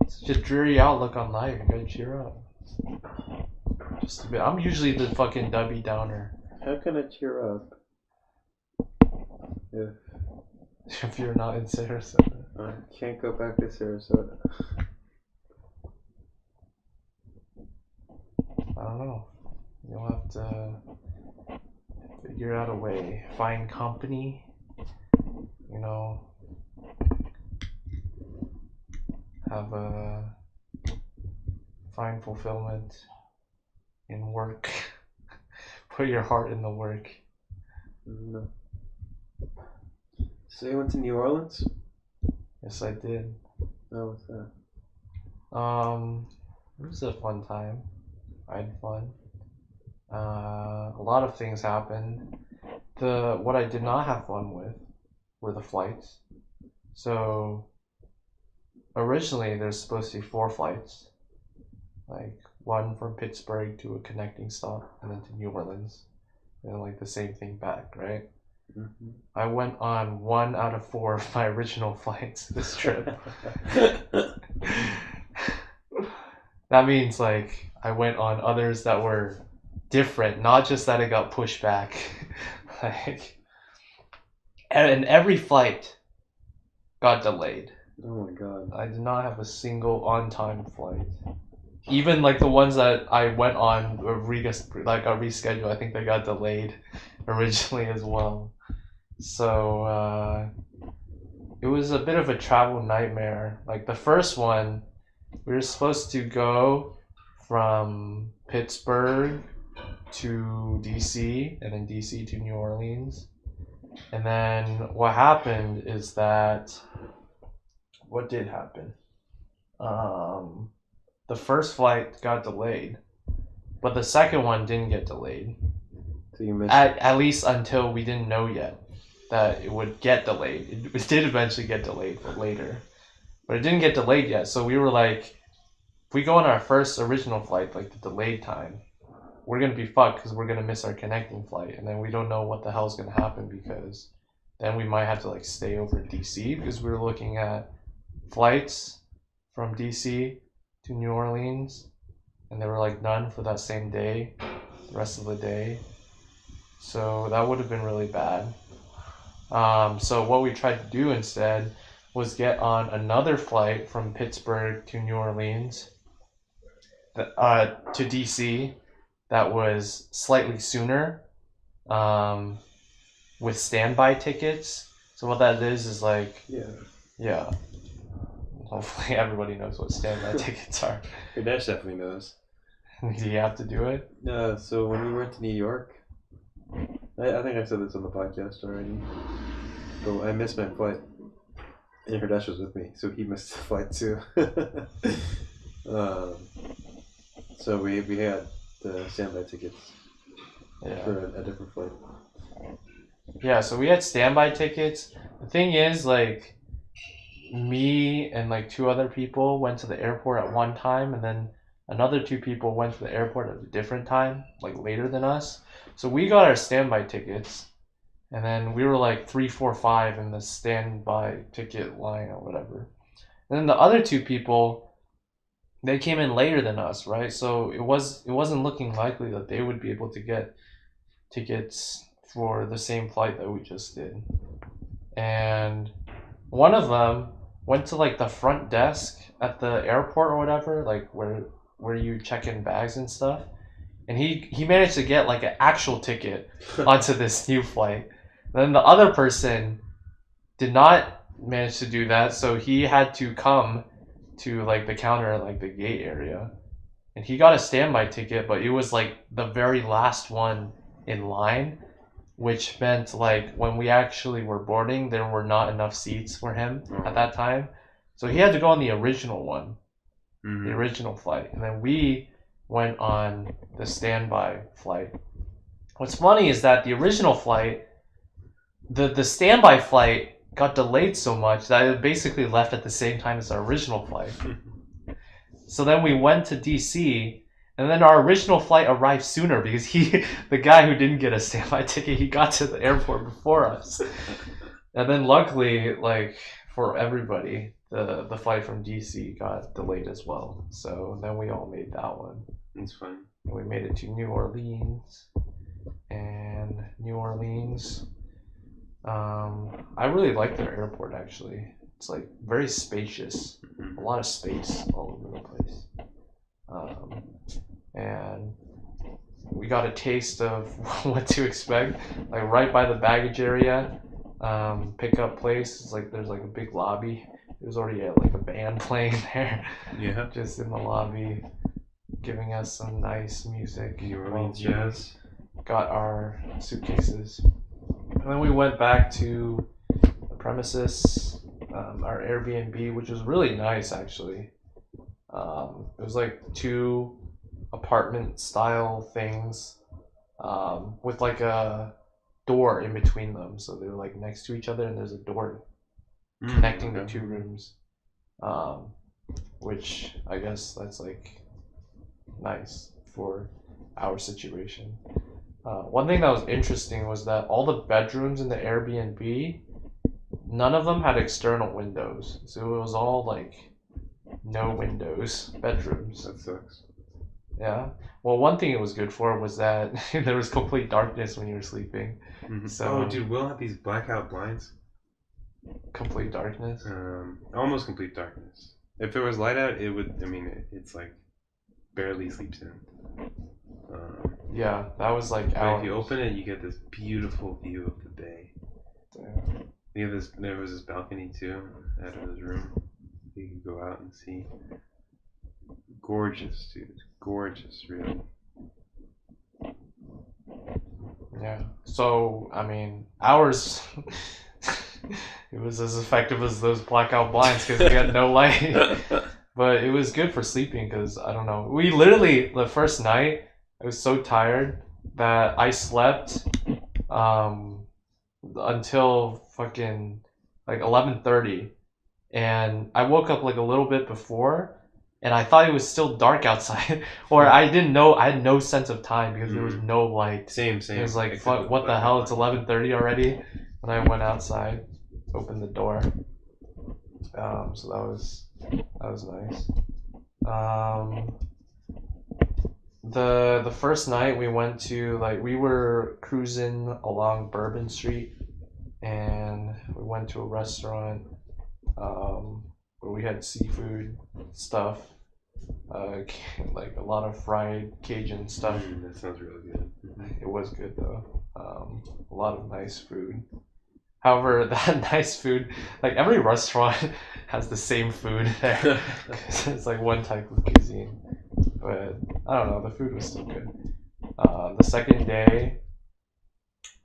Such a dreary outlook on life. You gotta cheer up. Just a bit. I'm usually the fucking Debbie Downer. How can I cheer up if you're not in Sarasota? I can't go back to Sarasota? don't know. You'll have to figure out a way. Find company. You know, find fulfillment in work. Put your heart in the work. No. So you went to New Orleans? Yes, I did. Oh, what's that? It was a fun time. I had fun. A lot of things happened. What I did not have fun with were the flights. So originally there's supposed to be 4 flights, like one from Pittsburgh to a connecting stop, and then to New Orleans, and like the same thing back, right? Mm-hmm. I went on 1 out of 4 of my original flights this trip. That means like I went on others that were different, not just that it got pushed back. Like, and every flight got delayed. Oh my god. I did not have a single on-time flight. Even like the ones that I went on a reschedule, I think they got delayed originally as well. So it was a bit of a travel nightmare. Like the first one, we were supposed to go from Pittsburgh to DC and then DC to New Orleans. And then what happened is that, what did happen? The first flight got delayed, but the second one didn't get delayed. So you missed At least until we didn't know yet that it would get delayed. It did eventually get delayed, but later. But it didn't get delayed yet, so we were like, if we go on our first original flight, like the delayed time, we're gonna be fucked because we're gonna miss our connecting flight, and then we don't know what the hell's gonna happen because then we might have to like stay over at DC because we were looking at flights from DC to New Orleans, and there were like none for that same day, the rest of the day. So that would have been really bad. So what we tried to do instead was get on another flight from Pittsburgh to New Orleans, to DC, that was slightly sooner, with standby tickets. So what that is like, yeah. Hopefully everybody knows what standby tickets are. Your dad definitely knows. Do you have to do it? So when we went to New York, I think I said this on the podcast already, but I missed my flight. And Hardesh was with me, so he missed the flight too. So we had the standby tickets for a different flight. Yeah, so we had standby tickets. The thing is, like, me and like 2 other people went to the airport at one time, and then another 2 people went to the airport at a different time, like later than us. So we got our standby tickets, and then we were like 3, 4, 5 in the standby ticket line or whatever. And then the other 2 people, they came in later than us, right? So it wasn't looking likely that they would be able to get tickets for the same flight that we just did. And one of them went to like the front desk at the airport or whatever, like where you check in bags and stuff. And he managed to get like an actual ticket onto this new flight. And then the other person did not manage to do that, so he had to come to like the counter at like the gate area. And he got a standby ticket, but it was like the very last one in line, which meant like when we actually were boarding, there were not enough seats for him at that time. So he had to go on the original one, the original flight. And then we went on the standby flight. What's funny is that the original flight, the standby flight got delayed so much that it basically left at the same time as our original flight. So then we went to DC, and then our original flight arrived sooner because the guy who didn't get a standby ticket, he got to the airport before us. And then luckily, like for everybody, the flight from DC got delayed as well. So then we all made that one. That's fine. And we made it to New Orleans. And New Orleans, I really like their airport actually. It's like very spacious, a lot of space all over the place. And we got a taste of what to expect. Like right by the baggage area, pickup place. It's like there's like a big lobby. There's already like a band playing there. Yeah. Just in the lobby, giving us some nice music. New Orleans jazz. Got our suitcases, and then we went back to the premises, our Airbnb, which was really nice actually. It was like 2 apartment style things, with like a door in between them, so they're like next to each other, and there's a door connecting the 2 rooms, which I guess that's like nice for our situation. One thing that was interesting was that all the bedrooms in the Airbnb, none of them had external windows, so it was all like no windows bedrooms. That sucks. Yeah. Well, one thing it was good for was that there was complete darkness when you were sleeping. So, dude, we'll have these blackout blinds. Complete darkness. Almost complete darkness. If there was light out, it would. I mean, it's like barely sleeps in. Yeah, that was like But if you open it, you get this beautiful view of the bay. Damn. There was this balcony too out of this room. You could go out and see. Gorgeous, dude. Gorgeous, really. Yeah. So, I mean, ours, it was as effective as those blackout blinds because we had no light. But it was good for sleeping because, I don't know. We literally, the first night, I was so tired that I slept until fucking like 11:30. And I woke up like a little bit before, and I thought it was still dark outside, or I didn't know. I had no sense of time because there was no light. Same. It was like, fuck, what the hell? It's 11:30 already. And I went outside, opened the door. So that was nice. The first night we went to, like, we were cruising along Bourbon Street, and we went to a restaurant where we had seafood stuff, like a lot of fried Cajun stuff. That sounds really good. It was good though. A lot of nice food. However, that nice food, like every restaurant has the same food there. It's like one type of cuisine. But I don't know, the food was still good. The second day,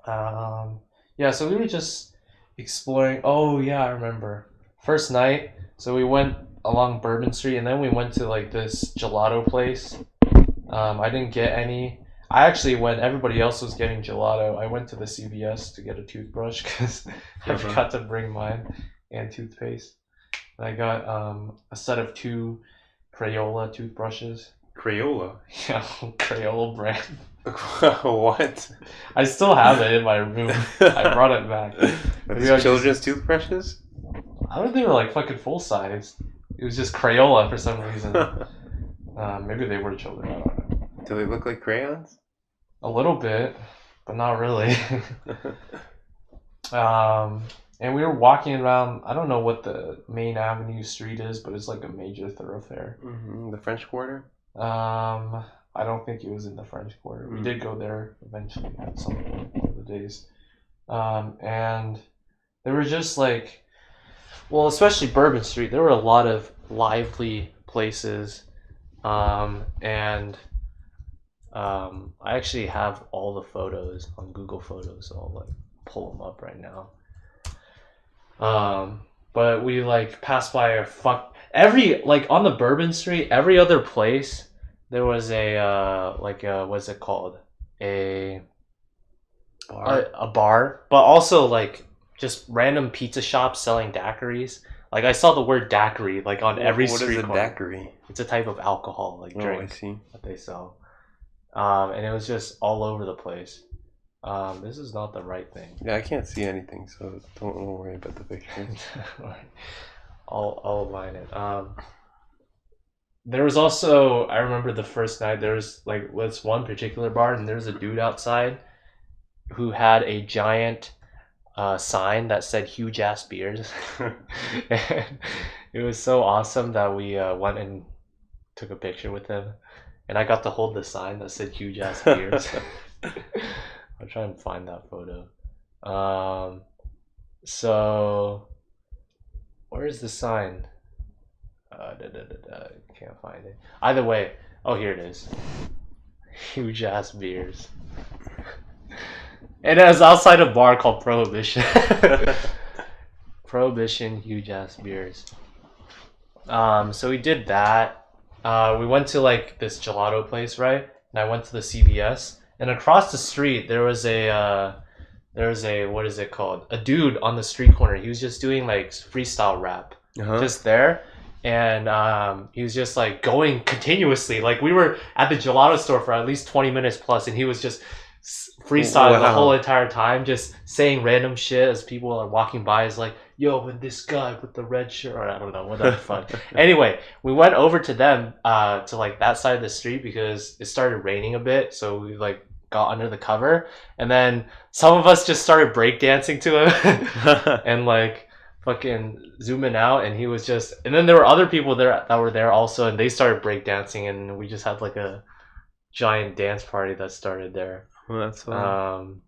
yeah, so we were just exploring. Oh yeah, I remember. First night, so we went along Bourbon Street, and then we went to like this gelato place. I didn't get any. I actually, when everybody else was getting gelato, I went to the CVS to get a toothbrush because I forgot to bring mine and toothpaste. And I got a set of 2 Crayola toothbrushes. Crayola? Yeah, Crayola brand. What? I still have it in my room. I brought it back. These children's toothbrushes? I don't think they were like fucking full size. It was just Crayola for some reason. Maybe they were children, I don't know. Do they look like crayons? A little bit, but not really. And we were walking around, I don't know what the main avenue street is, but it's like a major thoroughfare. The French Quarter? I don't think it was in the French Quarter. We did go there eventually at some point one of the days. And there were just like, well, especially Bourbon Street, there were a lot of lively places. And I actually have all the photos on Google Photos, so I'll like pull them up right now. But we like passed by every, like on the Bourbon Street, every other place there was what's it called? A bar, but also like just random pizza shops selling daiquiris. Like I saw the word daiquiri like on every street corner. What is a daiquiri? It's a type of alcohol, like drink I see. that they sell. And it was just all over the place. This is not the right thing. Yeah, I can't see anything, so don't worry about the picture. I'll align it. There was also, I remember the first night, there was like this one particular bar, and there was a dude outside who had a giant sign that said "huge ass beers." And it was so awesome that we went and took a picture with him. and I got to hold the sign that said huge ass beers. I'll try and find that photo. So where is the sign? Can't find it. Either way, oh, here it is. Huge ass beers. And it was outside a bar called Prohibition. Prohibition, huge ass beers. So we did that. We went to like this gelato place, right? And I went to the CVS. And across the street there was a what is it called? A dude on the street corner. He was just doing like freestyle rap, just there, and he was just like going continuously. Like we were at the gelato store for at least 20 minutes plus, and he was just freestyling the whole entire time, just saying random shit as people are walking by. Is like, yo, and this guy with the red shirt, or I don't know, whatever the fuck. Anyway, we went over to them, to like that side of the street because it started raining a bit, so we like got under the cover, and then some of us just started breakdancing to him and like fucking zooming out, and he was just, and then there were other people there that were there also, and they started breakdancing, and we just had like a giant dance party that started there. Well, that's fun.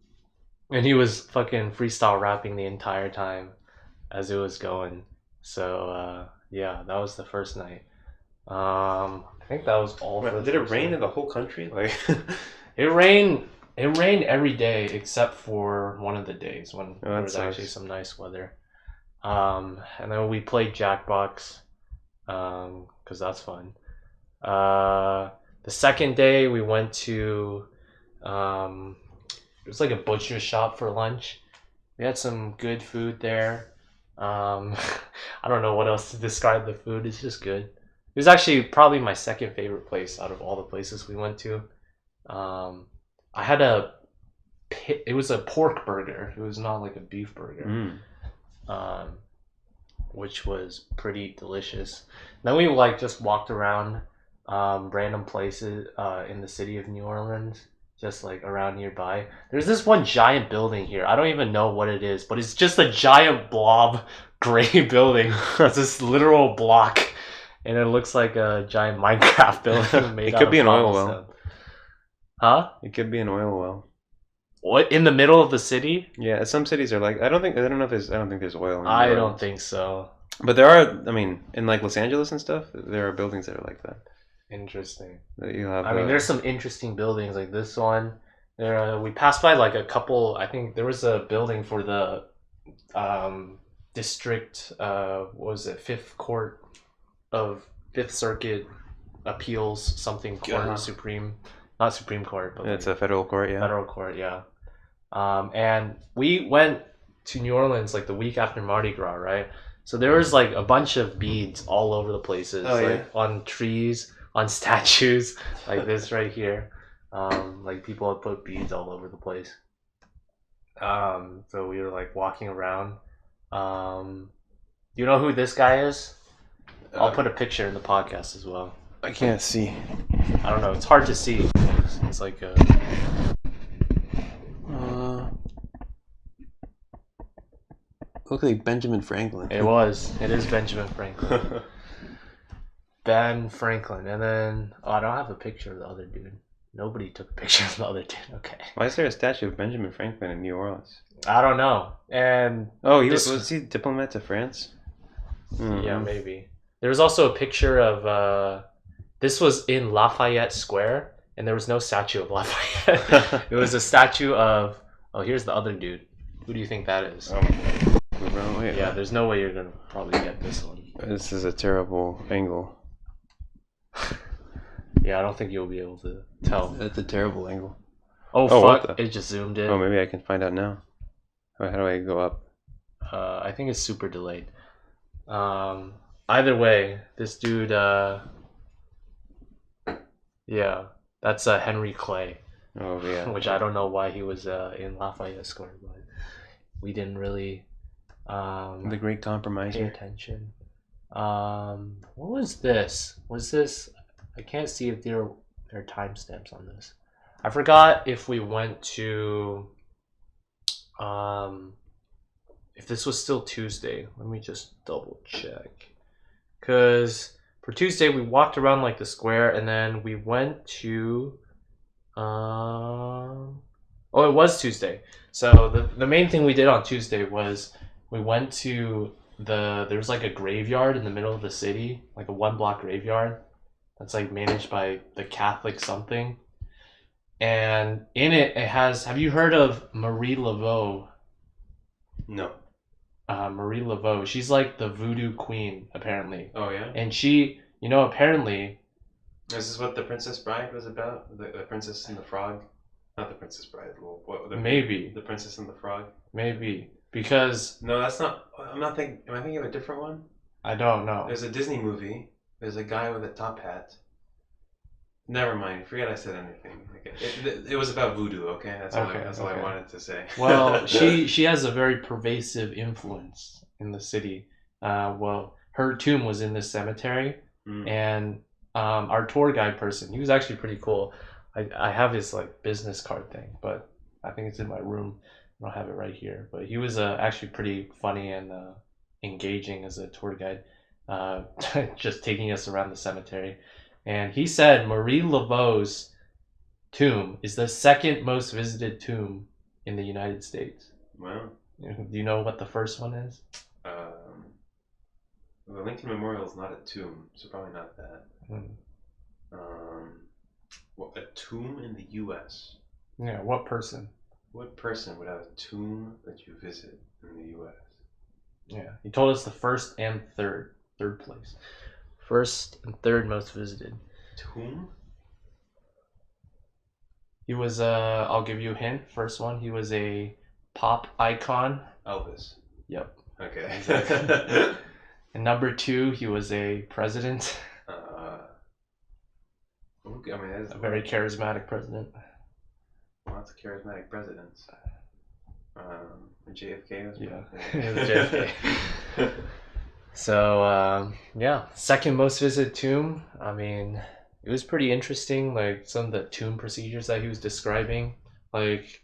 And he was fucking freestyle rapping the entire time as it was going. So yeah, that was the first night. I think that was all. Did it rain in the whole country? Like It rained every day except for one of the days when there was actually some nice weather. And then we played Jackbox, because that's fun. The second day we went to, it was like a butcher shop for lunch. We had some good food there. I don't know what else to describe the food. It's just good. It was actually probably my second favorite place out of all the places we went to. I had it was a pork burger. It was not like a beef burger, which was pretty delicious. Then we like just walked around random places in the city of New Orleans, just like around nearby. There's this one giant building here. I don't even know what it is, but it's just a giant blob gray building. It's this literal block, and it looks like a giant Minecraft building made. It could be an oil well. Huh? It could be an oil well. What, in the middle of the city? Yeah, some cities are like, I don't think there's oil. I don't think so. But there are, I mean, in like Los Angeles and stuff, there are buildings that are like that. Interesting. That you have. I mean, there's some interesting buildings like this one. There, we passed by like a couple. I think there was a building for the district. What was it? Fifth Circuit Appeals, something court, Supreme. Not Supreme Court, but it's a federal court, yeah. Federal court, yeah. And we went to New Orleans like the week after Mardi Gras, right? So there was like a bunch of beads all over the places, on trees, on statues, like this right here. Like people had put beads all over the place. So we were like walking around. Do you know who this guy is? I'll put a picture in the podcast as well. I can't see. I don't know. It's hard to see. It's like a. Look like Benjamin Franklin. It is Benjamin Franklin. Ben Franklin, and then I don't have a picture of the other dude. Nobody took a picture of the other dude. Okay. Why is there a statue of Benjamin Franklin in New Orleans? I don't know. And was he diplomat to France? Yeah, maybe. There was also a picture of. This was in Lafayette Square, and there was no statue of Lafayette. It was a statue of. Oh, here's the other dude. Who do you think that is? Yeah, there's no way you're gonna probably get this one. This is a terrible angle. Yeah, I don't think you'll be able to tell. That's a terrible angle. Oh fuck! It just zoomed in. Oh, maybe I can find out now. How do I go up? I think it's super delayed. Either way, this dude. Yeah, that's Henry Clay. Oh yeah. Which I don't know why he was in Lafayette Square, but we didn't really. The Great Compromiser. Pay attention. What was this? Was this? I can't see if there are timestamps on this. I forgot if we went to. If this was still Tuesday, let me just double check. Cause for Tuesday, we walked around like the square, and then we went to. Oh, it was Tuesday. So the main thing we did on Tuesday was we went to there's like a graveyard in the middle of the city, like a 1 block graveyard that's like managed by the Catholic something. And in it has, have you heard of Marie Laveau? No. Marie Laveau. She's like the voodoo queen, apparently. Oh yeah. And she, apparently. This is what the Princess Bride was about. The Princess and the Frog. Not the Princess Bride. Maybe the Princess and the Frog. Maybe because no, that's not. I'm not thinking. Am I thinking of a different one? I don't know. There's a Disney movie. There's a guy with a top hat. Never mind. Forget I said anything. It was about voodoo. Okay, that's all I wanted to say. Well, she has a very pervasive influence in the city. Well, her tomb was in this cemetery, and our tour guide person, he was actually pretty cool. I have his like business card thing, but I think it's in my room. I don't have it right here. But he was actually pretty funny and engaging as a tour guide, just taking us around the cemetery. And he said Marie Laveau's tomb is the second most visited tomb in the United States. Wow. Do you know what the first one is? The Lincoln Memorial is not a tomb, so probably not that. What, a tomb in the U.S.? Yeah, what person? What person would have a tomb that you visit in the U.S.? Yeah, he told us the first and third place. First and third most visited. Tomb? He was, I'll give you a hint. First one, he was a pop icon. Elvis. Yep. Okay. Exactly. And number 2, he was a president. Okay, I mean, that's a very charismatic president. Lots of charismatic presidents. JFK was JFK. So yeah, second most visited tomb. I mean, it was pretty interesting. Like some of the tomb procedures that he was describing, like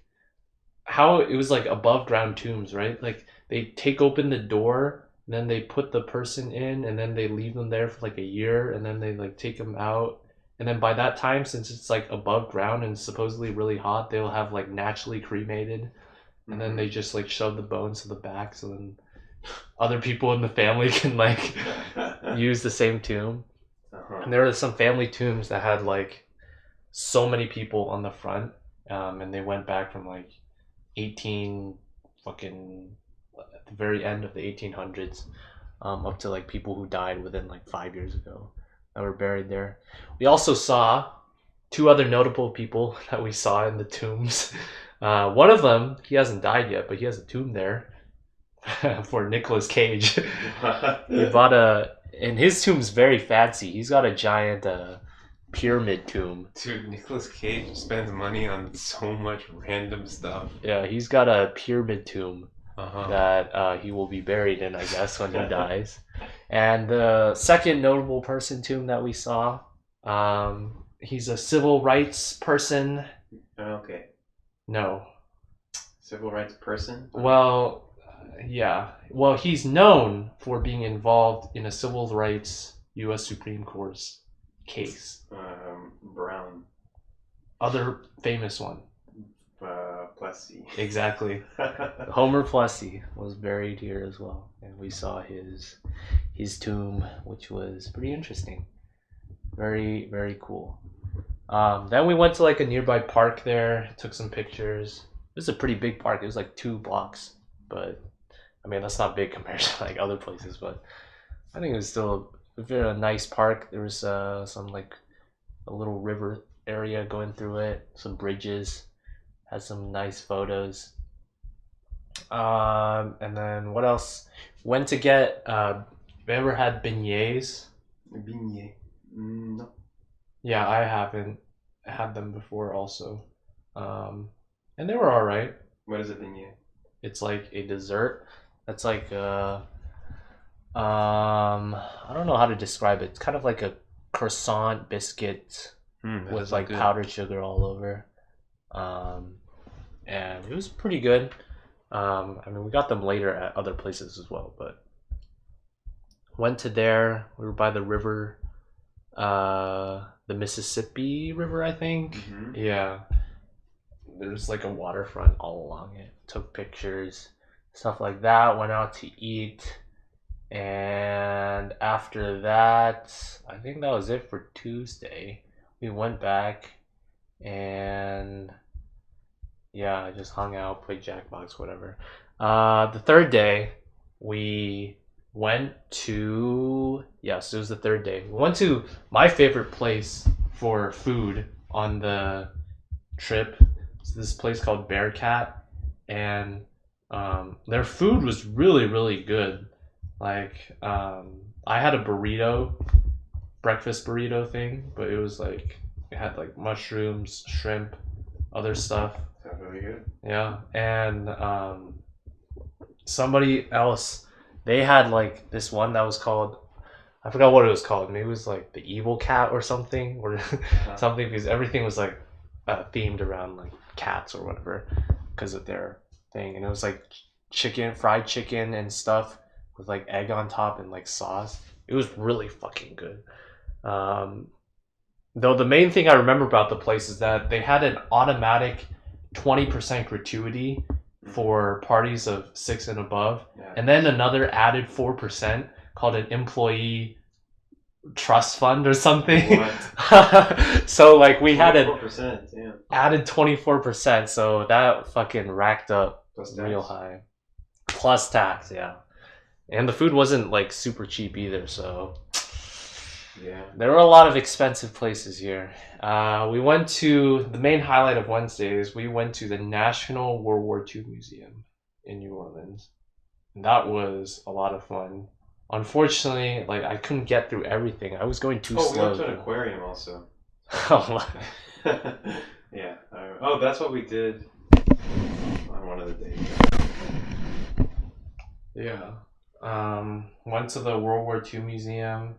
how it was like above ground tombs, right? Like they take open the door, and then they put the person in, and then they leave them there for like a year, and then they like take them out. And then by that time, since it's like above ground and supposedly really hot, they'll have like naturally cremated. And then they just like shove the bones to the back, so then other people in the family can like use the same tomb. And there were some family tombs that had like so many people on the front, and they went back from like 18 fucking at the very end of the 1800s, up to like people who died within like 5 years ago that were buried there. We also saw 2 other notable people that we saw in the tombs. One of them, he hasn't died yet, but he has a tomb there for Nicolas Cage. He bought and his tomb's very fancy. He's got a giant pyramid tomb. Dude, Nicolas Cage spends money on so much random stuff. Yeah, he's got a pyramid tomb that he will be buried in, I guess, when he dies. And the second notable person tomb that we saw, he's a civil rights person. Okay. No. Civil rights person? Well, yeah. Well, he's known for being involved in a civil rights U.S. Supreme Court case. Brown. Other famous one. Plessy. Exactly. Homer Plessy was buried here as well, and we saw his tomb, which was pretty interesting. Very, very cool. Then we went to like a nearby park there, took some pictures. It was a pretty big park. It was like 2 blocks, but I mean that's not big compared to like other places, but I think it was still a very nice park. There was some like a little river area going through it, some bridges, had some nice photos. And then what else? Went to get have you ever had beignets? Beignet. No. Yeah, I haven't had them before also. And they were all right. What is a beignet? It's like a dessert. That's like I don't know how to describe it. It's kind of like a croissant biscuit with like powdered sugar all over. And it was pretty good. I mean, we got them later at other places as well, but went to there. We were by the river. the Mississippi River, I think. Mhm. Yeah. There's like a waterfront all along it. Took pictures, stuff like that. Went out to eat. And after that, I think that was it for Tuesday. We went back and yeah, I just hung out, played Jackbox, whatever. The third day, we went to, yes, it was the third day. We went to my favorite place for food on the trip. It's this place called Bearcat, and their food was really, really good. Like, I had a burrito, breakfast burrito thing, but it was like, it had like mushrooms, shrimp, other stuff. Sounds really good. Yeah, and somebody else, they had like this one that was called, I forgot what it was called. Maybe it was like the evil cat or something, or something, because everything was like themed around like cats or whatever, because of their thing. And it was like chicken, fried chicken and stuff with like egg on top and like sauce. It was really fucking good. Though the main thing I remember about the place is that they had an automatic 20% gratuity for parties of 6 and above, Yeah. and then another added 4% called an employee trust fund or something. What? So like we had it 4%, yeah. added 24%, so that fucking racked up Plus tax. real high. Plus tax, yeah. And the food wasn't like super cheap either, so Yeah. there were a lot of expensive places here. We went to, the main highlight of Wednesdays, we went to the National World War II Museum in New Orleans. And that was a lot of fun. Unfortunately, like I couldn't get through everything. I was going too Oh, we slow. went to an aquarium also. Oh, Yeah. Oh, that's what we did on one of the days. yeah. Went to the World War II Museum.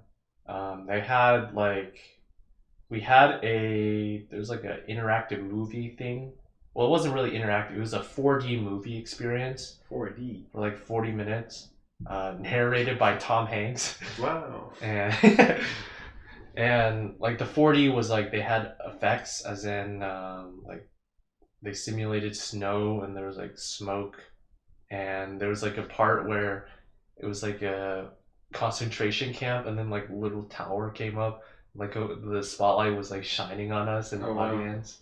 They had like, there's like an interactive movie thing. Well, it wasn't really interactive. It was a 4D movie experience 4D. for like 40 minutes, narrated by Tom Hanks. Wow. And and like the 4D was like they had effects, as in like they simulated snow and there was like smoke, and there was like a part where it was like a concentration camp, and then like a little tower came up, like the spotlight was like shining on us and the Oh, wow. audience.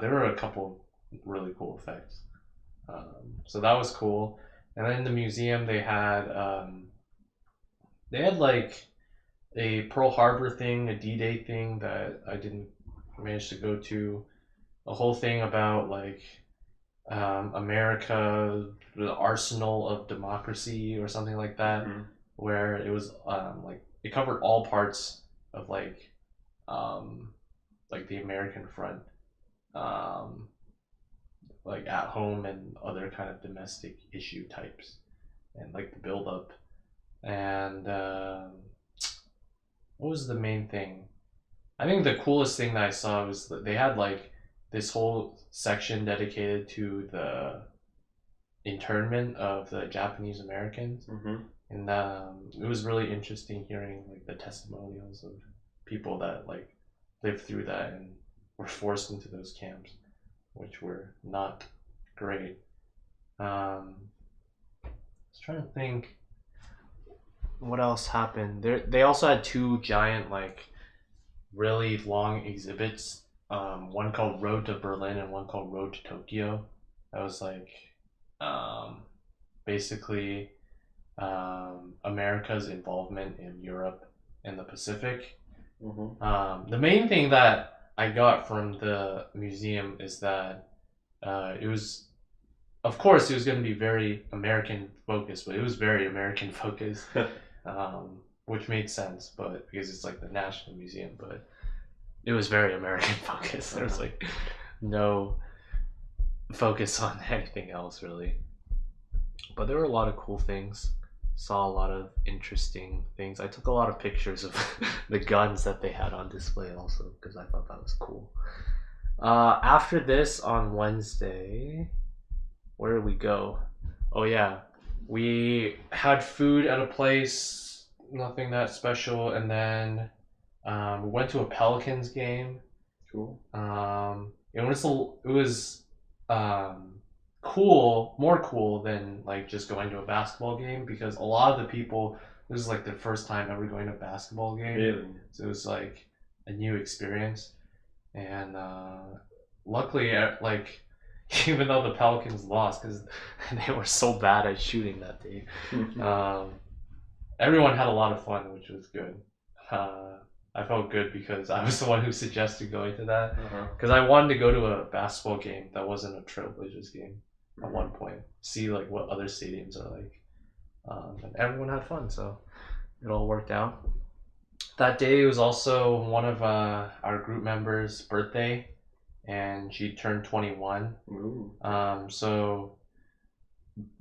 There were a couple really cool effects, so that was cool. And then in the museum they had like a Pearl Harbor thing, a D-Day thing that I didn't manage to go to, a whole thing about like America, the arsenal of democracy or something like that, Mhm. where it was like it covered all parts of like the American front, like at home and other kind of domestic issue types, and like the build up. And what was the main thing? I think the coolest thing that I saw was that they had like this whole section dedicated to the internment of the Japanese Americans, Mhm. and it was really interesting hearing like the testimonials of people that like lived through that and were forced into those camps, which were not great. I was trying to think what else happened. They also had two giant like really long exhibits. One called Road to Berlin and one called Road to Tokyo. That was like basically America's involvement in Europe and the Pacific. Mhm. The main thing that I got from the museum is that it was, of course, it was going to be very American focused, but it was very American focused, which made sense, but because it's like the National Museum, but it was very American focused. There was like no focus on anything else really. But there were a lot of cool things. Saw a lot of interesting things. I took a lot of pictures of the guns that they had on display also, because I thought that was cool. After this on Wednesday, where did we go? Oh yeah, we had food at a place, nothing that special, and then We went to a Pelicans game. Cool. It was cool, more cool than like just going to a basketball game, because a lot of the people, this is like their first time ever going to a basketball game. Really? So it was like a new experience, and luckily, like even though the Pelicans lost because they were so bad at shooting that day, everyone had a lot of fun, which was good. I felt good because I was the one who suggested going to that, because I wanted to go to a basketball game that wasn't a Trailblazers game at one point, see like what other stadiums are like, and everyone had fun, so it all worked out. That day was also one of our group members' birthday, and she turned 21. Ooh. So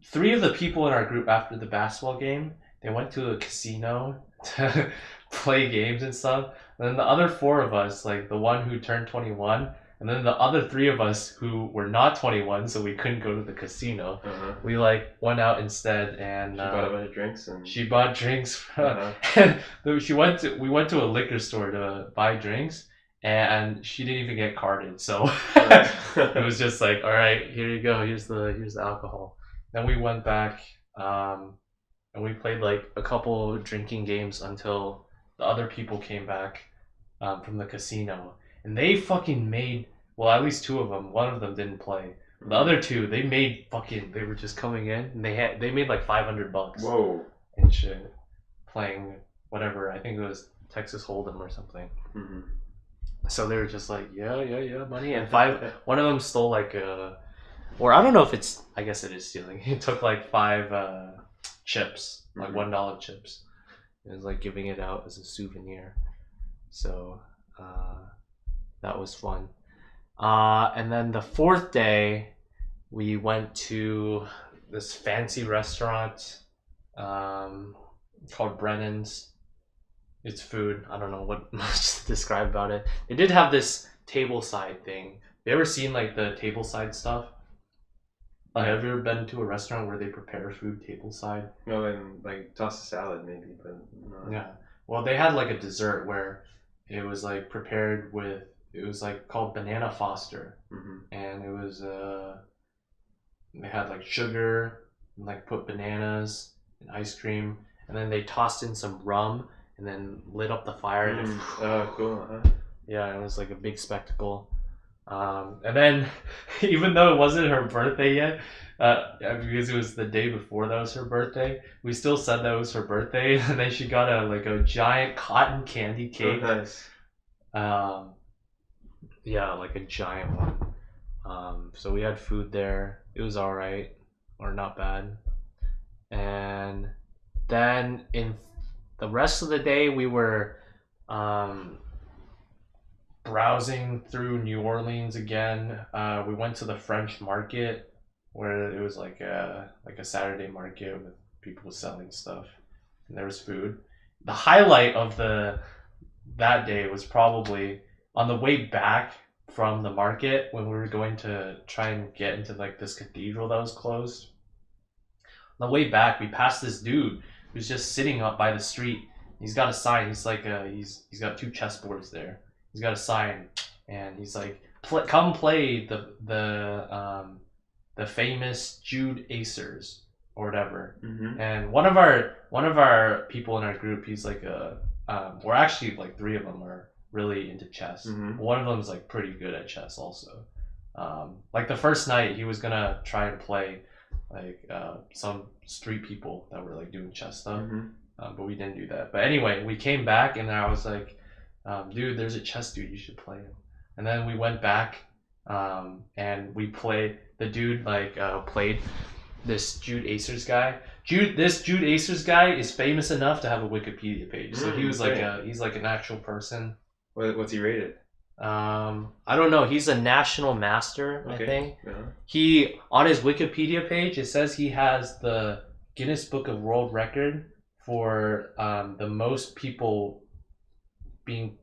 3 of the people in our group after the basketball game, they went to a casino to play games and stuff. And then the other 4 of us, like the one who turned 21, and then the other 3 of us who were not 21, so we couldn't go to the casino. We like went out instead, and she bought a bunch of drinks, and she bought drinks. And we went to a liquor store to buy drinks, and she didn't even get carded. So it was just like, all right, here you go. Here's the alcohol. Then we went back, and we played like a couple drinking games until the other people came back from the casino, and they fucking made, well, at least 2 of them. One of them didn't play. The other 2, they were just coming in, and they made like $500. Whoa. And shit, playing whatever. I think it was Texas Hold'em or something. So they were just like, yeah, money. And one of them stole like or I don't know if it's, I guess it is stealing. He took like 5 chips, like $1 chips. It was like giving it out as a souvenir. So that was fun. And then the 4th day, we went to this fancy restaurant called Brennan's. It's food. I don't know what much to describe about it. They did have this tableside thing. You ever seen like the tableside stuff? Have you ever been to a restaurant where they prepare food tableside? No, and like toss a salad maybe, but no. Yeah. Well, they had like a dessert where it was like prepared with, it was like called Banana Foster, and it was they had like sugar and like put bananas and ice cream, and then they tossed in some rum and then lit up the fire. And oh, cool. Yeah, it was like a big spectacle. And then, even though it wasn't her birthday yet, because it was the day before that was her birthday, we still said that was her birthday, and then she got a giant cotton candy cake. Oh, nice. Yeah, like a giant one. So we had food there. It was all right, or not bad. And then in the rest of the day, we were browsing through New Orleans again. We went to the French market, where it was like a Saturday market with people selling stuff, and there was food. The highlight of that day was probably on the way back from the market, when we were going to try and get into like this cathedral that was closed. On the way back, we passed this dude who's just sitting up by the street. He's got a sign. He's like he's got 2 chessboards there. He's got a sign, and he's like, "Come play the famous Jude Acers or whatever." And one of our people in our group, he's like we're actually like 3 of them are really into chess. One of them is like pretty good at chess also. Like the first night, he was gonna try and play like some street people that were like doing chess stuff, but we didn't do that. But anyway, we came back, and I was like, dude, there's a chess dude, you should play him. And then we went back, and we played, the dude like played this Jude Acers guy. This Jude Acers guy is famous enough to have a Wikipedia page. So he was he's like an actual person. What's he rated? I don't know. He's a national master, I think. He, on his Wikipedia page, it says he has the Guinness Book of World Record for the most people being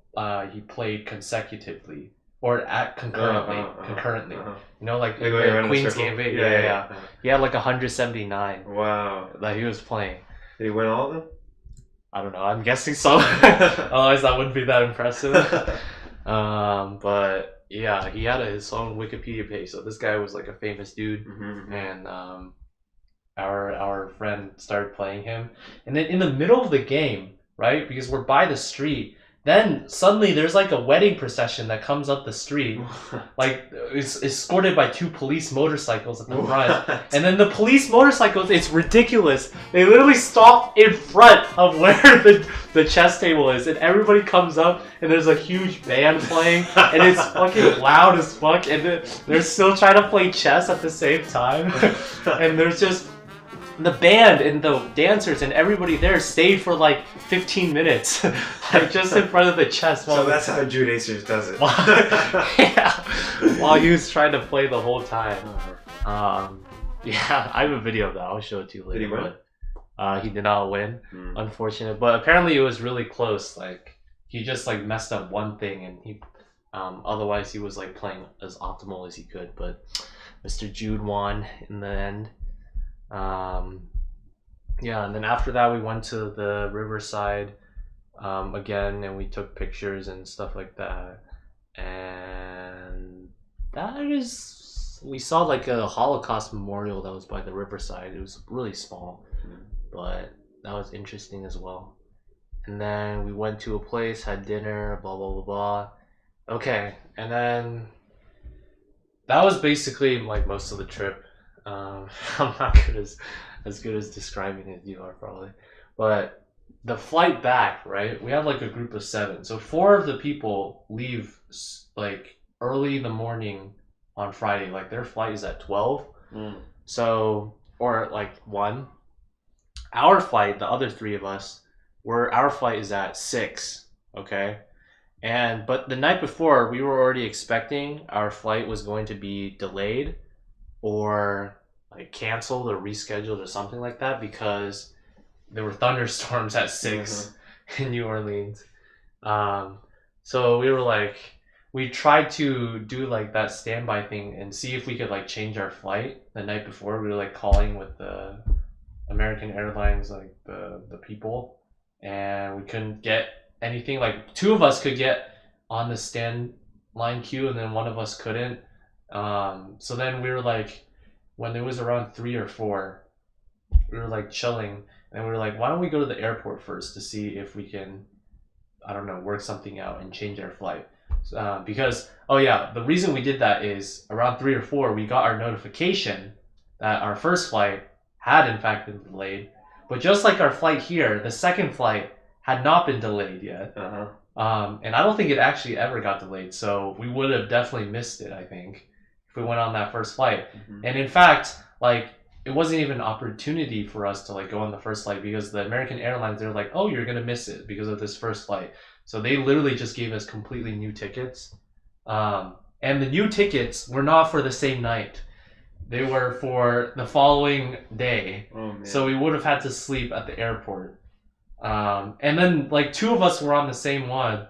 he played consecutively or concurrently. You know, like Queen's Gambit. Yeah. He had like 179. Wow. That he was playing. Did he win all of them? I don't know. I'm guessing so. Otherwise, that wouldn't be that impressive. But yeah, he had his own Wikipedia page. So this guy was like a famous dude, and our friend started playing him, and then in the middle of the game, right? Because we're by the street. Then suddenly there's like a wedding procession that comes up the street, like it's escorted by 2 police motorcycles at the front. And then the police motorcycles, it's ridiculous. They literally stop in front of where the chess table is, and everybody comes up, and there's a huge band playing, and it's fucking loud as fuck, and they're still trying to play chess at the same time. And there's just the band and the dancers and everybody there stayed for like 15 minutes, like just in front of the chess. So that's how Jude Acers does it. Yeah, while he was trying to play the whole time. Yeah, I have a video of that. I'll show it to you later. Did he win? But, he did not win, unfortunate. But apparently it was really close. Like he just like messed up one thing, and he, otherwise he was like playing as optimal as he could. But Mr. Jude won in the end. Yeah, and then after that we went to the riverside again, and we took pictures and stuff like that. And we saw like a Holocaust memorial that was by the riverside. It was really small, but that was interesting as well. And then we went to a place, had dinner, blah blah blah blah. Okay, and then that was basically like most of the trip. I'm not good as good as describing it as you are probably, but the flight back, right? We had like a group of 7, so 4 of the people leave like early in the morning on Friday. Like their flight is at 12, so or like 1. Our flight, the other 3 of us, our flight is at 6. Okay, but the night before we were already expecting our flight was going to be delayed or like canceled or rescheduled or something like that, because there were thunderstorms at 6 in New Orleans. So we were like, we tried to do like that standby thing and see if we could like change our flight the night before. We were like calling with the American Airlines, like the people, and we couldn't get anything. Like 2 of us could get on the stand line queue, and then 1 of us couldn't. So then we were like, when it was around 3 or 4, we were like chilling, and we were like, why don't we go to the airport first to see if we can, I don't know, work something out and change our flight. Because, oh yeah, the reason we did that is around 3 or 4, we got our notification that our first flight had in fact been delayed. But just like our flight here, the second flight had not been delayed yet. And I don't think it actually ever got delayed, so we would have definitely missed it, I think, we went on that first flight. And in fact, like it wasn't even an opportunity for us to like go on the first flight, because the American Airlines, they're like, oh, you're gonna miss it because of this first flight. So they literally just gave us completely new tickets, and the new tickets were not for the same night. They were for the following day. So we would have had to sleep at the airport, and then like 2 of us were on the same one,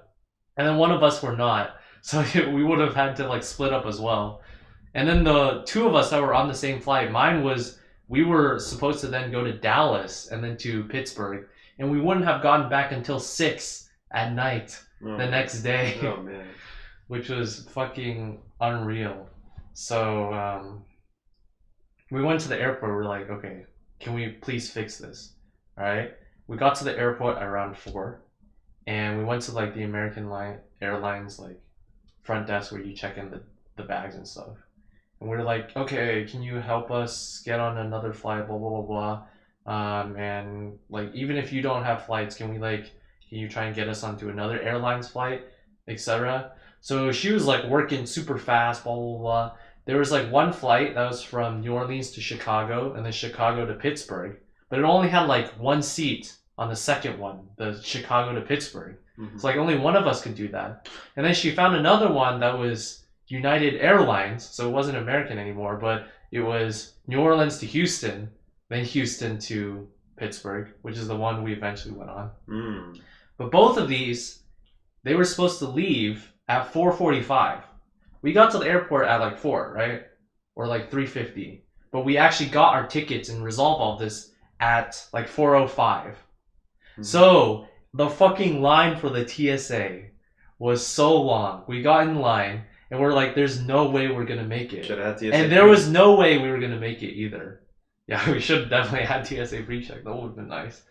and then 1 of us were not, so we would have had to like split up as well. And then the 2 of us that were on the same flight, mine was, we were supposed to then go to Dallas and then to Pittsburgh, and we wouldn't have gotten back until 6 at night the next day. Oh man. Which was fucking unreal. So we went to the airport. We're like, okay, can we please fix this? All right. We got to the airport around 4, and we went to like the American Airlines like front desk where you check in the bags and stuff. And we're like, okay, can you help us get on another flight, blah, blah, blah, blah. And like, even if you don't have flights, can you try and get us onto another airline's flight, etc. So she was like working super fast, blah, blah, blah. There was like 1 flight that was from New Orleans to Chicago, and then Chicago to Pittsburgh, but it only had like 1 seat on the second one, the Chicago to Pittsburgh. So like only 1 of us could do that. And then she found another one that was United Airlines, so it wasn't American anymore, but it was New Orleans to Houston, then Houston to Pittsburgh, which is the one we eventually went on. But both of these, they were supposed to leave at 4:45. We got to the airport at like 4, right? Or like 3:50. But we actually got our tickets and resolved all this at like 4:05. So the fucking line for the TSA was so long. We got in line and we're like, there's no way we're gonna make it. Should have had TSA. And there was no way we were gonna make it either. Yeah, we should have definitely had TSA pre-check. That would have been nice.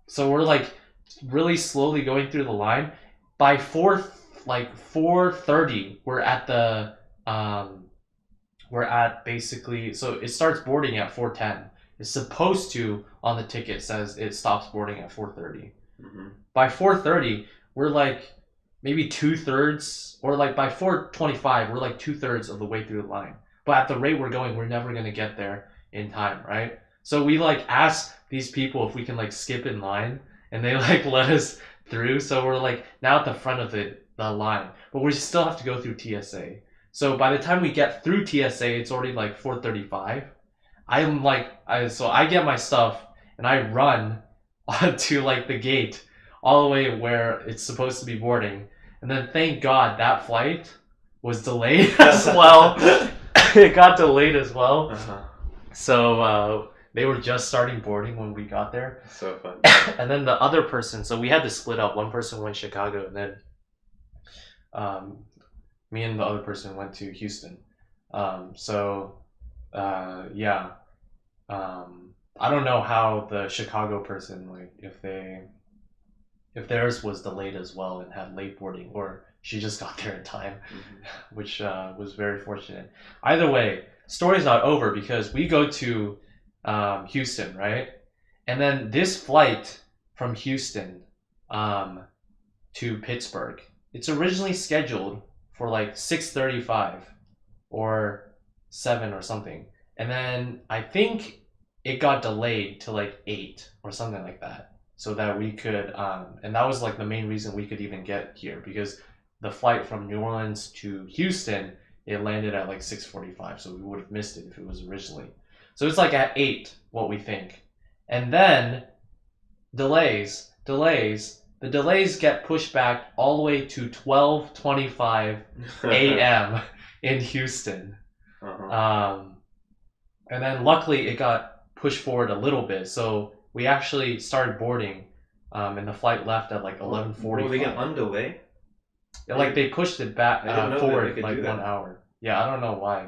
So we're like really slowly going through the line. By 4:30, we're at the basically, so it starts boarding at 4:10. It's supposed to, on the ticket says it stops boarding at 4:30. By 4:30, we're like maybe 2/3, or like by 4:25, we're like 2/3 of the way through the line. But at the rate we're going, we're never gonna get there in time, right? So we like ask these people if we can like skip in line, and they like let us through. So we're like now at the front of the line, but we still have to go through TSA. So by the time we get through TSA, it's already like 4:35. I'm like, so I get my stuff and I run onto like the gate all the way where it's supposed to be boarding. And then thank God that flight was delayed as well. It got delayed as well. So they were just starting boarding when we got there. So fun. And then the other person, so we had to split up. One person went Chicago, and then me and the other person went to Houston. Yeah. I don't know how the Chicago person, like if theirs was delayed as well and had late boarding, or she just got there in time, which was very fortunate. Either way, story's not over because we go to Houston, right? And then this flight from Houston to Pittsburgh, it's originally scheduled for like 6:35 or 7 or something. And then I think it got delayed to like 8 or something like that, so that we could and that was like the main reason we could even get here, because the flight from New Orleans to Houston, it landed at like 6:45, so we would have missed it if it was originally. So it's like at 8, what we think. And then delays. The delays get pushed back all the way to 12:25 a.m. in Houston. And then luckily it got pushed forward a little bit, so we actually started boarding, and the flight left at like 11:45. Well, they can undelay? Yeah, like they pushed it back forward like 1 hour. Yeah, I don't know why.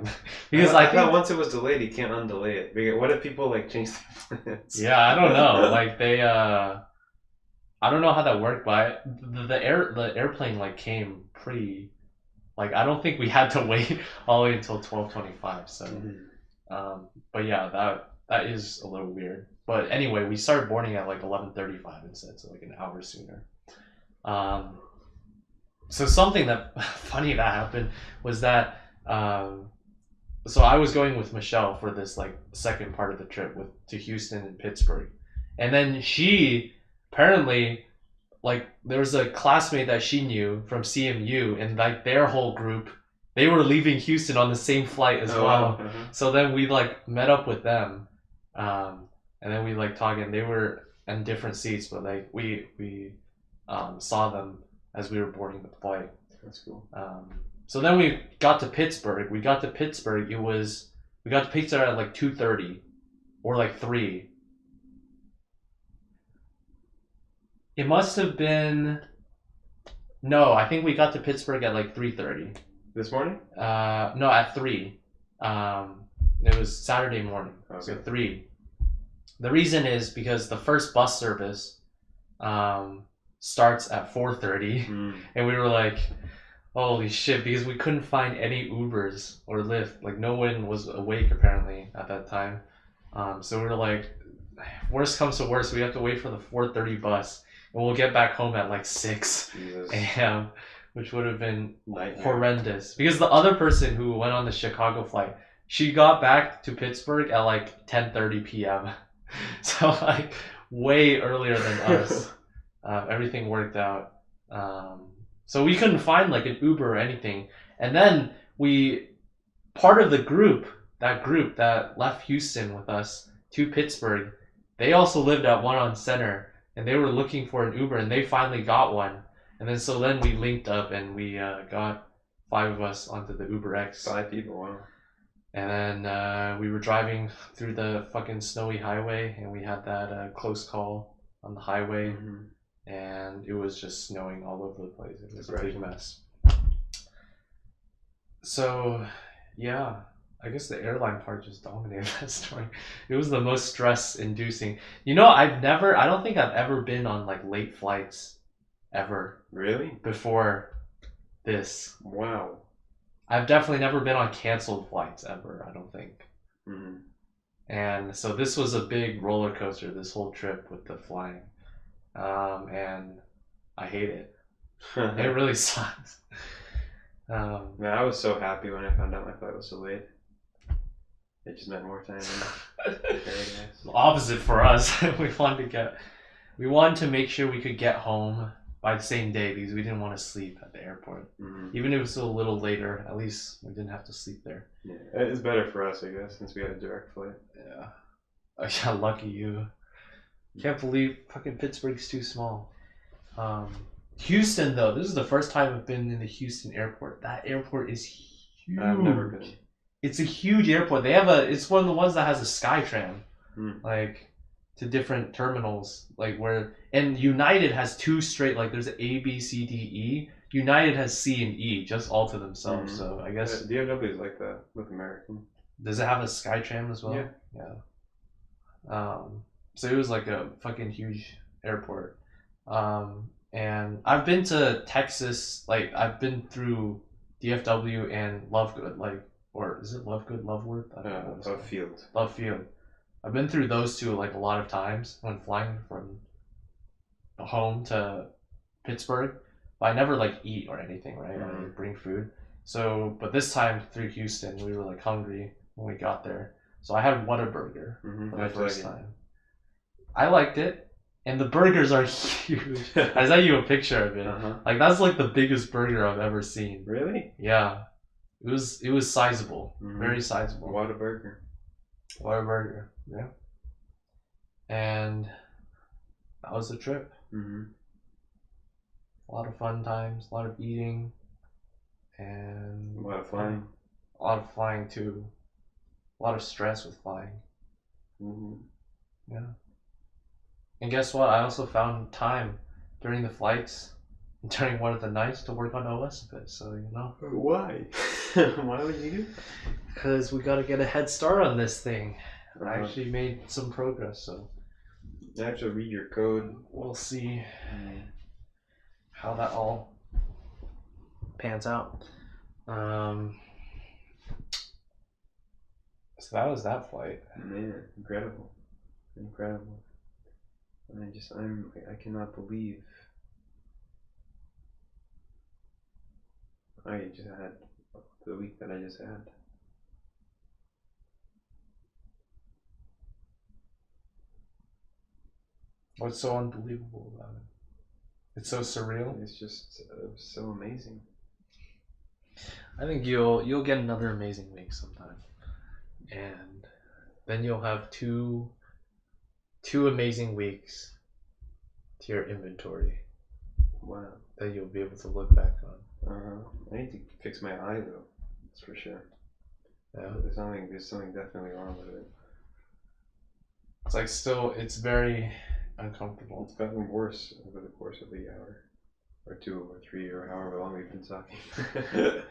Because I thought once it was delayed, you can't undelay it. What if people like change their plans? Yeah, I don't know. Like they, I don't know how that worked, but the airplane like came pretty. Like I don't think we had to wait all the way until 12:25. So, but yeah, that is a little weird. But anyway, we started boarding at like 11:35 instead, so like an hour sooner. So something that funny that happened was that so I was going with Michelle for this like second part of the trip to Houston and Pittsburgh, and then she apparently, like, there was a classmate that she knew from CMU, and like their whole group, they were leaving Houston on the same flight as well. So then we like met up with them, and then we like talking. They were in different seats, but like we saw them as we were boarding the flight. That's cool. So then we got to Pittsburgh. We got to Pittsburgh at like 2:30 or like 3. It must have been, no, I think we got to Pittsburgh at like 3:30. This morning? No, at 3. It was Saturday morning. Okay. So 3. The reason is because the first bus service starts at 4:30, and we were like, holy shit, because we couldn't find any Ubers or Lyft. Like no one was awake apparently at that time. So we were like, worst comes to worst, we have to wait for the 4:30 bus, and we'll get back home at like 6 a.m., which would have been horrendous. Because the other person who went on the Chicago flight, she got back to Pittsburgh at like 10:30 p.m. So like way earlier than us. Everything worked out. So we couldn't find like an Uber or anything. And then part of the group that left Houston with us to Pittsburgh, they also lived at One on Center, and they were looking for an Uber, and they finally got one. And then we linked up, and we got 5 of us onto the Uber X. 5 people, wow. And then we were driving through the fucking snowy highway, and we had that close call on the highway, Mhm. and it was just snowing all over the place. It was a big mess. So, yeah, I guess the airline part just dominated that story. It was the most stress-inducing. You know, I don't think I've ever been on like late flights ever Really? before this. Wow. I've definitely never been on canceled flights ever, I don't think. Mm-hmm. And so this was a big roller coaster, this whole trip with the flying. And I hate it. It really sucks. Man, I was so happy when I found out my flight was delayed. It just meant more time. Opposite for us. We wanted to make sure we could get home by the same day because we didn't want to sleep at the airport. Mm-hmm. Even if it was still a little later, at least we didn't have to sleep there. Yeah, it's better for us, I guess, since we had a direct flight. Yeah. Oh, yeah, lucky you. Can't believe fucking Pittsburgh's too small. Houston, though, this is the first time I've been in the Houston airport. That airport is huge. I've never been. It's a huge airport. It's one of the ones that has a SkyTram, like to different terminals, like and United has two straight, like there's A, B, C, D, E. United has C and E, just all to themselves. Mm-hmm. So I guess DFW is like that with American. Does it have a SkyTram as well? Yeah. So it was like a fucking huge airport. And I've been to Texas, like I've been through DFW and Lovegood, or is it Lovegood, Loveworth? I don't know. Love Field. I've been through those two like a lot of times when flying from home to Pittsburgh, but I never like eat or anything, right? I bring food. So, but this time through Houston, we were like hungry when we got there. So I had Whataburger for the first time. I liked it. And the burgers are huge. I sent you a picture of it. Like that's like the biggest burger I've ever seen. Really? Yeah. It was sizable. Very sizable. Whataburger. Yeah. And that was the trip. A lot of fun times, a lot of eating, and a lot of flying. A lot of flying too. A lot of stress with flying. Yeah. And guess what? I also found time during the flights, during one of the nights, to work on OS a bit. So, you know. Why? Why would you do that? Because we got to get a head start on this thing. I actually made some progress, so. I have to read your code. We'll see how that all pans out. So that was that flight. Man, incredible. I cannot believe I just had the week that I just had. What's so unbelievable about it? It's so surreal. It's just so amazing. I think you'll get another amazing week sometime, and then you'll have two amazing weeks to your inventory. Wow. That you'll be able to look back on. I need to fix my eye though. That's for sure. Yeah. There's something definitely wrong with it. It's like it's very uncomfortable. It's gotten worse over the course of the hour, or 2 or 3, or however long we've been talking.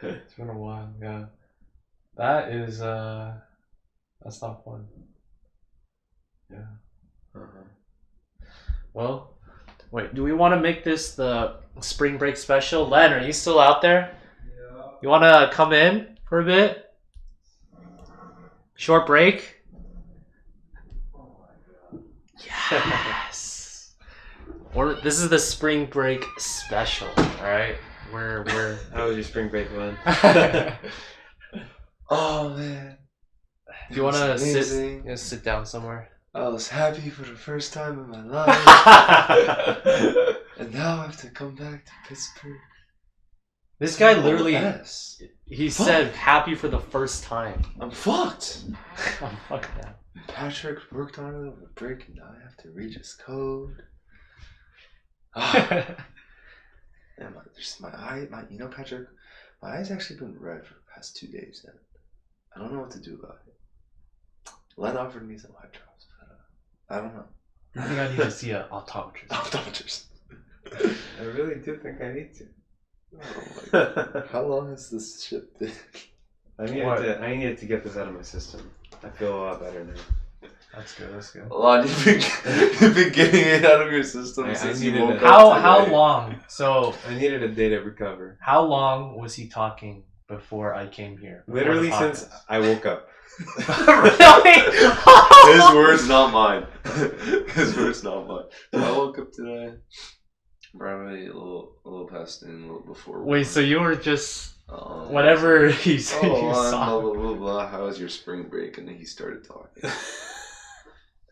It's been a while, yeah. That is that's not fun. Yeah. Well, wait, do we want to make this the spring break special? Len, are you still out there? Yeah. You want to come in for a bit? Short break? Oh my god. Yes. This is the spring break special, all right? We're How was your spring break, Glenn? Oh man. Do you want to sit down somewhere? I was happy for the first time in my life. And now I have to come back to Pittsburgh. This guy literally, he Fuck. said happy for the first time. I'm fucked. Oh, fuck that. Patrick worked on it over the break and now I have to read his code. And my eye, you know, Patrick, my eye's actually been red for the past 2 days now. I don't know what to do about it. Len offered me some eye drops, but I don't know. I think I need to see an optometrist. Optometrist. I really do think I need to. Oh my god. How long has this shit been? I needed to get this out of my system. I feel a lot better now. That's good. That's good. A lot. You've been getting it out of your system I since you needed woke it. up How today. long? So I needed a day to recover. how long was he talking before I came here? Before Literally the since podcast? I woke up. Really? His words, not mine. His words, not mine. I woke up today, probably a little past noon, a little before. Wait, so you were just Um, whatever he said Oh, you blah, saw. blah, blah, blah. How was your spring break? And then he started talking.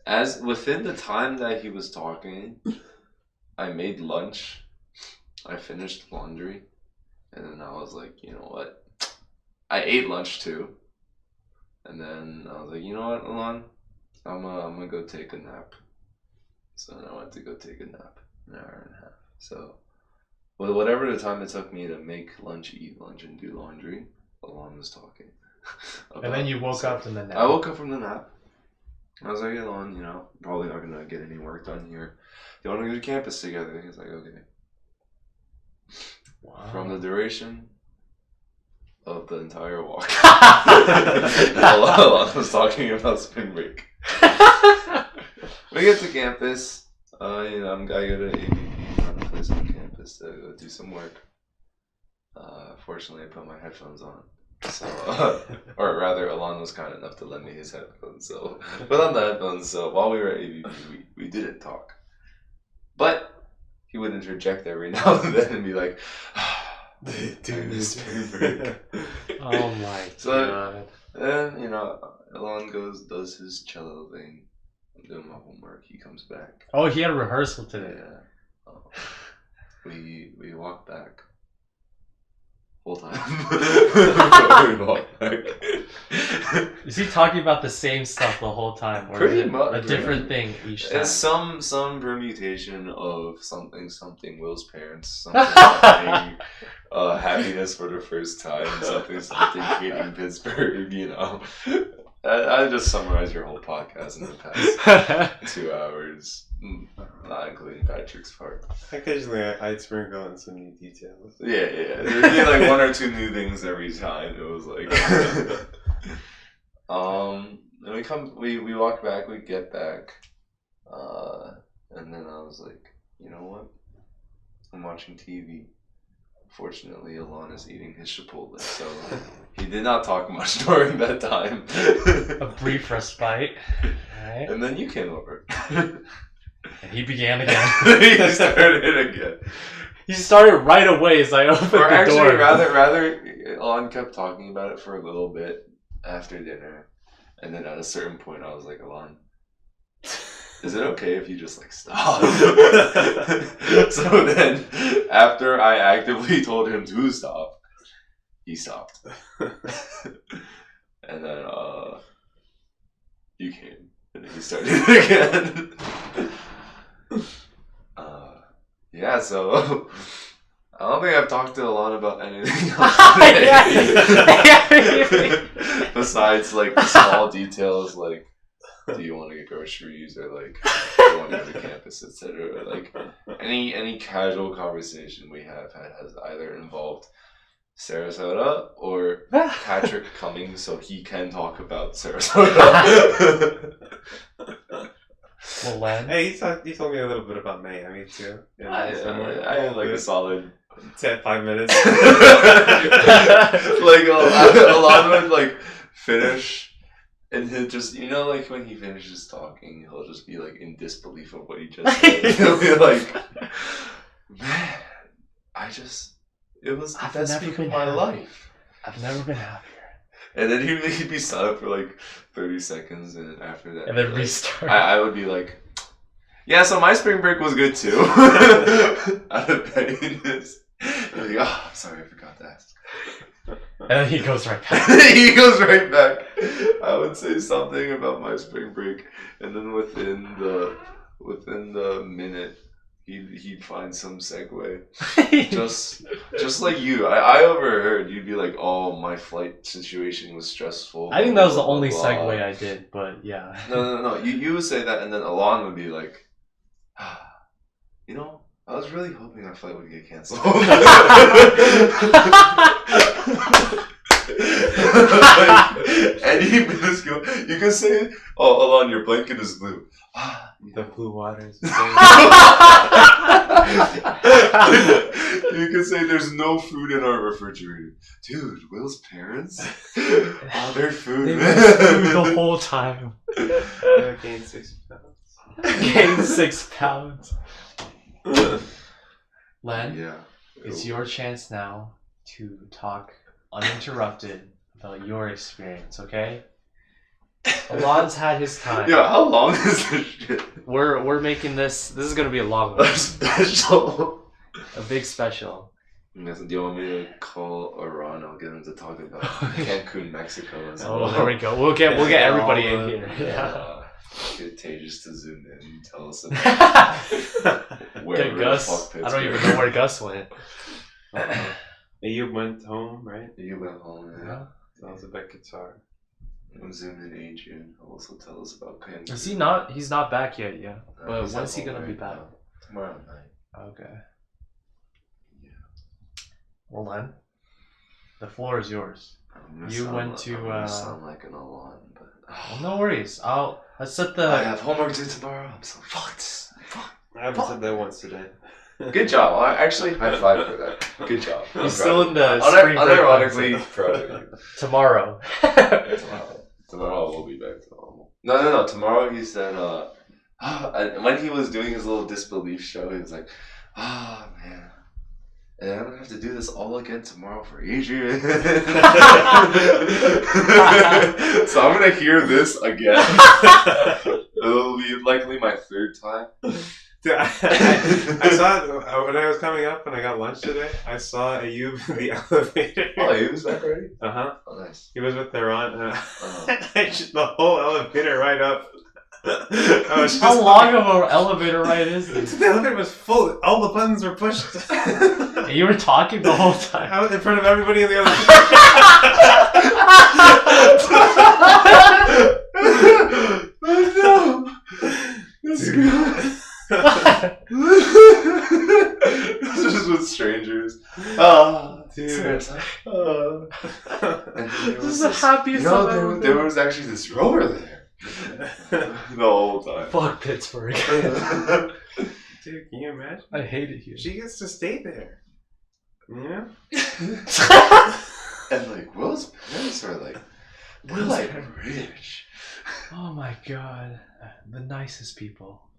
As within the time that he was talking, I made lunch. I finished laundry, and then I was like, you know what? I ate lunch too, and then I was like, you know what, Elan? I'm gonna go take a nap. So then I went to go take a nap, an hour and a half. So, well, whatever the time it took me to make lunch, eat lunch, and do laundry, Elan was talking. And then you woke up from the nap. I woke up from the nap. I was like, Elan, you know, probably not gonna get any work done here. Do you want to go to campus together? He's like, okay. Wow. From the duration of the entire walk, Wow. Elan was talking about spring break. We get to campus. You know, I go to ABP, find a place on campus to go do some work. Fortunately, I put my headphones on. So, or rather, Elan was kind enough to lend me his headphones. So, put on the headphones. So, while we were at ABP, we didn't talk. But he would interject every now and then and be like, dude, this spring break. Oh my So- god. And, you know, Elan does his cello thing. I'm doing my homework. He comes back. Oh, he had a rehearsal today. Yeah. We walk back. Whole time. We walk back. Is he talking about the same stuff the whole time, or Pretty is it much, a different thing each time? It's some permutation of something Will's parents, something happiness for the first time, something hating Pittsburgh, you know. I just summarized your whole podcast in the past 2 hours, not including Patrick's part. Occasionally, I'd sprinkle in some new details. Yeah. There'd be like one or two new things every time. It was like, and we walk back, we get back, and then I was like, you know what? I'm watching TV. Fortunately, Elan is eating his Chipotle, so he did not talk much during that time. A brief respite. Right. And then you came over. And he began again. He started again. He started right away as I opened Or the actually, door. rather, Elan kept talking about it for a little bit after dinner, and then at a certain point, I was like, Elan, is it okay if you just like stop? So then, after I actively told him to stop, he stopped. And then you came, and then he started again. Yeah, so I don't think I've talked to Elan about anything else today. Besides like the small details like, do you want to get groceries, or like, do you want to go to campus, etc. Like any casual conversation we have had has either involved Sarasota or Patrick coming so he can talk about Sarasota. Well, Len. Hey, you told me a little bit about Miami too. Yeah, I had like a solid 5 minutes. Like a lot of it like finish. And he'll just, you know, like when he finishes talking, he'll just be like in disbelief of what he just said. He'll be like, man, it was the best week of my life. I've never been happier. And then he'd be silent for like 30 seconds, and then after that, And then like, restart. I would be like, yeah, so my spring break was good too. Out of pettiness. He'd be like, oh, I'm sorry, I forgot to ask. And then he goes right back. He goes right back. I would say something about my spring break, and then within the minute, he'd find some segue. Just like you, I overheard you'd be like, "Oh, my flight situation was stressful." I think that was the blah, blah, only blah. segue I did, but yeah. No. You would say that, and then Elan would be like, You know, I was really hoping our flight would get canceled. Any minuscule, you can say, "Oh, Elan, your blanket is blue." The blue waters. You can say there's no food in our refrigerator. Dude, Will's parents their food. They missed food the whole time. I gained 6 pounds. Gained 6 pounds. Len, Yeah. it's your chance now to talk uninterrupted about your experience, okay? Elan's had his time. Yeah, how long is this shit? We're making this is gonna be a long one. A special. A big special. Do you want me to call Iran? I'll get him to talk about Cancun, Mexico. As well. Oh, there we go. We'll get everybody in here. Yeah. Get Tejas to zoom in and tell us about where Get Gus. I don't even know where Gus went. You went home, right? You went home, yeah. Tell us about guitar. I'm zooming in Adrian. He'll also tell us about Cancun. Is he not? He's not back yet, yeah. But He's when's he at home gonna be right back? now. Tomorrow night. Okay. Yeah. Well then, the floor is yours. You went to. I'm gonna sound like an Elan, but. Well, no worries. Let's set the. I have homework due tomorrow. I'm so fucked. I haven't said that once today. Good job. I actually high five for that. Good job. You're still in the spring break unironically mindset. proud of you. Tomorrow. Tomorrow we'll be back to normal. No. Tomorrow he said, when he was doing his little disbelief show, he was like, man. And I'm gonna have to do this all again tomorrow for Adrian. So I'm gonna hear this again. It'll be likely my third time. Dude, I saw when I was coming up and I got lunch today. I saw Ayub in the elevator. Oh, he was back already? Oh, nice. He was with their aunt. The whole elevator ride up. I was just How long of an elevator ride is this? The elevator was full. All the buttons were pushed. And you were talking the whole time. I was in front of everybody in the elevator. Oh no! This is good. This is with strangers. Dude. Seriously. This is the happiest I've ever been. There was actually this rower there. The whole time. Fuck Pittsburgh. Dude, can you imagine? I hate it here. She gets to stay there. Yeah. And like Will's parents are like, they're like rich. Oh my god. The nicest people.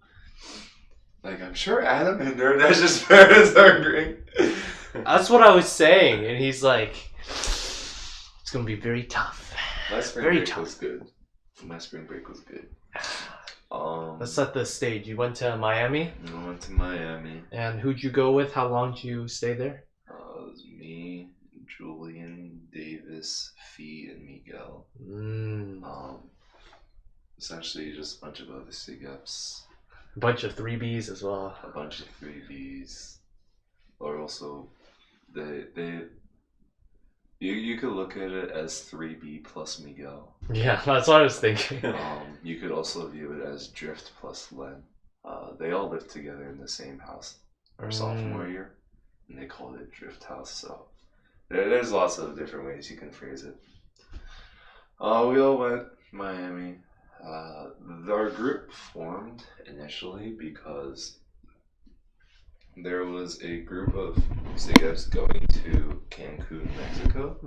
Like I'm sure Adam and Nerdash's parents are great. That's what I was saying, and he's like, it's gonna be very tough. My spring break was good. My spring break was good. Let's set the stage. You went to Miami? I went to Miami. And who'd you go with? How long did you stay there? It was me, Julian, Davis, Fee, and Miguel. Essentially just a bunch of other SIG-ups. A bunch of 3Bs as well. A bunch of 3Bs. Or also, you could look at it as 3B plus Miguel. Yeah, that's what I was thinking. You could also view it as Drift plus Len. They all lived together in the same house our sophomore year, and they called it Drift House. So there's lots of different ways you can phrase it. We all went to Miami. Our group formed initially because there was a group of SIGFs going to Cancun, Mexico.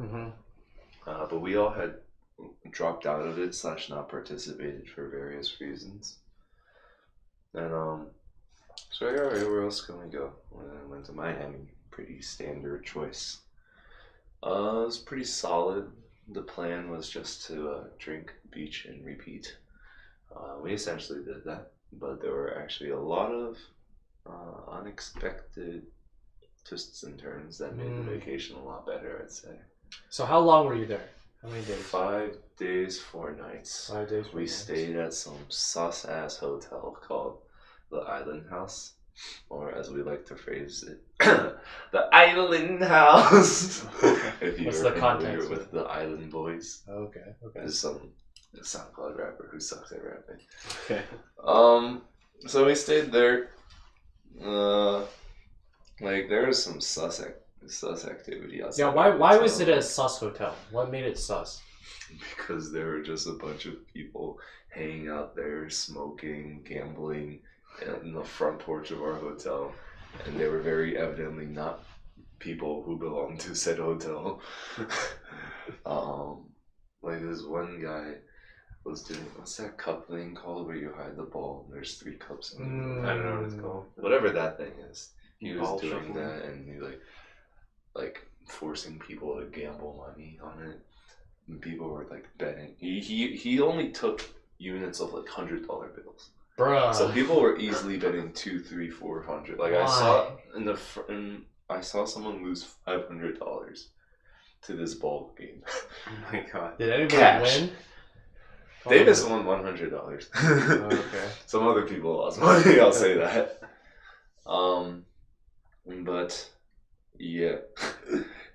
But we all had dropped out of it / not participated for various reasons. And so yeah, where else can we go? I went to Miami. Pretty standard choice. It was pretty solid. The plan was just to drink, beach, and repeat. We essentially did that, but there were actually a lot of unexpected twists and turns that made the vacation a lot better, I'd say. So how long were you there? How many days? 5 days, 4 nights. 5 days, 4 We nights. stayed at some sus-ass hotel called the Island House, or as we like to phrase it, the Island House. If What's you're the familiar context with the Island Boys. Okay. There's some SoundCloud rapper who sucks at rapping. Okay. So we stayed there. Like there's some sus activity outside. Yeah, of why the was it hotel. a sus hotel? What made it sus? Because there were just a bunch of people hanging out there, smoking, gambling, in the front porch of our hotel, and they were very evidently not people who belonged to said hotel. Like this one guy was doing, what's that cup thing called where you hide the ball and there's 3 cups in it? I don't know what it's called. Whatever that thing is. He was Ball doing shuffling. that and he like forcing people to gamble money on it. And people were like betting. He only took units of like $100 bills. Bruh. So people were easily betting 2, 3, 400. Like I Why? saw I saw someone lose $500 to this ball game. Oh my god. Did anybody Cash. win? Davis won $100. Oh, okay. Some other people lost money. I'll say that. But yeah,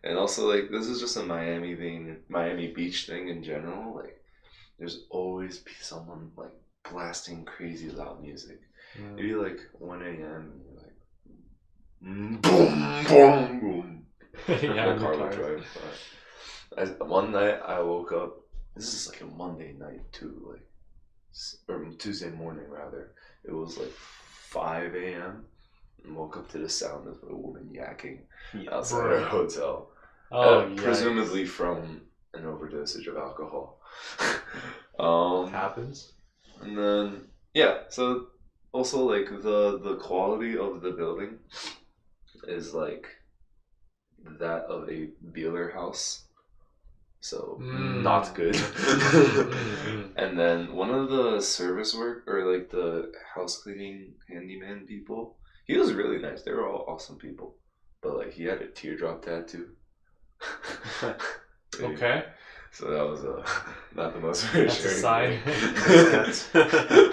and also like this is just a Miami thing, Miami Beach thing in general. Like, there's always someone like blasting crazy loud music. Maybe like 1 a.m. and you're like, boom, boom, boom. Yeah, The car would I'm drive by. One night I woke up. This is like a Monday night too, like, or Tuesday morning rather. It was like 5 a.m. and woke up to the sound of a woman yakking outside our hotel. Oh, Presumably from an overdosage of alcohol. Happens. And then yeah, so also like the quality of the building is like that of a Beeler house. So not good. And then one of the service work or like the house cleaning handyman people, he was really nice. They were all awesome people. But like he had a teardrop tattoo. Okay. So that was not the most That's a reassuring sign. thing.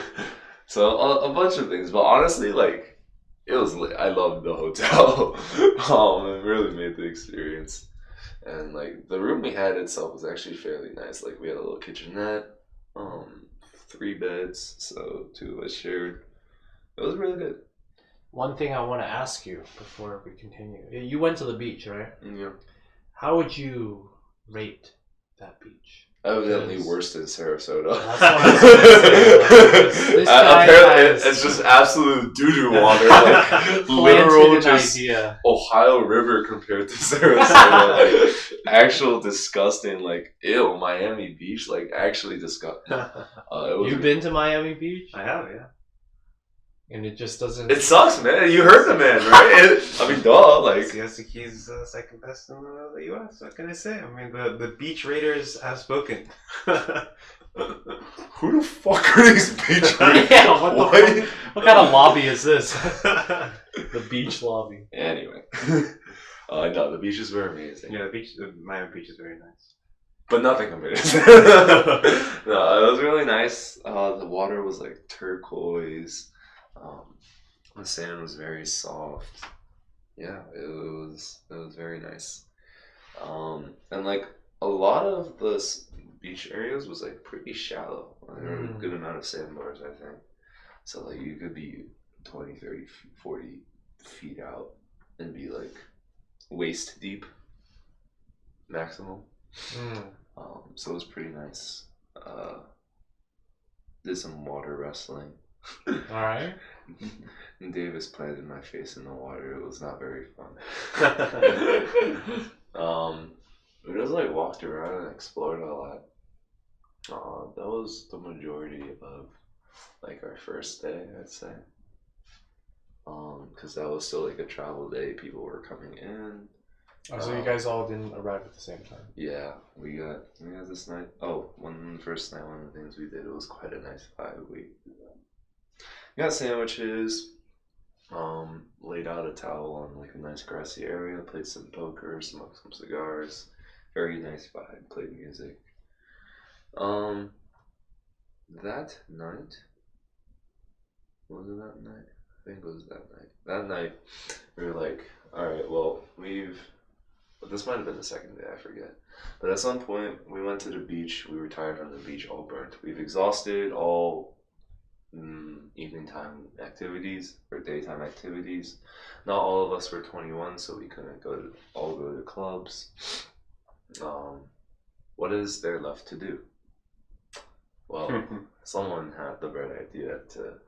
So a bunch of things, but honestly, like it was lit. I loved the hotel. It really made the experience. And like the room we had itself was actually fairly nice. Like we had a little kitchenette, 3 beds, so 2 of us shared. It was really good. One thing I want to ask you before we continue. You went to the beach, right? Yeah. How would you rate that beach? Evidently Because- worse than Sarasota. That's what I was gonna say, like, this guy Apparently, has- it's just absolute doo-doo water. Like literal Planted an just idea. Ohio River compared to Sarasota. Like actual disgusting, like ew, Miami Beach, like actually disgusting. It was, You've been to Miami Beach? I have, yeah. And it just doesn't. it sucks, man. You heard the man, right? I mean, duh, like Siesta Key is second best in the U.S. What can I say? I mean, the beach raiders have spoken. who the fuck are these beach raiders? Yeah, what kind of lobby is this? The beach lobby. Anyway, no, the beaches were amazing. Yeah, the Miami Beach is very nice. But nothing compared to No, it was really nice. The water was like turquoise. The sand was very soft. Yeah, it was very nice. And like a lot of the beach areas was like pretty shallow. There were a good amount of sandbars, I think. So like you could be 20, 30, 40 feet out and be like waist deep maximum. So it was pretty nice. Did some water wrestling. Alright. And Davis planted my face in the water. It was not very fun. We just like walked around and explored a lot. That was the majority of like our first day, I'd say. Because that was still like a travel day. People were coming in. Oh, so you guys all didn't arrive at the same time? Yeah, we got this night. Oh, first night, one of the things we did, it was quite a nice vibe. We got sandwiches, laid out a towel on like a nice grassy area, played some poker, smoked some cigars. Very nice vibe, played music. That night, was it that night? I think it was that night. That night, we were like, alright, well, this might have been the second day, I forget. But at some point, we went to the beach. We retired from the beach all burnt. We've exhausted all evening time activities or daytime activities. Not all of us were 21, so we couldn't all go to clubs. What is there left to do? Well, someone had the bright idea to.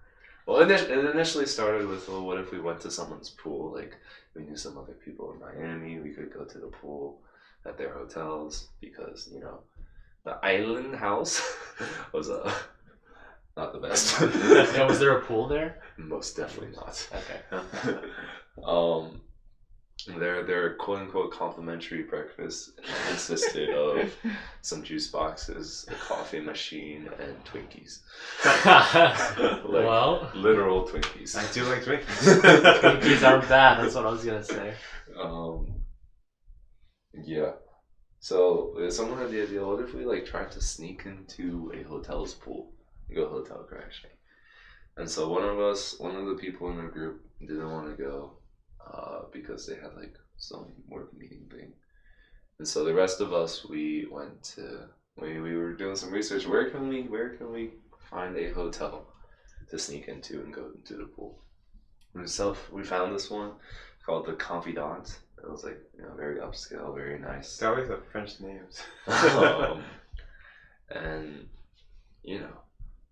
Well, it initially started with, well, what if we went to someone's pool? Like, we knew some other people in Miami. We could go to the pool at their hotels because, you know, the island house was not the best. Yeah, was there a pool there? Most definitely not. Okay. Their quote unquote complimentary breakfast consisted of some juice boxes, a coffee machine, and Twinkies. Like, well, literal Twinkies. I do like Twinkies. Twinkies aren't bad. That's what I was gonna say. Yeah. So someone had the idea, what if we like tried to sneak into a hotel's pool, go hotel crashing? And so one of the people in the group didn't want to go because they had like some work meeting thing. And so the rest of us, we were doing some research. Where can we find a hotel to sneak into and go into the pool? We found this one called the Confidant. It was like, you know, very upscale, very nice. They always have French names. And you know,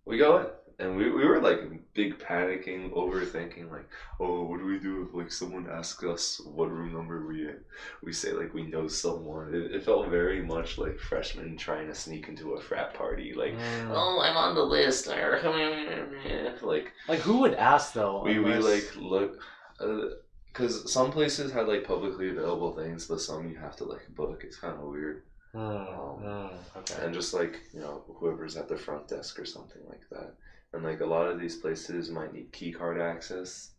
we go in. And we were like big panicking, overthinking, like, oh, what do we do if like someone asks us what room number we in? We say like we know someone. It felt very much like freshmen trying to sneak into a frat party, like, oh, I'm on the list. Like who would ask though? we like look, because some places had like publicly available things, but some you have to like book. It's kind of weird. Okay. And just like, you know, whoever's at the front desk or something like that. And like a lot of these places might need key card access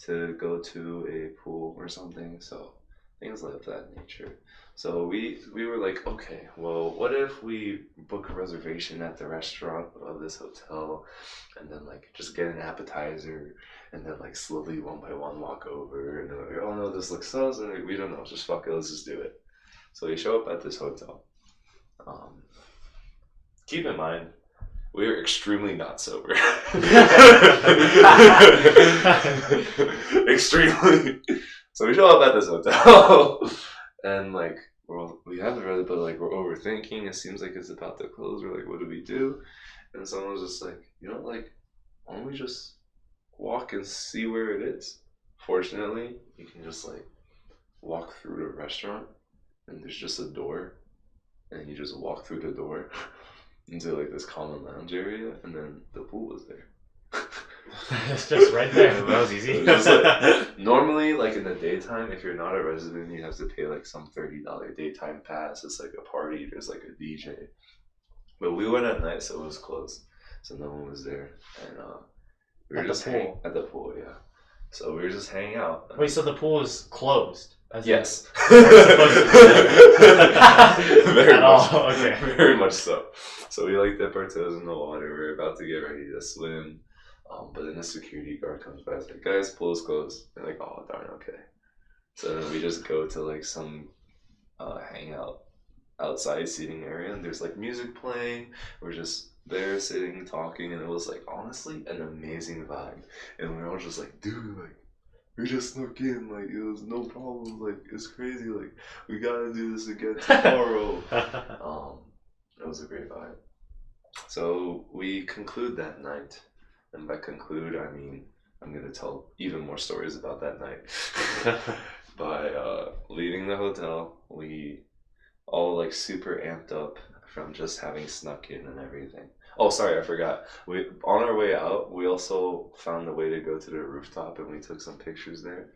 to go to a pool or something, so things of that nature. So we were like, okay, well, what if we book a reservation at the restaurant of this hotel, and then like just get an appetizer, and then like slowly one by one walk over, and then we're like, oh no, this looks so, and we don't know, just fuck it, let's just do it. So we show up at this hotel. Keep in mind, we are extremely not sober. Extremely. So we show up at this hotel, and like, we haven't really, but like we're overthinking. It seems like it's about to close. We're like, what do we do? And someone was just like, you know, like, why don't we just walk and see where it is? Fortunately, you can just like walk through the restaurant, and there's just a door, and you just walk through the door into like this common lounge area, and then the pool was there. It's just right there. That was easy. Like, normally, like in the daytime, if you're not a resident, you have to pay like some $30 daytime pass. It's like a party. There's like a DJ. But we went at night, so it was closed, so no one was there, and we were At just the pool. at the pool, yeah. So we were just hanging out. Wait, so the pool is closed? Yes. Very Very much. Okay. Very much so. So we like dip our toes in the water. We're about to get ready to swim. But then the security guard comes by. It's like, guys, pool is closed. They're like, oh, darn, okay. So then we just go to like some hangout outside seating area, and there's like music playing. We're just there sitting, talking, and it was like honestly an amazing vibe. And we were all just like, dude, like, we just snuck in, like, it was no problem, like, it's crazy, like, we gotta do this again tomorrow. It was a great vibe. So we conclude that night, and by conclude, I mean, I'm gonna tell even more stories about that night. By leaving the hotel, we all, like, super amped up from just having snuck in and everything. Oh, sorry, I forgot. On our way out, we also found a way to go to the rooftop, and we took some pictures there.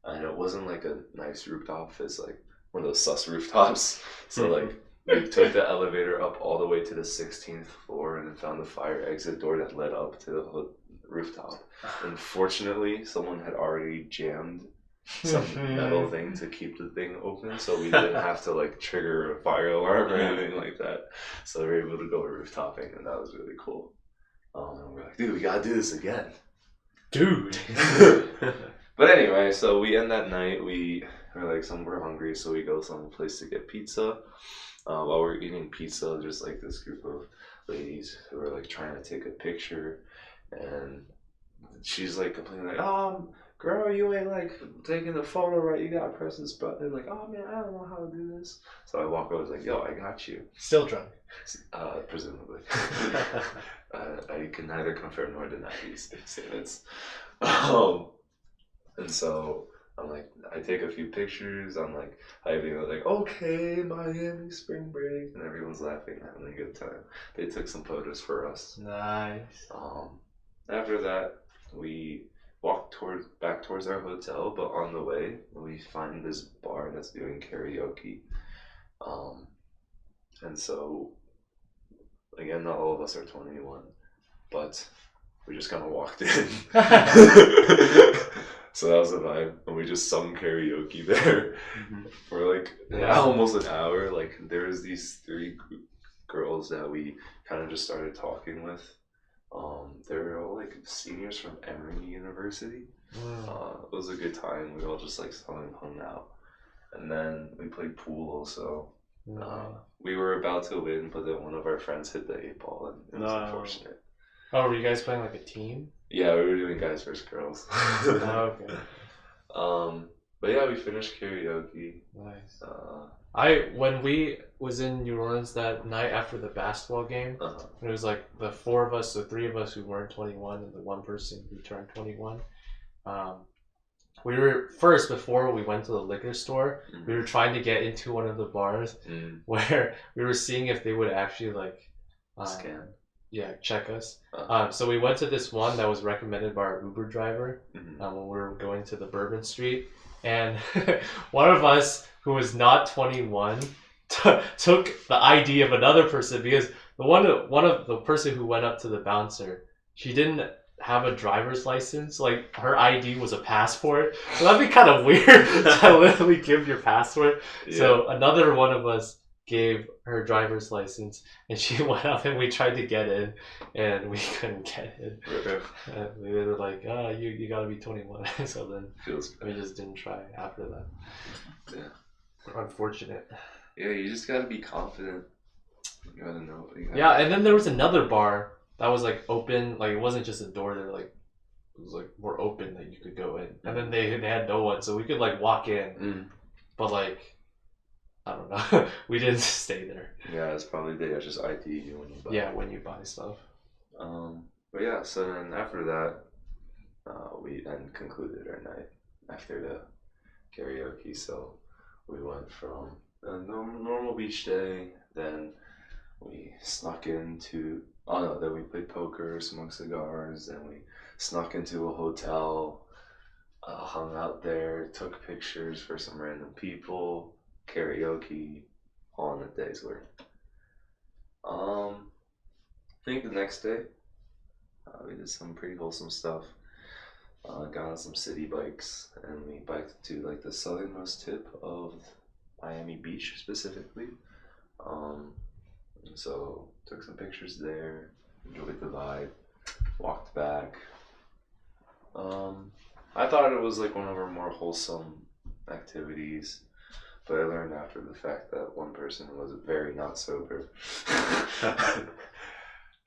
And it wasn't like a nice rooftop. It's like one of those sus rooftops. So like we took the elevator up all the way to the 16th floor, and then found the fire exit door that led up to the rooftop. Unfortunately, someone had already jammed some metal thing to keep the thing open, so we didn't have to like trigger a fire alarm or anything like that. So we were able to go rooftopping, and that was really cool. And we're like, dude, we gotta do this again, dude. But anyway, so we end that night. We were like, we're hungry, so we go someplace to get pizza. While we're eating pizza, there's like this group of ladies who are like trying to take a picture, and she's like complaining like, girl, you ain't like taking the photo right. You gotta press this button. Like, oh man, I don't know how to do this. So I walk over, I was like, yo, I got you. Still drunk. Presumably. I can neither confirm nor deny these statements. And so I'm like, I take a few pictures. I'm like, like, okay, Miami spring break, and everyone's laughing, having a good time. They took some photos for us. Nice. After that, we walked back towards our hotel, but on the way, we find this bar that's doing karaoke. And so, again, not all of us are 21, but we just kind of walked in. So that was the vibe, and we just sung karaoke there for like almost an hour. Like, there was these 3 girls that we kind of just started talking with. They were all like seniors from Emory University. It was a good time. We all just like hung out, and then we played pool also. We were about to win, but then one of our friends hit the 8 ball, and it was unfortunate. Oh, were you guys playing like a team? Yeah, we were doing guys versus girls. Okay. But yeah, we finished karaoke. Nice. When we was in New Orleans that night after the basketball game, it was like the 4 of us, the 3 of us who weren't 21, and the 1 person who turned 21. We were first, before we went to the liquor store, we were trying to get into one of the bars where we were seeing if they would actually like scan. Yeah, check us. So we went to this one that was recommended by our Uber driver when we were going to the Bourbon Street, and one of us who was not 21 took the ID of another person, because one of the person who went up to the bouncer, she didn't have a driver's license. Like, her ID was a passport, so that'd be kind of weird to literally give your passport. Yeah. So another one of us gave her driver's license, and she went up, and we tried to get in, and we couldn't get in. And we were like, oh, you gotta be 21. So then we just didn't try after that. Yeah. Unfortunate. Yeah, you just gotta be confident. You gotta know. And then there was another bar that was like open, like it wasn't just a door, there like it was like more open that you could go in. And then they had no one, so we could like walk in. But like, I don't know. We didn't stay there. Yeah, it's probably they just ID you when you buy. Yeah, when you buy stuff. But yeah, so then after that, we then concluded our night after the karaoke. So we went from a normal beach day, then we snuck into, then we played poker, smoked cigars, then we snuck into a hotel, hung out there, took pictures for some random people, karaoke, all in a day's work. I think the next day, we did some pretty wholesome stuff. Got on some city bikes, and we biked to like the southernmost tip of Miami Beach specifically. So took some pictures there, enjoyed the vibe, walked back. I thought it was like one of our more wholesome activities, but I learned after the fact that one person was very not sober.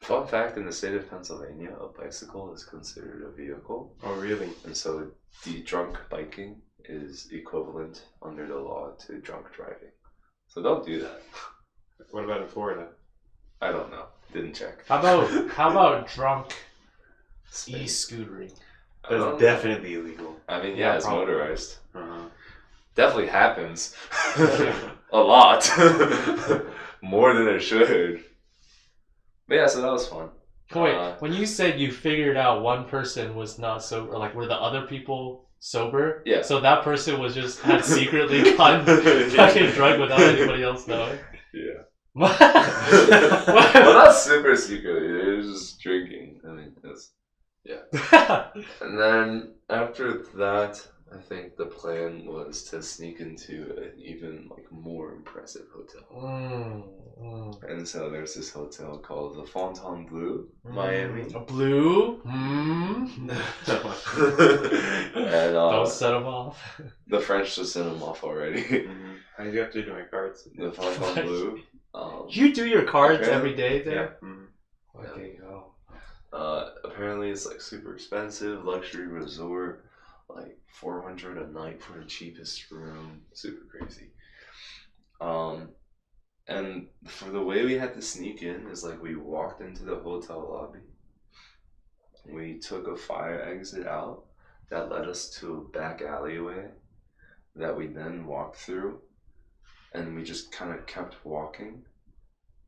Fun fact, in the state of Pennsylvania, a bicycle is considered a vehicle. Oh, really? And so the drunk biking is equivalent under the law to drunk driving. So don't do that. What about in Florida? I don't know. Didn't check. How about drunk e-scootering? That's definitely illegal. I mean, yeah, it's probably motorized. Definitely happens. A lot. More than it should. But yeah, so that was fun. Wait, when you said you figured out one person was not sober, like were the other people sober? Yeah. So that person was just had secretly gotten fucking drunk without anybody else knowing? Yeah. What? Well, not super secretly. They were just drinking. I mean, yeah. And then after that, I think the plan was to sneak into an even like more impressive hotel. And so there's this hotel called the Fontainebleau, Miami. Blue? And don't set them off. The French just sent them off already. How do you have to do my cards? The Fontainebleau. You do your cards every day there? Yeah. Okay, go. Apparently it's like super expensive, luxury resort, like 400 a night for the cheapest room, super crazy. And for the way we had to sneak in is like we walked into the hotel lobby. We took a fire exit out that led us to a back alleyway that we then walked through, and we just kind of kept walking,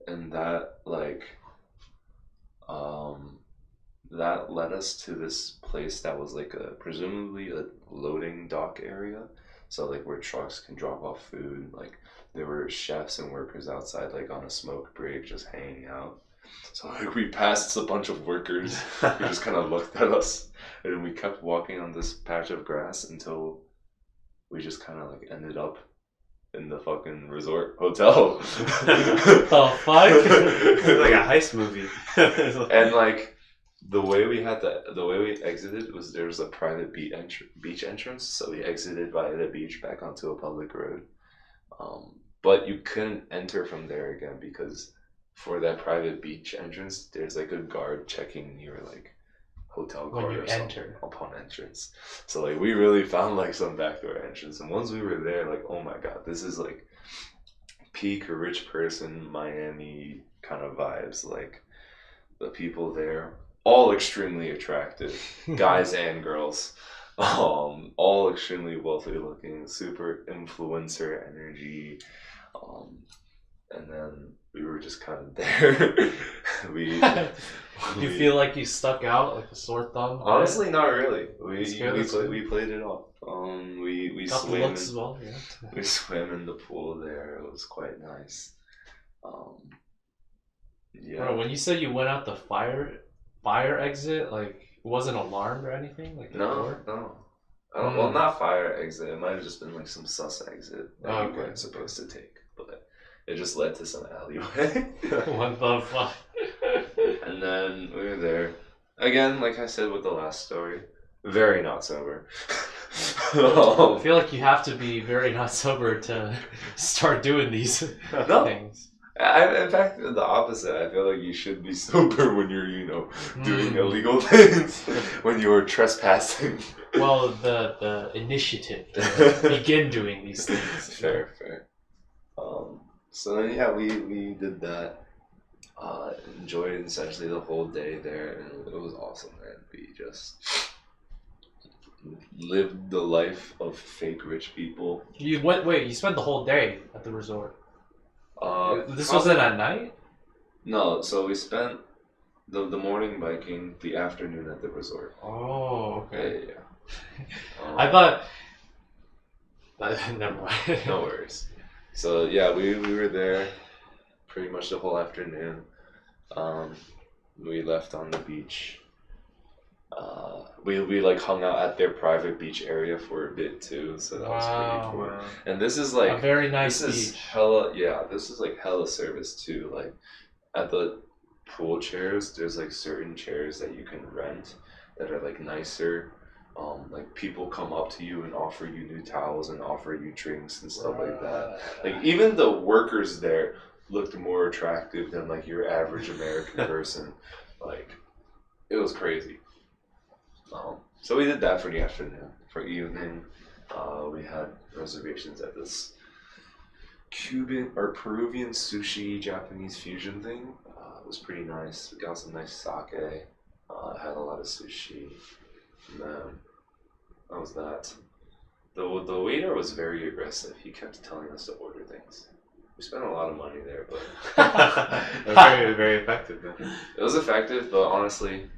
and that led us to this place that was like presumably a loading dock area, so like where trucks can drop off food. Like there were chefs and workers outside like on a smoke break just hanging out. So like we passed a bunch of workers who just kind of looked at us, and we kept walking on this patch of grass until we just kind of like ended up in the fucking resort hotel. Oh fuck! It's like a heist movie. And like the way we exited was there was a private beach entrance, so we exited via the beach back onto a public road. But you couldn't enter from there again because for that private beach entrance, there's like a guard checking your like hotel When card you or something enter. upon entrance. So like we really found like some backdoor entrance, and once we were there, like oh my god, this is like peak rich person Miami kind of vibes. Like the people there, all extremely attractive, guys and girls, all extremely wealthy looking, super influencer energy, and then we were just kind of there. You feel like you stuck out like a sore thumb? Honestly, not really. That's good. We played it off. We Got the swam looks as well, yeah. we swam in the pool there. It was quite nice. Yeah. Bro, when you said you went out the fire exit, like it wasn't alarmed or anything, like the door? No. Well, not fire exit. It might have just been like some sus exit that Oh, you okay. weren't supposed to take, but it just led to some alleyway. What the fuck? And then we were there again. Like I said with the last story, very not sober. I feel like you have to be very not sober to start doing these No. things. In fact, the opposite. I feel like you should be sober when you're, doing illegal things, when you're trespassing. Well, the initiative to begin doing these things. Fair. So then, yeah, we did that. Enjoyed essentially the whole day there, and it was awesome, man. We just lived the life of fake rich people. You spent the whole day at the resort. This Probably- wasn't at night? No, so we spent the morning biking, the afternoon at the resort. Oh, okay. Yeah. I thought. Never mind. No worries. So yeah, we were there pretty much the whole afternoon. We left on the beach. We like hung out at their private beach area for a bit too, so that was pretty cool. Wow. And this is A like very nice this is beach. this is like hella service too. Like at the pool chairs, there's like certain chairs that you can rent that are like nicer. Like people come up to you and offer you new towels and offer you drinks and stuff like that. Like even the workers there looked more attractive than like your average American person. Like it was crazy. So we did that for the afternoon. For evening, we had reservations at this Cuban or Peruvian sushi Japanese fusion thing. It was pretty nice. We got some nice sake. Had a lot of sushi. And then that was that. The waiter was very aggressive. He kept telling us to order things. We spent a lot of money there, but Very, very effective. Man. it was effective. But honestly,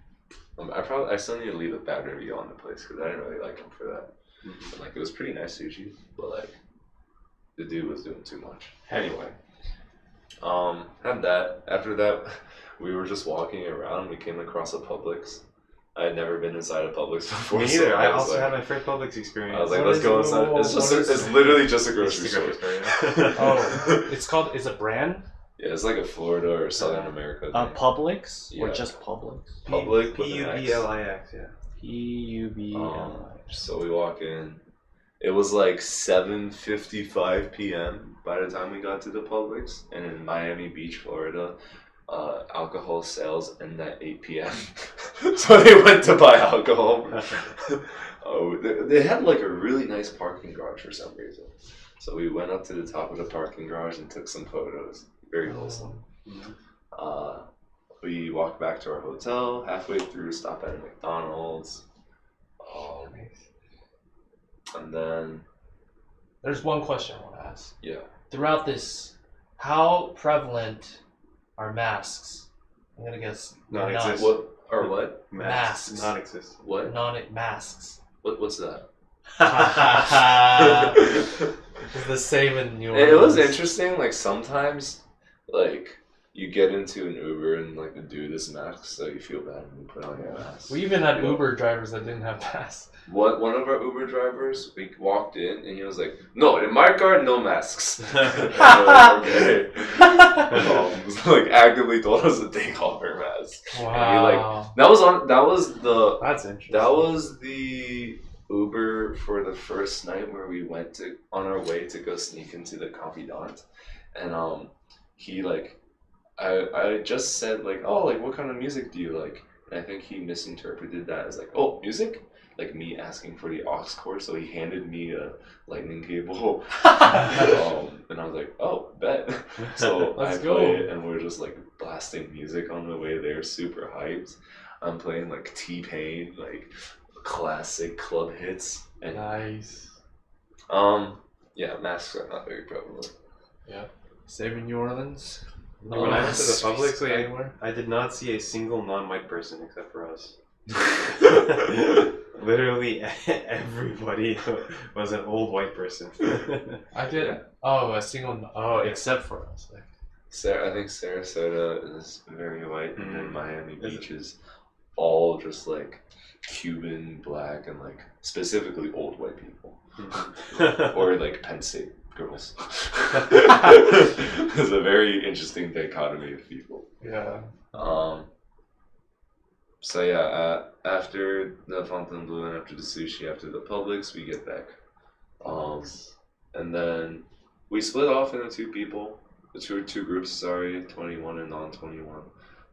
I still need to leave a bad review on the place because I didn't really like him for that. Mm-hmm. Like it was pretty nice sushi, but like the dude was doing too much. Anyway, had that. After that, we were just walking around. We came across a Publix. I had never been inside a Publix before. Me so neither. I was also like, had my first Publix experience. I was like, What let's is go it? inside. Whoa, It's what is it's it? literally just a grocery It's the store. grocery store, yeah. Oh, it's a brand? Yeah, it's like a Florida or Southern America thing. Publix? Or Yeah. just Publix? Public with an X. P-U-B-L-I-X, yeah. P-U-B-L-I. So we walk in. It was like 7:55 p.m. by the time we got to the Publix, and in Miami Beach, Florida, alcohol sales end at 8 p.m. So they went to buy alcohol. They had like a really nice parking garage for some reason. So we went up to the top of the parking garage and took some photos. Very wholesome. We walked back to our hotel. Halfway through, stopped at a McDonald's. And then... There's one question I want to ask. Yeah. Throughout this, how prevalent are masks? I'm going to guess Non-existent. What? Or what? Masks. Non-existent. What? Masks. What's that? It's the same in New It Orleans. was interesting. Like sometimes, like you get into an Uber and like the dude is masked, so you feel bad when you put on your mask. We even had Uber drivers that didn't have masks. One of our Uber drivers, we walked in and he was like, "No, in my car, no masks." Okay. Like actively told us to take off our masks. Wow. That was That's interesting. That was the Uber for the first night where we went on our way to go sneak into the Confidant, and he like, I just said like, oh, like what kind of music do you like? And I think he misinterpreted that as like, oh, music, like me asking for the aux cord, so he handed me a lightning cable, and I was like, oh, bet. So Let's I go. play it, and we're just like blasting music on the way there, super hyped. I'm playing like T-Pain, like classic club hits. And Nice. yeah, masks are not very prevalent. Yeah. Same in New Orleans. When I went to the Publix, anywhere. I did not see a single non-white person except for us. Literally everybody was an old white person. I did. Yeah. Oh, a single. Oh, except for us. Like, I think Sarasota is very white, and then Miami Is Beach is all just like Cuban, black, and like specifically old white people, or like Penn State girls. It's a very interesting dichotomy of people. yeah. So yeah, after the Fontainebleau and after the sushi, after the Publix, we get back. And then we split off into two groups, sorry, 21 and non-21.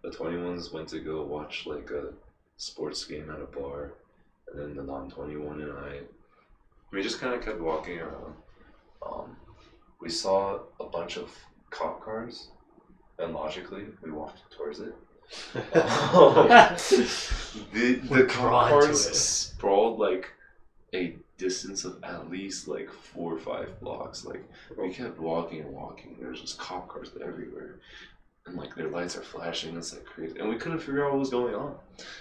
The 21s went to go watch like a sports game at a bar, and then the non-21 and we just kind of kept walking around. We saw a bunch of cop cars, and logically, we walked towards it. The cop drawn to cars it. sprawled like a distance of at least like 4 or 5 blocks. Like we kept walking and walking. There's just cop cars everywhere, and like their lights are flashing. It's like crazy, and we couldn't figure out what was going on.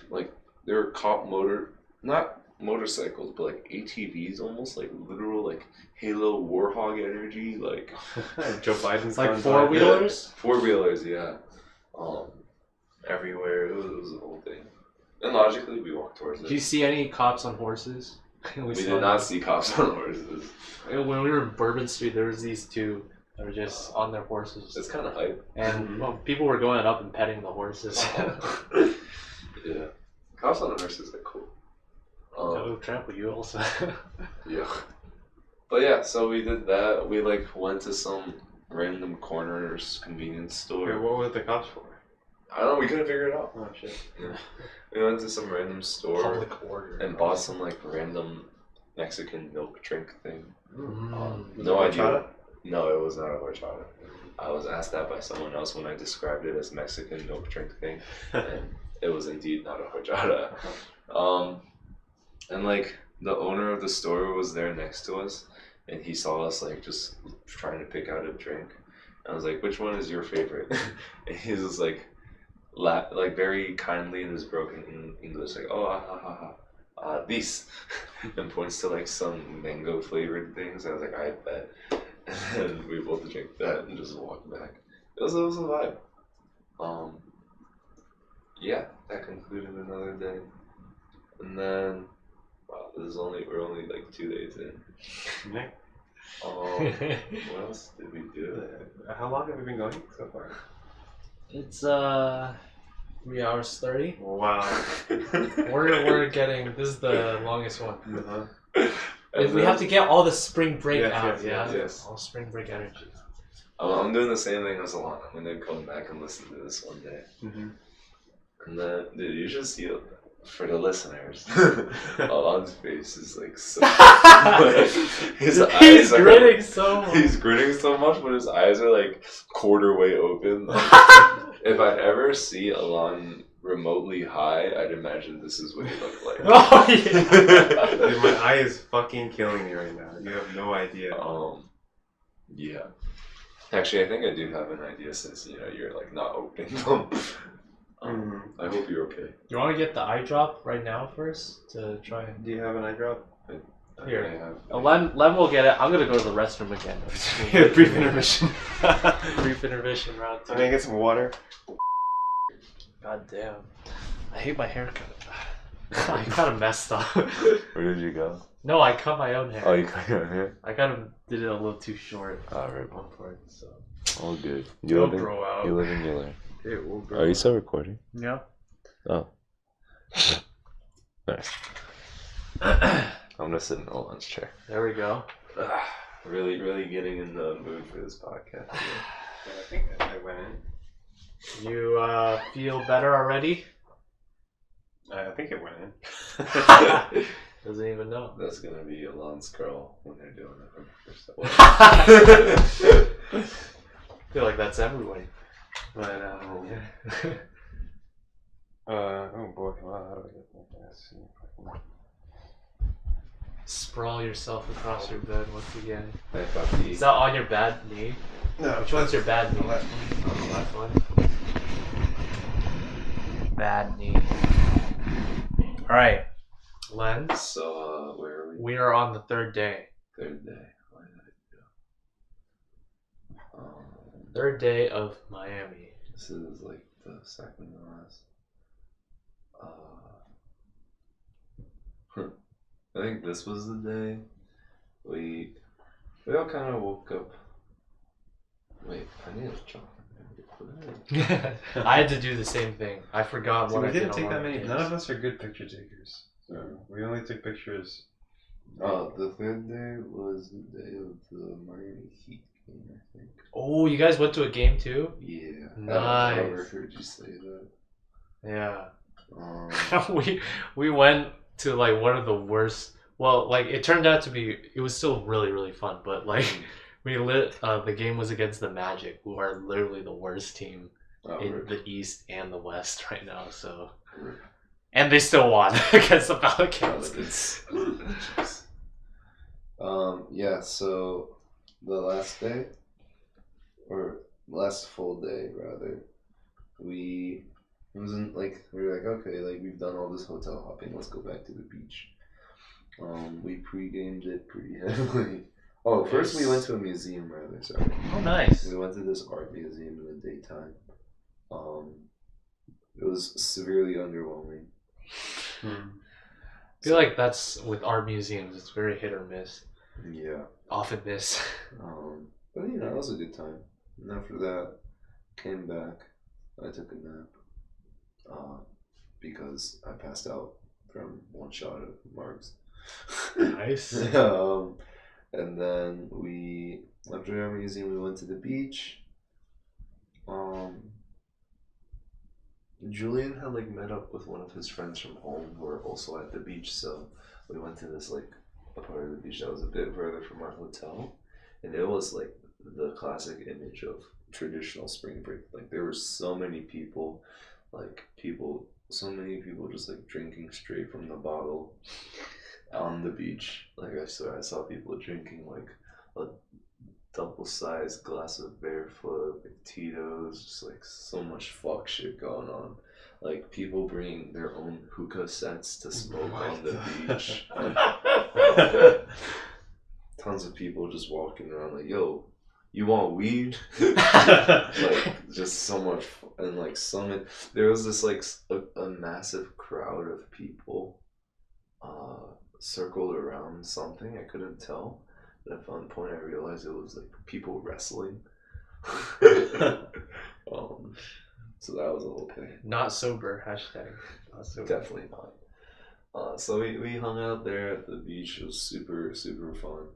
Like there were not motorcycles, but like ATVs, almost like literal like Halo Warhog energy, like Joe Biden's Like gone four-wheelers? 4-wheelers, yeah. Everywhere. It was a whole thing. And logically, we walked towards Did you it. see any cops on horses? We did not see cops on horses. When we were in Bourbon Street, there was these two that were just on their horses, It's kind of hype. and well, people were going up and petting the horses. Yeah. Cops on horses are cool. They'll trample you also. Yeah. But yeah, so we did that. We like went to some random corners convenience store. Okay, what were the cops for? I don't know, we couldn't figure it out. Oh shit. Yeah. We went to some random store Public order. and bought some like random Mexican milk drink thing. Mm. No idea. No, it was not a horchata. I was asked that by someone else when I described it as Mexican milk drink thing, and it was indeed not a horchata. And like the owner of the store was there next to us, and he saw us like just trying to pick out a drink. I was like, "Which one is your favorite?" And he was just like very kindly in his broken English, like, "Oh, this," and points to like some mango flavored things. I was like, "I bet." And then we both drank that and just walked back. It was a vibe. Yeah, that concluded another day. And then, wow, we're only like 2 days in. Nick, What else did we do? how long have we been going so far? It's 3 hours 30. Wow. We're getting this is the longest one. And We have to get all the spring break Yes, out, yes, yeah. yes. All spring break energy. I'm doing the same thing as Elan. I'm gonna come back and listen to this one day. Mm-hmm. And then, dude, you should see it for the listeners. Elan's face is like so. His eyes He's are, grinning so much. He's grinning so much, but his eyes are like quarter way open. Like, if I ever see Elan remotely high, I'd imagine this is what he looked like. Oh yeah. Dude, my eye is fucking killing me right now. You have no idea. Yeah. Actually, I think I do have an idea since you're like not opening them. I hope you're okay. You want to get the eye drop right now first to try and... Do you have an eye drop? Here. Len will get it. I'm gonna go to the restroom again. Brief intermission. Brief intermission round 2. I'm gonna get some water. God damn. I hate my haircut. I kind of messed up. Where did you go? No, I cut my own hair. Oh, you cut your own hair? I kind of did it a little too short. Alright. One part, so. All good. It'll grow out. You live and you learn. It will grow Are you out. still recording? Yeah. Oh. Nice. I'm gonna sit in Elan's chair. There we go. Really, really getting in the mood for this podcast. I think I went in. You feel better already? I think it went in. Doesn't even know. That's gonna be Elan's girl when they're doing it for the first I feel like that's everybody. But yeah. Oh boy, wow, how do I get that? Let's see if I can... Sprawl yourself across your bed once again. time. Is that on your bad knee? No. Which one's your bad knee? The left one. Oh, the left one. Bad knee. Alright. Len, So, where are we? we are on the 3rd day. Third day. Why did I go? 3rd day of Miami. This is like the second to last. I think this was the day we all kind of woke up. Wait, I need a chocolate. I had to do the same thing. I forgot what we I did. didn't take on that one many. of the None days. of us are good picture takers. So we only took pictures. The third day was the day of the Miami Heat game, I think. Oh, you guys went to a game too? Yeah. Nice. I never heard you say that. Yeah. Um, we went to like one of the worst. Well, like it turned out to be. It was still really really fun, but like the game was against the Magic, who are literally the worst team in the East and the West right now. So, and they still won against the Pelicans. Yeah. So the last day, or last full day rather, we were like, okay, like we've done all this hotel hopping, let's go back to the beach. We pre-gamed it pretty heavily. Oh, first we went to a museum rather, sorry. Oh, nice. We went to this art museum in the daytime. It was severely underwhelming. I feel like that's with art museums, it's very hit or miss. Yeah. Often miss. But it was a good time. And after that, came back. I took a nap. Because I passed out from one shot of Marks. Nice. And then after our museum, we went to the beach. Julian had like met up with one of his friends from home who were also at the beach, so we went to this like a part of the beach that was a bit further from our hotel, and it was like the classic image of traditional spring break. Like there were so many people, so many people just like drinking straight from the bottle on the beach. Like I saw people drinking like a double-sized glass of Barefoot, like Tito's, just like so much fuck shit going on. Like people bringing their own hookah sets to smoke on the beach. Tons of people just walking around like, yo, you want weed? Like just so much, and like there was this like a massive crowd of people circled around something. I couldn't tell. And at one point I realized it was like people wrestling. So that was a whole thing. Not sober, hashtag. Not sober. Definitely not. So we hung out there at the beach. It was super, super fun.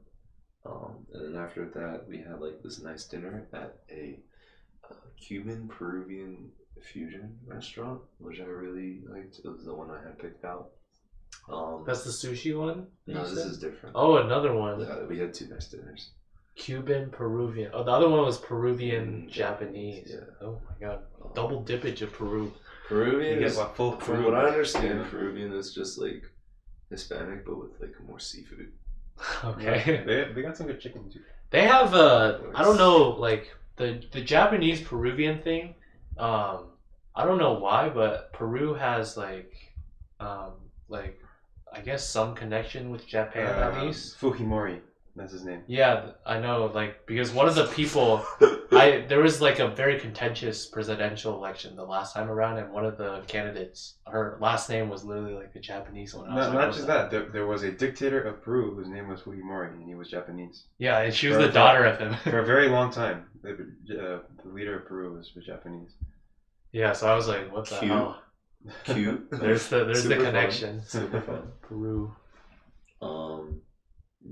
And then after that, we had like this nice dinner at a Cuban Peruvian fusion restaurant, which I really liked. It was the one I had picked out. That's the sushi one? No, this is different. Oh, another one. Yeah, we had 2 nice dinners. Cuban, Peruvian. Oh, the other one was Peruvian, Japanese. Yeah. Oh my god. Double dippage of Peru. Peruvian You is, get full from what I understand, Yeah. Peruvian is just like Hispanic, but with like more seafood. Okay. They got some good chicken too. They have I don't know, like the Japanese Peruvian thing. I don't know why, but Peru has like I guess some connection with Japan at least. Fujimori, that's his name. Yeah, I know, like because one of the people there was like a very contentious presidential election the last time around, and one of the candidates, her last name was literally like the Japanese one. I was No, like, not "What's just that. There was a dictator of Peru whose name was Fujimori, and he was Japanese. Yeah, and she was For- the daughter of him. For a very long time, the leader of Peru was Japanese. Yeah, so I was like, what the Cute. hell? Cute. There's the Super fun. connection. Super fun. Peru.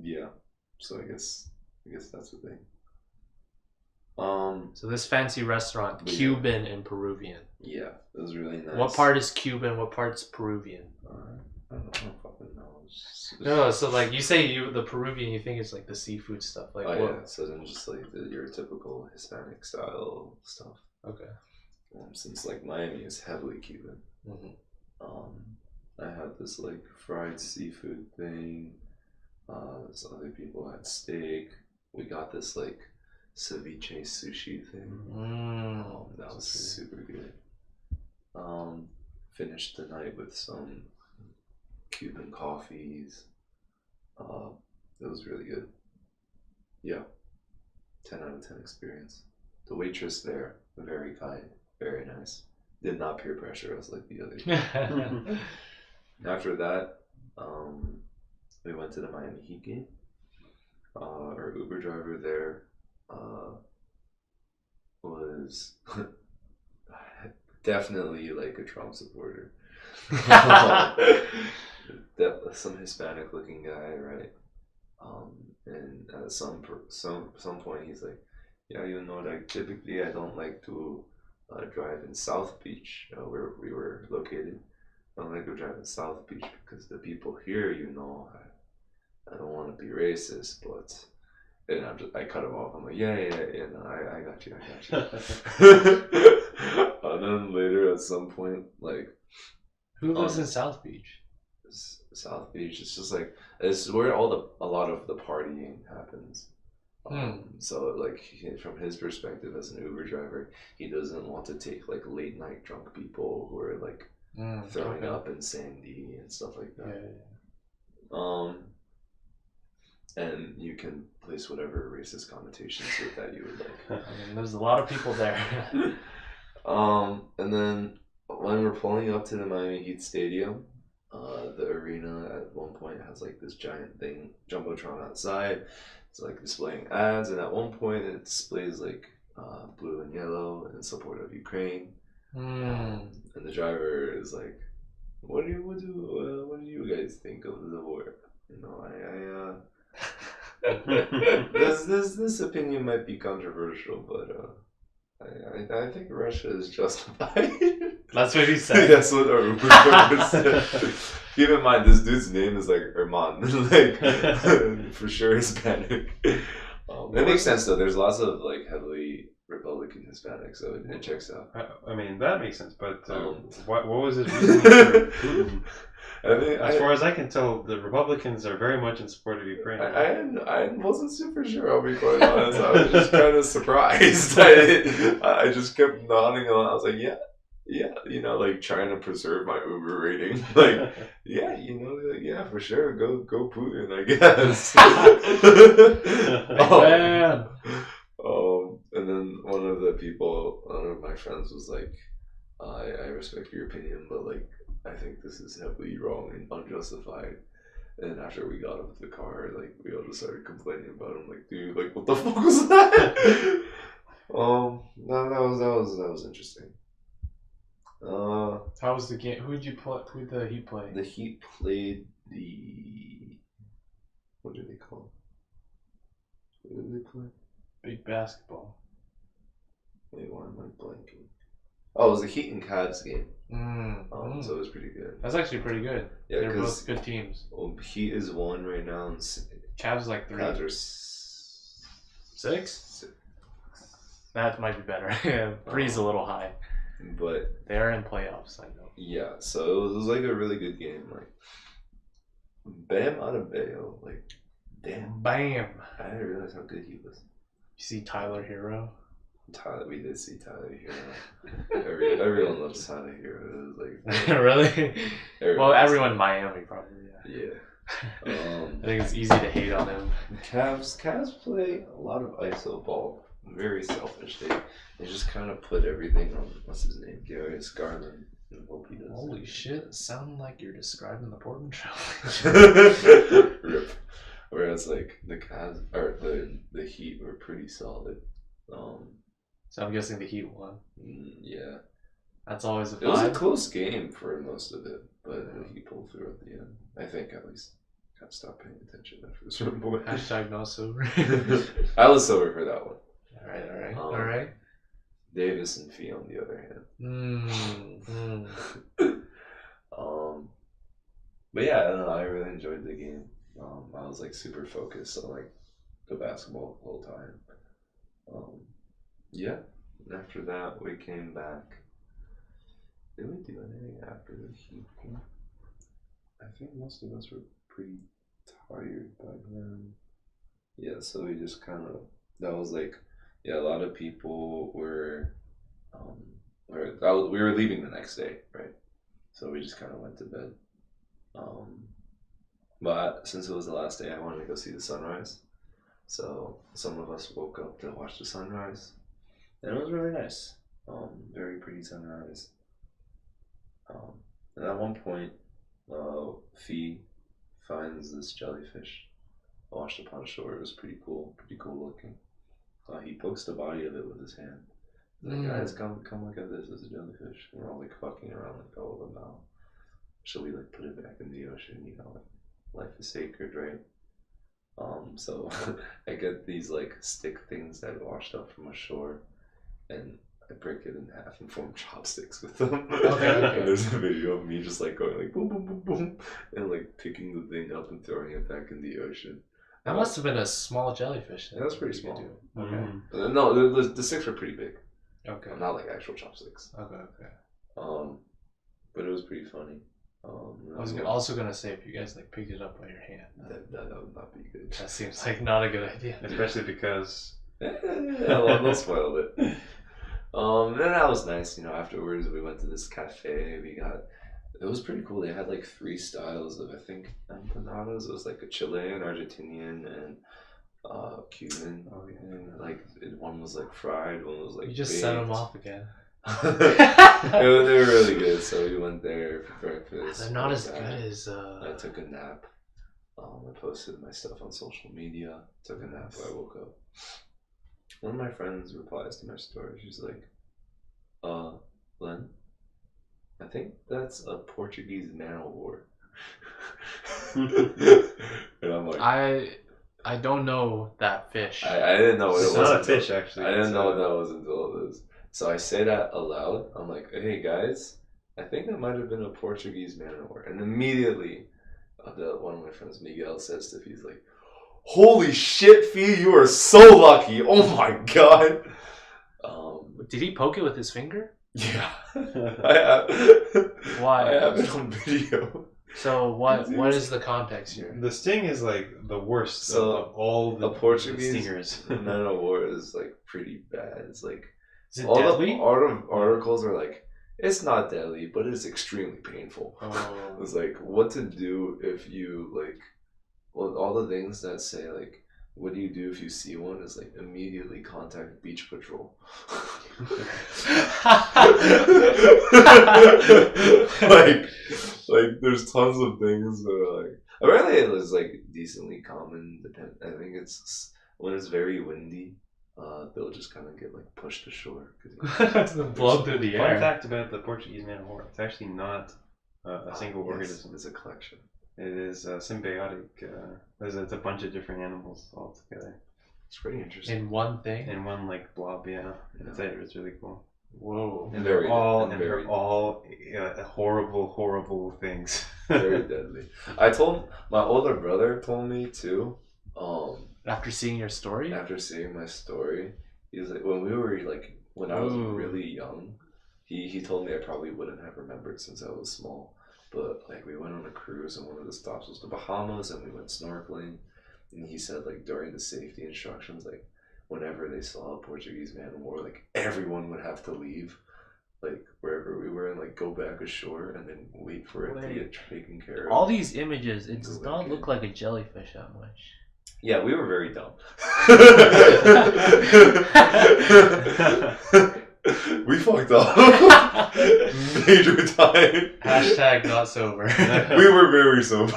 Yeah. So I guess that's the thing. So this fancy restaurant, Yeah. Cuban and Peruvian. Yeah, it was really nice. What part is Cuban? What part's Peruvian? I don't fucking know. No, so like you say the Peruvian, you think it's like the seafood stuff. Like Oh what? yeah, so then just like your typical Hispanic style stuff. Okay. Since like Miami is heavily Cuban. Mm-hmm. I had this like fried seafood thing. Some other people had steak. We got this like ceviche sushi thing. That was super good. Finished the night with some Cuban coffees. It was really good. Yeah, 10 out of 10 experience. The waitress there, very kind, very nice. Did not peer pressure us like the other. After that, we went to the Miami Heat game. Our Uber driver there was definitely like a Trump supporter. Some Hispanic looking guy, right? And at some point he's like, yeah, you know, like typically I don't like to drive in South Beach, where we were located. I don't like to drive in South Beach because the people here, you know, I don't want to be racist, but and I cut him off. I'm like, yeah, no, I got you. And then later at some point, like, Who lives in South Beach? South Beach, it's just like it's where a lot of the partying happens. So like from his perspective as an Uber driver, he doesn't want to take like late night drunk people who are like throwing up and sandy and stuff like that. Yeah. And you can place whatever racist connotations with that you would like. I mean, there's a lot of people there. And then when we're pulling up to the Miami Heat Stadium, the arena at one point has like this giant thing, jumbotron outside. It's like displaying ads, and at one point it displays like blue and yellow in support of Ukraine. And the driver is like, "What do you guys think of the war?" You know, this opinion might be controversial, but I think Russia is justified. That's what he said. That's what our Uber driver said. Keep in mind, this dude's name is like Herman, like for sure Hispanic. It makes sense though. There's lots of like heavily Republican Hispanics, so it checks out. I mean, that makes sense, but what was his reasoning for Putin? As far as I can tell, the Republicans are very much in support of Ukraine. I wasn't super sure, I'll be quite honest. I was just kind of surprised. I just kept nodding along. I was like, yeah, you know, like trying to preserve my Uber rating. Like, yeah, you know, like, yeah, for sure, go Putin, I guess. And then one of my friends was like, I respect your opinion, but like, I think this is heavily wrong and unjustified. And after we got out of the car, like we all just started complaining about him. Like, dude, like what the fuck was that? No, that was interesting. How was the game? Who did the Heat play? The Heat played the, what do they call? What did they play? Big basketball. Wait, why am I blanking? Oh, it was the Heat and Cavs game. So it was pretty good. That's actually pretty good. Yeah, they're both good teams. Well, Heat is 1 right now, and Cavs like 3. Cavs are 6? That might be better. 3's a little high. But they are in playoffs, I know. Yeah, so it was like a really good game. Like, Bam Adebayo, like, damn. Bam! I didn't realize how good he was. You see Tyler Hero? We did see Tyler Hero. Everyone loves Tyler Hero. It was like, really? Everyone in Miami probably. Yeah. I think it's easy to hate on him. Cavs play a lot of ISO ball. Very selfish. They just kind of put everything on, what's his name, Darius Garland. And hope he does. Holy shit! It sounds like you're describing the Portland Trail. Rip. Whereas like the Cavs or the Heat were pretty solid. So I'm guessing the Heat won. Yeah. That's always a vibe. It was a close game for most of it, but the Heat pulled through at the end. I think at least. Got to stop paying attention after a certain point. Hashtag no sober. I was sober for that one. All right. Davis and Fee on the other hand. But yeah, I don't know, I really enjoyed the game. I was like super focused on like the basketball the whole time. Yeah. After that, we came back. Did we do anything after the Heat game? I think most of us were pretty tired by then. Yeah, so we just kind of, that was like, yeah, a lot of people were, we were leaving the next day, right? So we just kind of went to bed. But since it was the last day, I wanted to go see the sunrise. So some of us woke up to watch the sunrise. And it was really nice. Very pretty sunrise. And at one point, Fee finds this jellyfish washed upon shore. It was pretty cool looking. He pokes the body of it with his hand. He's like, guys, come look at this. It's a jellyfish. And we're all like fucking around like, oh no. Should we like put it back in the ocean? You know, like life is sacred, right? So I get these like stick things that washed up from a shore, and I break it in half and form chopsticks with them. Okay. And there's a video of me just like going like boom, boom, boom, boom, and like picking the thing up and throwing it back in the ocean. That must have been a small jellyfish. Yeah, that's pretty small. Okay. No, the sticks were pretty big. Okay. Not like actual chopsticks. Okay. But it was pretty funny. I was also gonna say, if you guys like picked it up by your hand, that would not be good. That seems like not a good idea. Especially because well, they spoiled it. Then that was nice. You know, afterwards we went to this cafe. It was pretty cool. They had like 3 styles of, I think, empanadas. It was like a Chilean, Argentinian, and Cuban. Oh, yeah. And like one was like fried, one was like You just baked. set them off again. They were really good, so we went there for breakfast. They're not as good as. I took a nap. I posted my stuff on social media. Took a nap when I woke up. One of my friends replies to my story. She's like, Len, I think that's a Portuguese man-o-war. And I'm like, I don't know that fish. I didn't know what it was. It's not a fish, actually. I didn't know what that was until it was. So I say that aloud. I'm like, hey guys, I think that might have been a Portuguese man-o-war. And immediately, one of my friends, Miguel, says to Fee, he's like, holy shit, Fee, you are so lucky. Oh my god. Did he poke it with his finger? Yeah. Why? I have it on video. So what is the context here? The sting is like the worst of all the Portuguese stingers. man-o-war is like pretty bad. It's like, Is it all deadly? the articles are like, it's not deadly, but it's extremely painful. Oh. It's like, what to do if you like, well, all the things that say like, what do you do if you see one is like immediately contact beach patrol. like there's tons of things that are like, apparently it was like decently common. I think it's when it's very windy. They'll just kind of get like pushed ashore. Blown through the air. Fun fact about the Portuguese man-o-war: it's actually not a single organism. It's a collection. It is symbiotic. It's a bunch of different animals all together. It's pretty interesting. In one thing? In one like blob, yeah. It was really cool. Whoa. And they're all horrible things. Very deadly. I told my older brother told me too. After seeing your story? After seeing my story, he was like, when I was really young, he told me I probably wouldn't have remembered since I was small. But like we went on a cruise and one of the stops was the Bahamas and we went snorkeling, and he said like during the safety instructions, like whenever they saw a Portuguese man of war, like everyone would have to leave, like wherever we were, and like go back ashore and then wait for it to get taken care of. All these images, it does not look like a jellyfish that much. Yeah, we were very dumb. We fucked up. Major time. Hashtag not sober. We were very sober.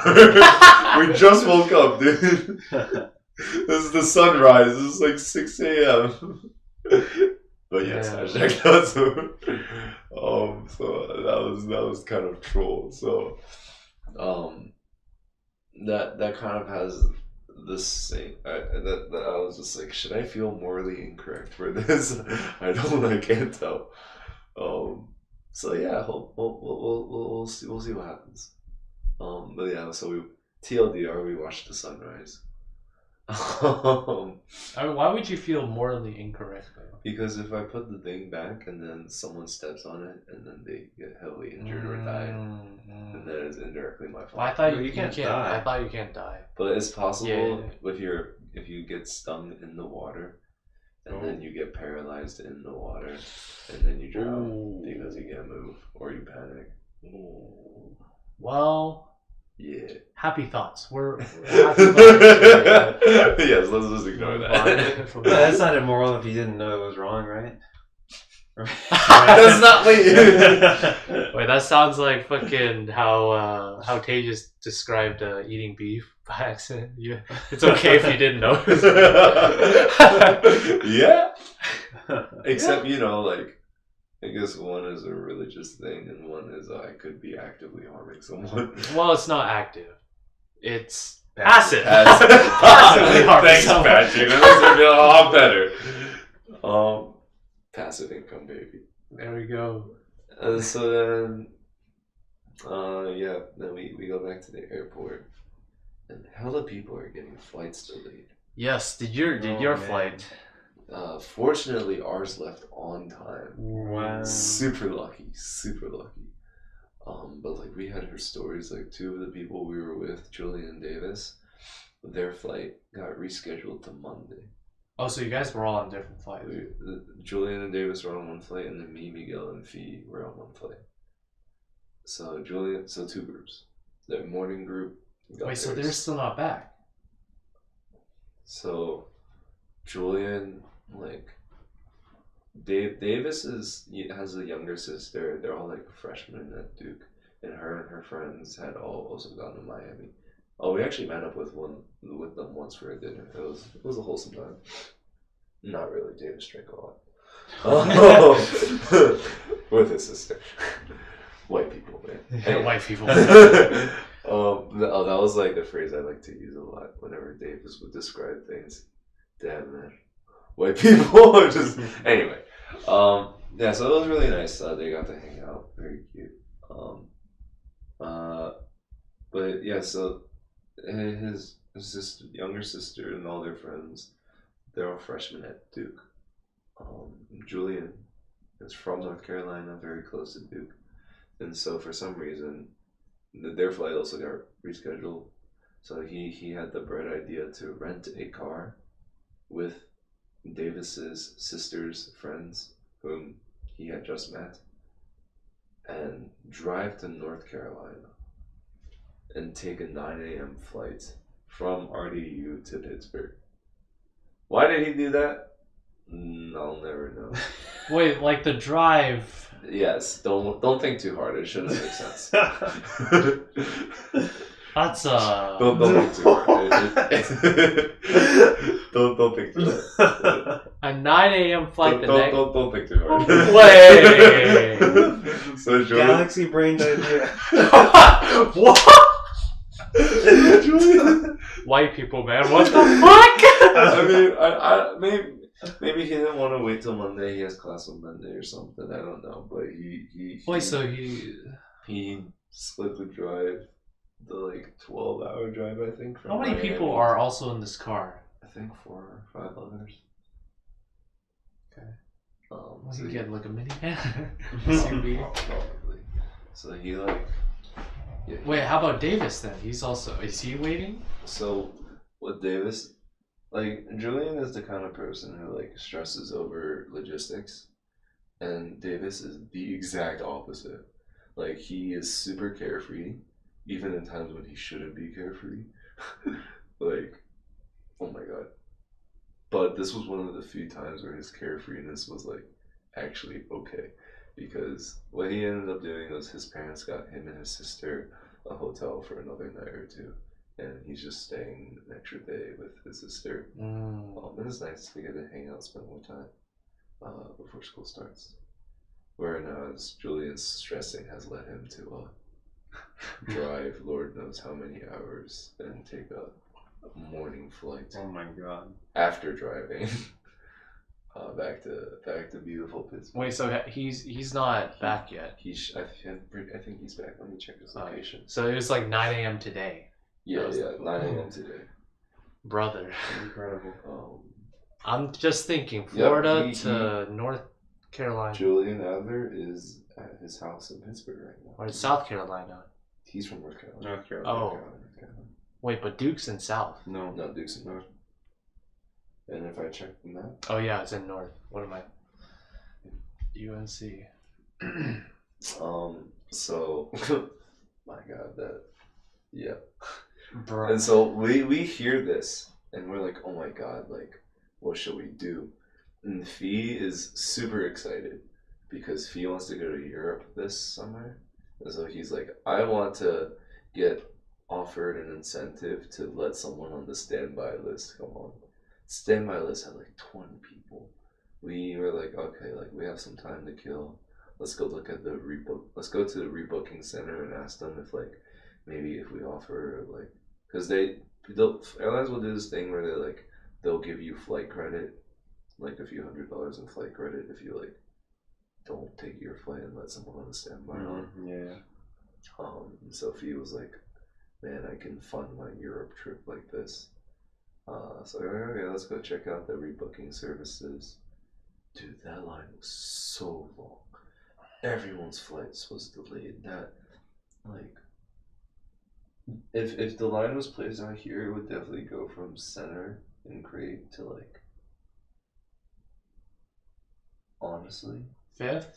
We just woke up, dude. This is the sunrise. This is like 6 a.m. But yes, hashtag not sober. So that was kind of troll. So, that kind of has this thing that I was just like, should I feel morally incorrect for this? I can't tell. So yeah, we'll see what happens. But yeah, so TLDR, we watched the sunrise. I mean, why would you feel morally incorrect though? Because if I put the thing back and then someone steps on it and then they get heavily injured or die, then that is indirectly my fault. Well, I thought you can't die. I thought you can't die. But it's possible if you get stung in the water and then you get paralyzed in the water and then you drown because you can't move or you panic. Well, yeah. Happy thoughts. We're happy thoughts. Yes, let's just ignore that. That's not immoral if you didn't know it was wrong, right? That's not wait. Wait, that sounds like fucking how Tejas described eating beef by accident. It's okay if you didn't know. Yeah. Except like I guess one is a religious thing and one is I could be actively harming someone. Well, it's not active. It's passive. Passively harming someone. Thanks, Patrick. That makes me feel a lot better. Passive income, baby. There we go. So then, then we go back to the airport, and hella people are getting flights delayed. Yes, did your flight? Fortunately, ours left on time. Wow. Super lucky. But like we had her stories. Like two of the people we were with, Julian and Davis, their flight got rescheduled to Monday. Oh, so you guys were all on different flights. Julian and Davis were on one flight, and then me, Miguel, and Fee were on one flight. So two groups. The morning group. Wait, so they're still not back? So, Julian, Davis has a younger sister. They're all like freshmen at Duke, and her friends had all also gone to Miami. Oh, we actually met up with them once for a dinner. It was a wholesome time. Not really. Davis drank a lot. With his sister. White people, man. Hey. White people. That was like the phrase I like to use a lot whenever Davis would describe things. Damn, man. White people. Just anyway. So it was really nice. They got to hang out. Very cute. But yeah, so his sister, younger sister, and all their friends, they're all freshmen at Duke. Julian is from North Carolina, very close to Duke, and so for some reason, their flight also got rescheduled. So he had the bright idea to rent a car with Davis's sister's friends, whom he had just met, and drive to North Carolina and take a 9 a.m. flight from RDU to Pittsburgh. Why did he do that? I'll never know. Wait, like the drive? Yes, don't think too hard. It shouldn't make sense. That's Don't think too hard. Don't think too hard. A 9 a.m. flight Don't think too hard. Wait. So Galaxy brain idea. What? white people, man. What the fuck? I mean, I maybe he didn't want to wait till Monday. He has class on Monday or something. I don't know, but Wait, so he split the drive, the like 12-hour drive, I think. From how many Miami people are also in this car? I think 4 or 5 others. Okay. So you he- get like a minivan, SUV. Probably. So he like. Yeah, Wait, how about Davis then? Is he waiting? So with Davis, like Julian is the kind of person who like stresses over logistics, and Davis is the exact opposite. Like he is super carefree, even in times when he shouldn't be carefree. Like, oh my god. But this was one of the few times where his carefreeness was like actually okay. Because what he ended up doing was his parents got him and his sister a hotel for another night or two. And he's just staying an extra day with his sister. And it's nice to get to hang out, spend more time before school starts. Whereas Julian's stressing has led him to drive Lord knows how many hours and take a morning flight. Oh my god. After driving back to beautiful Pittsburgh. Wait, so he's not back yet. I think he's back. Let me check his location. So it was like 9 a.m. today. Yeah, 9 a.m. today. Brother. Incredible. I'm just thinking, Florida he- to North Carolina. Julian Adler is at his house in Pittsburgh right now. Or South Carolina. He's from North Carolina. North Carolina. Oh. North Carolina. Wait, but Duke's in South. No. No, Duke's in North. And if I check the map, Oh yeah, it's in North. What am I? UNC. so my god, yeah. Bro. And so we hear this and we're like, oh my god, like what should we do? And Fee is super excited because Fee wants to go to Europe this summer. And so he's like, I want to get offered an incentive to let someone on the standby list come on. Standby list had like 20 people. We were like, okay, like we have some time to kill. Let's go look at the rebook. Let's go to the rebooking center and ask them if like maybe if we offer like, because airlines will do this thing where they'll give you flight credit, like a few $100s in flight credit if you like don't take your flight and let someone on the standby on. Yeah. Sophie was like, man, I can fund my Europe trip like this. So okay, let's go check out the rebooking services. Dude, that line was so long. Everyone's flights was delayed. That, like, if the line was placed out here, it would definitely go from center and Craig to like, honestly, 5th?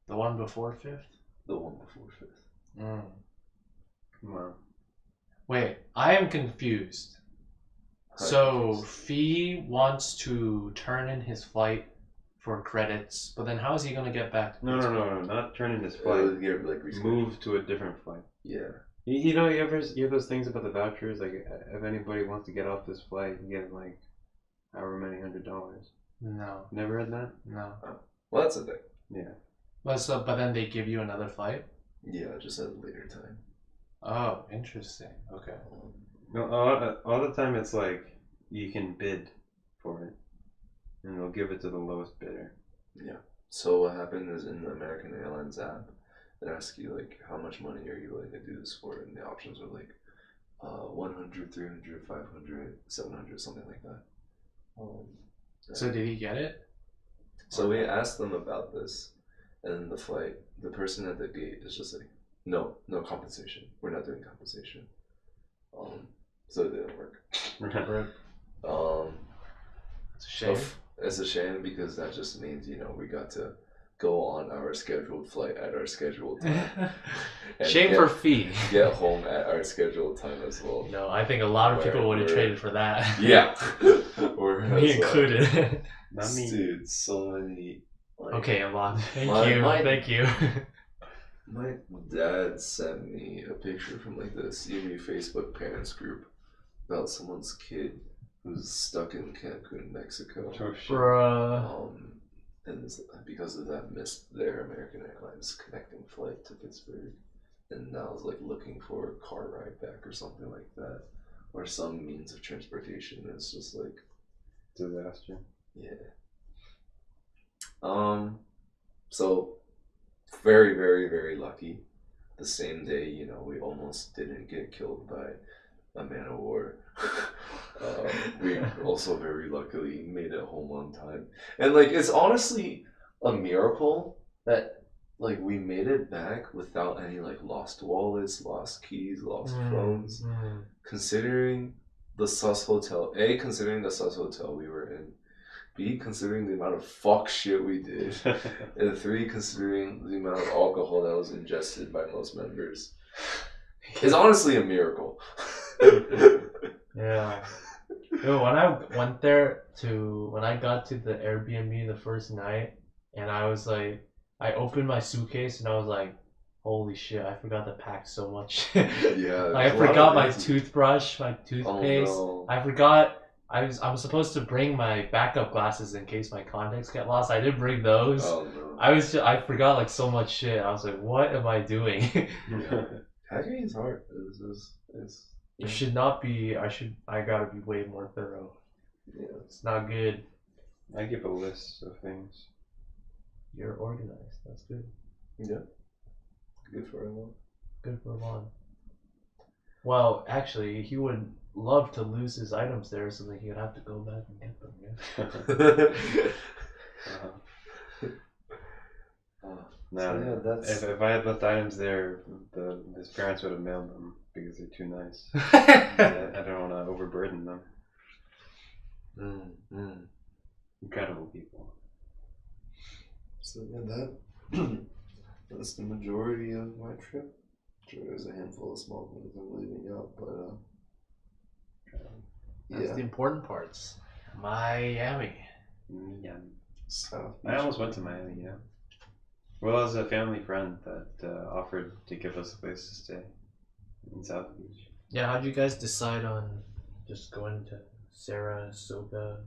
The one before 5th? the one before 5th. Wow. Wait, I am confused. So Fee wants to turn in his flight for credits, but then how is he gonna get back to No, Pittsburgh? not turning his Flight. flight. Get like rescheduled. Move to a different flight. Yeah. You know, you have those things about the vouchers, like if anybody wants to get off this flight, you get like however many $100. No, Never had that? no. Well, that's the thing. Yeah. But then they give you another flight? Yeah, just at a later time. Oh, interesting. Okay. No, all the time it's like you can bid for it, and they'll give it to the lowest bidder. Yeah. So what happened is in the American Airlines app, it asks you like how much money are you willing to do this for, and the options are like 100, 300, 500, 700, something like that. So did he get it? So we asked them about this, and the person at the gate is just like, no compensation. We're not doing compensation. So it didn't work. It's a shame. It's a shame because that just means, we got to go on our scheduled flight at our scheduled time. And Shame for Fee. Get home at our scheduled time as well. No, I think a lot of people would have traded for that. Yeah. Me included. Not me. Dude, so many. Okay, Elan. Thank you. My dad sent me a picture from like the CMU Facebook parents group about someone's kid who's stuck in Cancun, Mexico. Oh, shit. Bruh. And because of that, missed their American Airlines connecting flight to Pittsburgh. and I was like looking for a car ride back or something like that, or some means of transportation. And it's just like Disaster. yeah. So very, very, very lucky. The same day, you know, we almost didn't get killed by a man of war. We also very luckily made it home on time. And like it's honestly a miracle that like we made it back without any like lost wallets, lost keys, lost phones. Considering the sus hotel, considering the sus hotel we were in, B, considering the amount of fuck shit we did, and 3, considering the amount of alcohol that was ingested by most members, is honestly a miracle. Yeah. Yo, when I went there when I got to the Airbnb the first night, and I was like, I opened my suitcase and I was like, holy shit, I forgot to pack so much. Yeah. Like, I forgot my toothbrush, my toothpaste. Oh, no. I forgot. I was supposed to bring my backup glasses in case my contacts get lost. I didn't bring those. Oh no. I forgot like so much shit. I was like, what am I doing? Yeah. Hacking is hard. It's It should not be. I gotta be way more thorough. yeah. It's not good. I give a list of things. You're organized. That's good. Yeah. Good for everyone. Good for Lon. Well, actually, he would love to lose his items there, so that he would have to go back and get them. Yeah. No, So, yeah, that's if I had left items there, his parents would have mailed them because they're too nice. I don't want to overburden them. Incredible people. So yeah, that's the majority of my trip. Sure, there's a handful of small things I'm leaving out, but That's yeah. the important parts. Miami. Yeah. South I almost went to Miami, yeah. Well, it was a family friend that offered to give us a place to stay in South Beach. Yeah, how'd you guys decide on just going to Sarasota?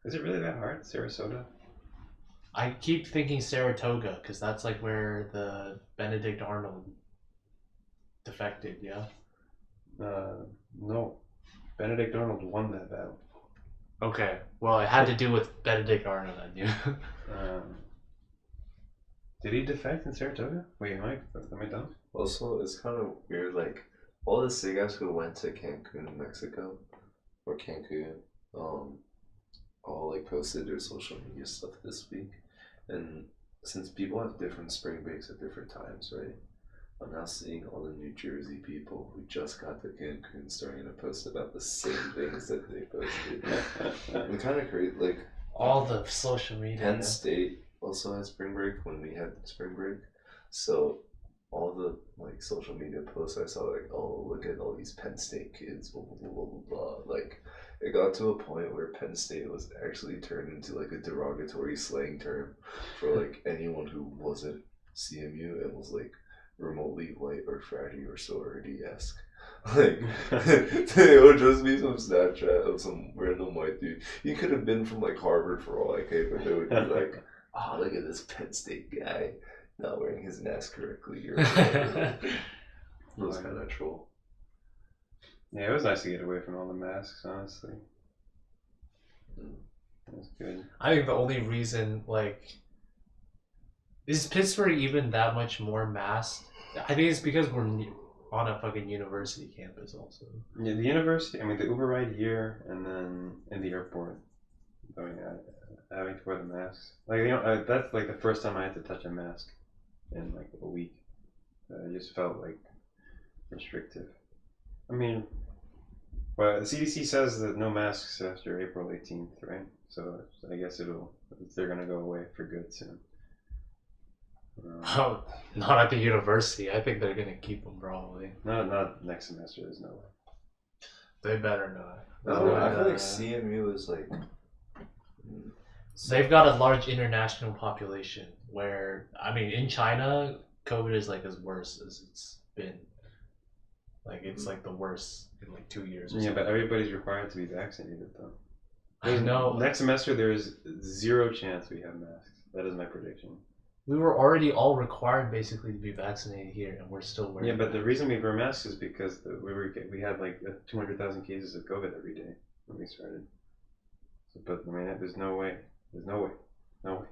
Is it really that hard, Sarasota? I keep thinking Saratoga because that's like where the Benedict Arnold defected, yeah? No. Benedict Arnold won that battle. Okay, well, it had to do with Benedict Arnold, I knew. Did he defect in Saratoga? Wait, am I dumb? Also, it's kind of weird. Like all the cigas who went to Cancun, Mexico, or Cancun, all like posted their social media stuff this week, and since people have different spring breaks at different times, right? I'm now seeing all the New Jersey people who just got to Cancun starting to post about the same things that they posted. I'm kind of crazy. Like All the social media. Penn State also had spring break when we had spring break, so all the like social media posts I saw, like, oh, look at all these Penn State kids, blah blah blah blah blah. Like it got to a point where Penn State was actually turned into like a derogatory slang term for like anyone who wasn't CMU and was like remotely white or fratty or sorority-esque. Like it would just be some Snapchat of some random white dude. He could have been from like Harvard for all I care, but they would be like, oh, look at this Penn State guy not wearing his mask correctly or whatever. It was kind of troll. Yeah, it was nice to get away from all the masks, honestly. It was good. I think the only reason, like, is Pittsburgh even that much more masked? I think it's because we're on a fucking university campus also. Yeah, the university, I mean, the Uber ride here and then in the airport, having to wear the masks. Like, you know, that's like the first time I had to touch a mask in like a week. It just felt like restrictive. I mean, well, the CDC says that no masks after April 18th, right? So I guess they're gonna go away for good soon. Oh, not at the university. I think they're gonna keep them probably. Not next semester. There's no way. They better not. No, I feel like CMU is like. They've got a large international population where, I mean, in China, COVID is like as worse as it's been. Like it's like the worst in like 2 years. Or Yeah, but everybody's required to be vaccinated though. I know. Next semester, there's 0 chance we have masks. That is my prediction. We were already all required basically to be vaccinated here, and we're still wearing. Yeah, but the reason we wear masks is because we had like 200,000 cases of COVID every day when we started. So, but I mean, there's no way. There's no way. No way.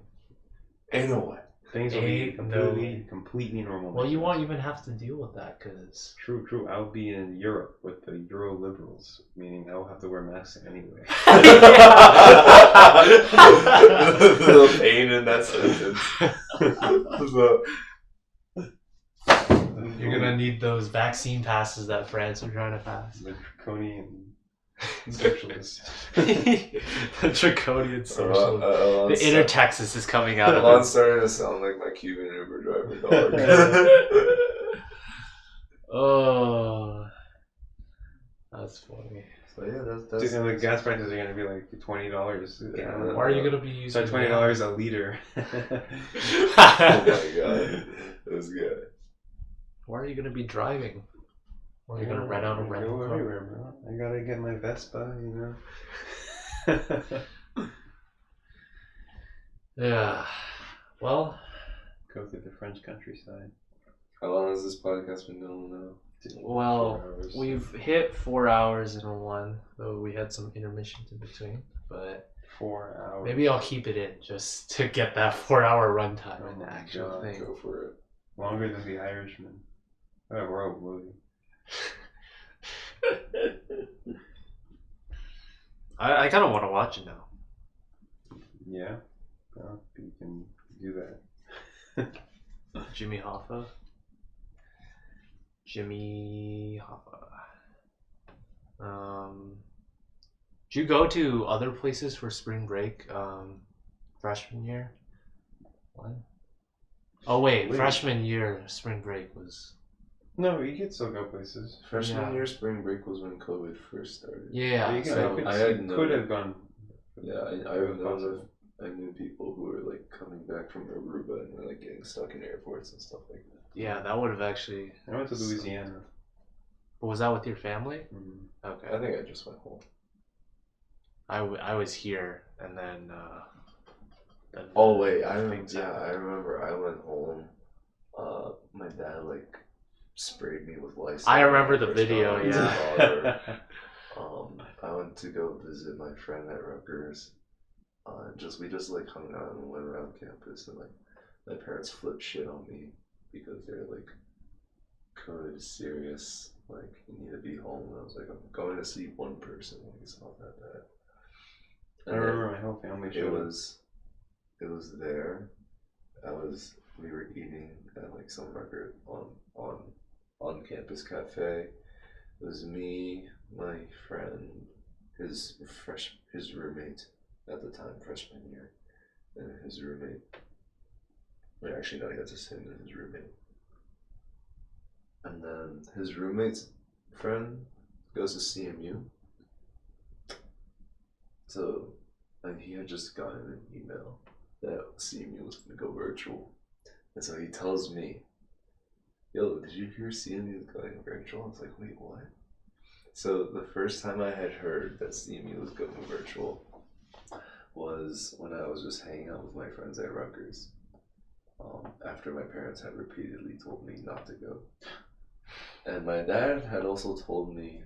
Ain't no way. Things will be Ain't no way. completely normal. Well, you won't even have to deal with that because. True. I'll be in Europe with the Euro liberals, meaning I'll have to wear masks anyway. The pain in that sentence. You're gonna need those vaccine passes that France are trying to pass. The draconian socialist. The draconian socialist. The inner Texas is coming out of Elan's starting to sound like my Cuban Uber driver dog. Oh, that's funny. So yeah, that's And the gas prices are going to be like $20 a gallon. Why are you gonna be using? So $20 a liter. Oh my god, that's good. Why are you gonna be driving? Or are you gonna rent out a rental Go car? everywhere, bro. I gotta get my Vespa, you know. Yeah. Well. Go through the French countryside. How long has this podcast been going now? Well, 4 hours. we've hit 4 hours in one, though we had some intermissions in between. But 4 hours. maybe I'll keep it in just to get that 4-hour runtime Oh in the my actual God, thing. Go for it. Longer than The Irishman. Oh, world movie. I kind of want to watch it now. Yeah. Well, you can do that. Jimmy Hoffa. Jimmy Hoffa. Did you go to other places for spring break freshman year? What? Oh wait, freshman year spring break was. No, you could still go places. Freshman year spring break was when COVID first started. Yeah, You so could have gone. Yeah, I knew people who were like coming back from Aruba and were like getting stuck in airports and stuff like that. yeah, that would have actually. I went to Louisiana. But was that with your family? Mm-hmm. Okay. I think I just went home. I was here and then. Oh wait, I remember. I went home. My dad like sprayed me with Lysol. I remember the video. time. Yeah. I went to go visit my friend at Rutgers. We just like hung out and went around campus, and like my parents flipped shit on me because they're like, COVID is serious. Like you need to be home. And I was like, I'm going to see one person. Like it's not that bad. I remember my whole family showed up. It was there. We were eating at like some record on campus cafe. It was me, my friend, his roommate at the time, freshman year, and his roommate. Wait, actually no, he had just him and his roommate. And then his roommate's friend goes to CMU. So, and he had just gotten an email that CMU was going to go virtual. And so he tells me, yo, did you hear CMU is going virtual? I was like, wait, what? So the first time I had heard that CMU was going virtual was when I was just hanging out with my friends at Rutgers. After my parents had repeatedly told me not to go. And my dad had also told me,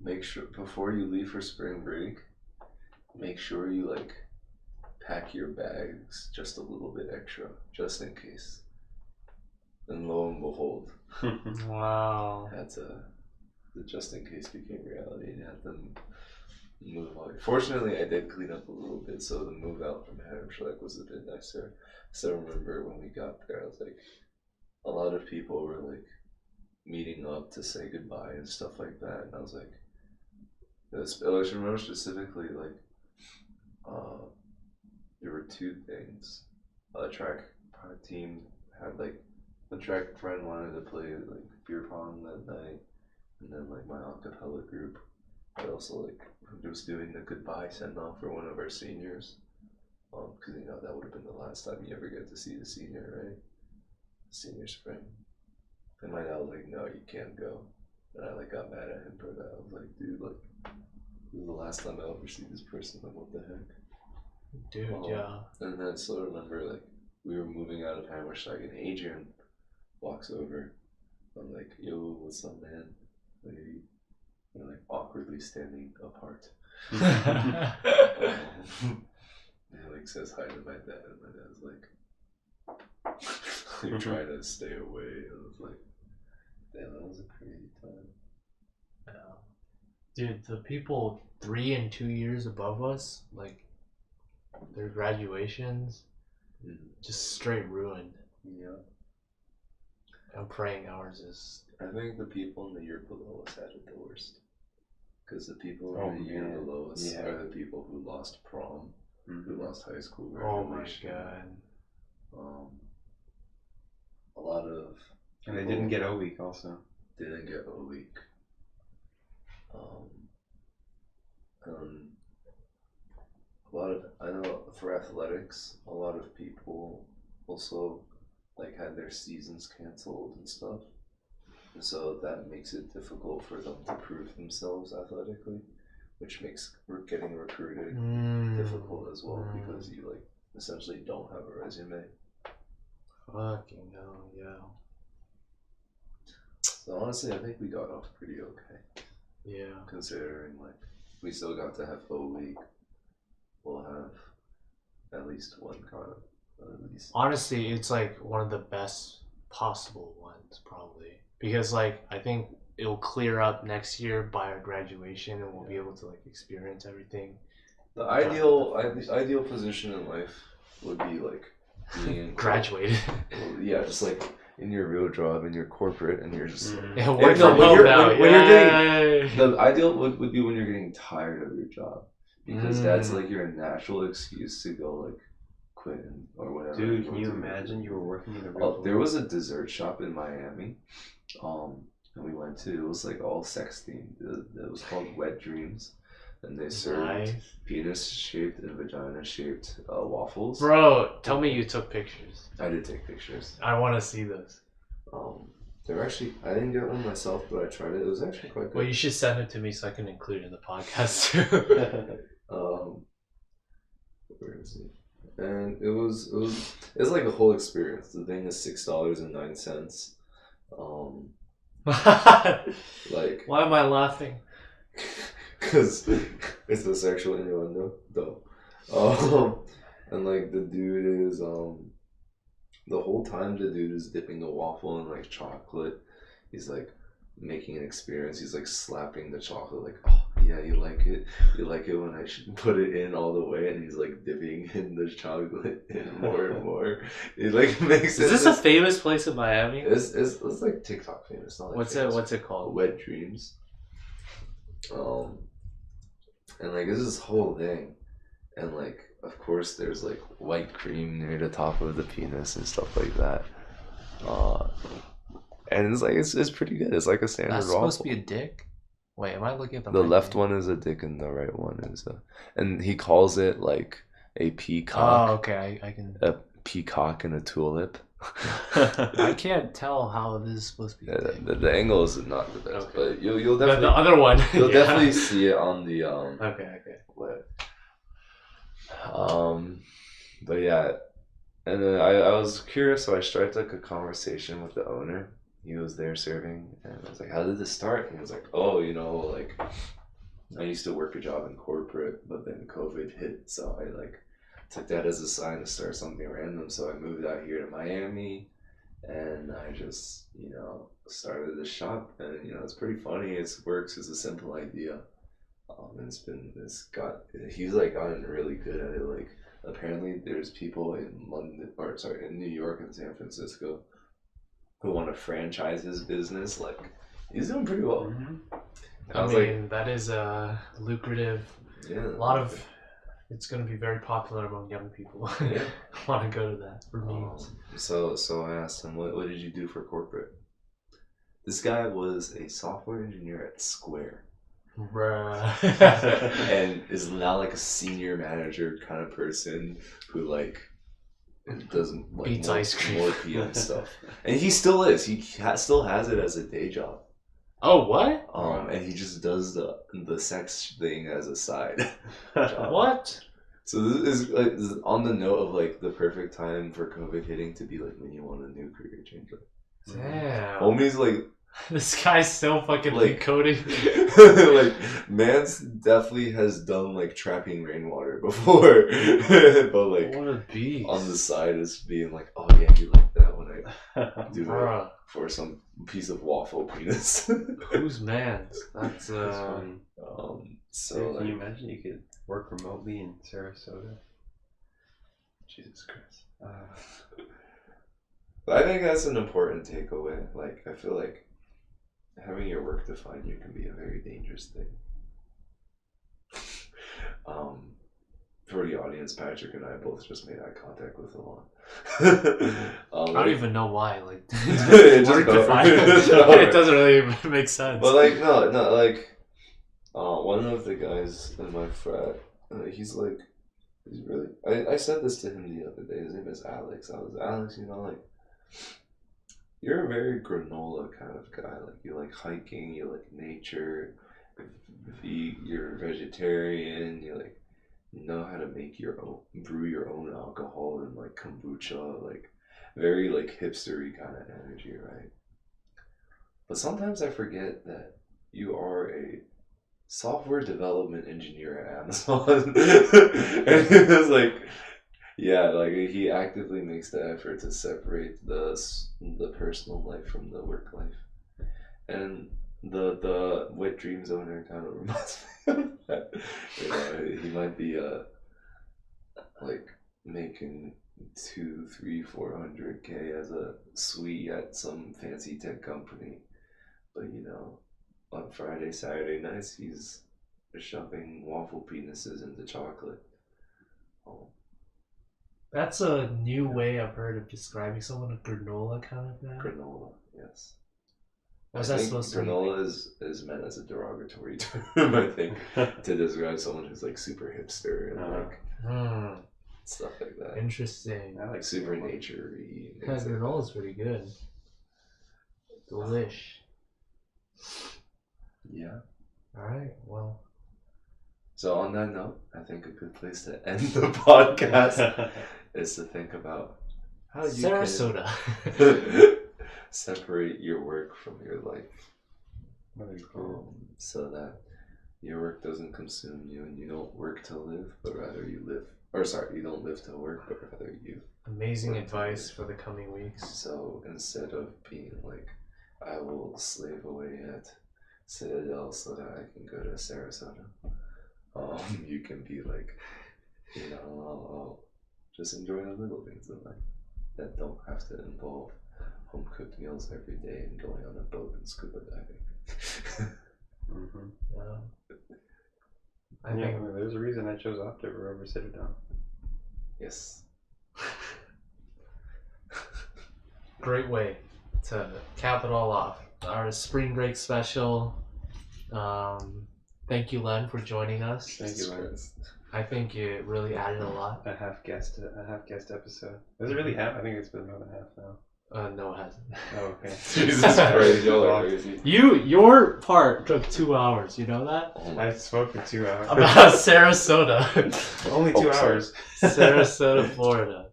make sure, before you leave for spring break, make sure you like pack your bags just a little bit extra, just in case. And lo and behold, Wow. The just in case became reality and had them move out. Fortunately, I did clean up a little bit, so the move out from Hampshire was a bit nicer. So I remember when we got there, I was like, a lot of people were like meeting up to say goodbye and stuff like that, and I was like, I just remember specifically like, there were two things. The track team had like, the track friend wanted to play like beer pong that night, and then like my acapella group had also like was doing the goodbye send off for one of our seniors, because you know that would have been the last time you ever get to see the senior, right? Senior spring. And my dad was like, no, you can't go. And I like got mad at him for that. I was like, dude, like this is the last time I'll ever see this person. Like, what the heck? Dude, yeah. And then I still remember like we were moving out of Hammerstein, and Adrian walks over. I'm like, yo, what's up, man? Like, we're like awkwardly standing apart. He like says hi to my dad, and my dad's like trying to stay away. And I was like, damn, that was a crazy time. Yeah. Dude, the people 3 and 2 years above us, like their graduations, just straight ruined. Yeah. I'm praying ours is. I think the people in the year below us had it the worst. Because the people in the year below us are the people who lost prom, who lost high school graduation. Oh my god. A lot of. And they didn't get O week also. Didn't get O week. A lot of, I know for athletics, a lot of people also like had their seasons canceled and stuff. And so that makes it difficult for them to prove themselves athletically, which makes getting recruited difficult as well because you like essentially don't have a resume. Fucking hell, yeah. So honestly, I think we got off pretty okay. Yeah. Considering like we still got to have full week. We'll have at least one kind of at least. Honestly, it's like one of the best possible ones probably. Because like I think it'll clear up next year by our graduation and we'll be able to like experience everything. The ideal position in life would be like being graduated. Yeah, just like in your real job, in your corporate, and you're just when you're getting the ideal would be when you're getting tired of your job, because that's like your natural excuse to go like quit or whatever. Dude, can you imagine you were working in a real there was a dessert shop in Miami, and we went to. It was like all sex themed. It was called Wet Dreams. And they served penis-shaped and vagina-shaped waffles. Bro, tell me you took pictures. I did take pictures. I want to see those. They're actually, I didn't get one myself, but I tried it. It was actually quite good. Well, you should send it to me so I can include it in the podcast too. Where is it? And it was like a whole experience. The thing is $6.09. Like, why am I laughing? Because it's a sexual innuendo, though. And like the dude is the whole time the dude is dipping the waffle in like chocolate. He's like making an experience. He's like slapping the chocolate, like, oh yeah, you like it when I should put it in all the way, and he's like dipping in the chocolate in more and more. It like makes. Is this a famous place in Miami? It's like TikTok famous. Not like What's it called? Wet Dreams. And like this is this whole thing, and like of course there's like white cream near the top of the penis and stuff like that. And it's like it's pretty good. It's like a standard waffle. That's supposed to be a dick? Wait, am I looking at the left one is a dick and the right one is a, and he calls it like a peacock. Oh, okay, I can. A peacock and a tulip. I can't tell how this is supposed to be. The angle is not the best, okay. but you'll definitely the other one. You'll definitely see it on the Okay. What? But yeah, and then I was curious, so I struck like a conversation with the owner. He was there serving, and I was like, "How did this start?" And he was like, "Oh, like I used to work a job in corporate, but then COVID hit, so I like." Took that as a sign to start something random, so I moved out here to Miami, and I just, started this shop, and it's pretty funny. It works. It's a simple idea, and he's like gotten really good at it. Like apparently, there's people in in New York and San Francisco, who want to franchise his business. Like he's doing pretty well. Mm-hmm. That is lucrative. Yeah, a lot of. It's going to be very popular among young people. Yeah. I want to go to that for memes. So I asked him, what did you do for corporate? This guy was a software engineer at Square. Bruh. And is now like a senior manager kind of person who like doesn't like beats ice cream. More PM stuff. And he still is. He still has it as a day job. Oh, what? And he just does the sex thing as a side job. What? So this is like this is on the note of like the perfect time for COVID hitting to be like when you want a new career change. Damn. Homie's like This guy's still fucking Like- coding. like Mance definitely has done like trapping rainwater before, but like What a beast. on the side is being like, oh yeah, you like that when I do it Bruh. for some piece of waffle penis. Who's man's? That's That's funny. So Can you like, imagine you could work remotely in Sarasota? Jesus Christ. I think that's an important takeaway. Like, I feel like having your work define you can be a very dangerous thing. For the audience, Patrick and I both just made eye contact with Elan. I don't even know why. Like, It just work don't- defined. it's not- It doesn't really make sense. But like, no, like, one of the guys in my frat, he's really. I said this to him the other day. His name is Alex. I was Alex, you know, like, you're a very granola kind of guy. Like, you like hiking, you like nature, you're vegetarian, you like know how to make your own, brew your own alcohol and like kombucha, like very like hipstery kind of energy, right? But sometimes I forget that you are a software development engineer at Amazon. And it was like, yeah, like he actively makes the effort to separate the personal life from the work life. And the wet dreams owner kind of reminds me of that. You know, he might be like making 200, 300, 400K as a SWE at some fancy tech company, but you know, on Friday, Saturday nights, he's shoving waffle penises into chocolate. Oh. That's a new way I've heard of describing someone, a granola kind of guy. Granola, yes. What's I that think supposed to mean? granola is meant as a derogatory term, I think, to describe someone who's like super hipster and like stuff like that. Interesting. Like super nature-y. Yeah, granola's pretty good. Delish. Yeah. Alright, well. So on that note, I think a good place to end the podcast is to think about how you Sarasota. can separate your work from your life, so that your work doesn't consume you and you don't work to live, but rather you live. Or sorry, you don't live to work, but rather you. Amazing advice for the coming weeks. So instead of being like, I will slave away at Citadel so that I can go to Sarasota, you can be like, you know, I'll just enjoy the little things in life that don't have to involve home cooked meals every day and going on a boat and scuba diving. Mm-hmm. I think there's a reason I chose October over Citadel. Yes. great way to cap it all off. Our spring break special. Thank you, Len, for joining us. Thank you, Len. I think it really added a lot. A half guest episode. Is it really half? I think it's been more than half now. No, it hasn't. Oh, okay. Jesus Christ, y'all are crazy. Your part took 2 hours. You know that? Oh my I spoke for 2 hours. About Sarasota. Only 2 sorry. hours. Sarasota, Florida.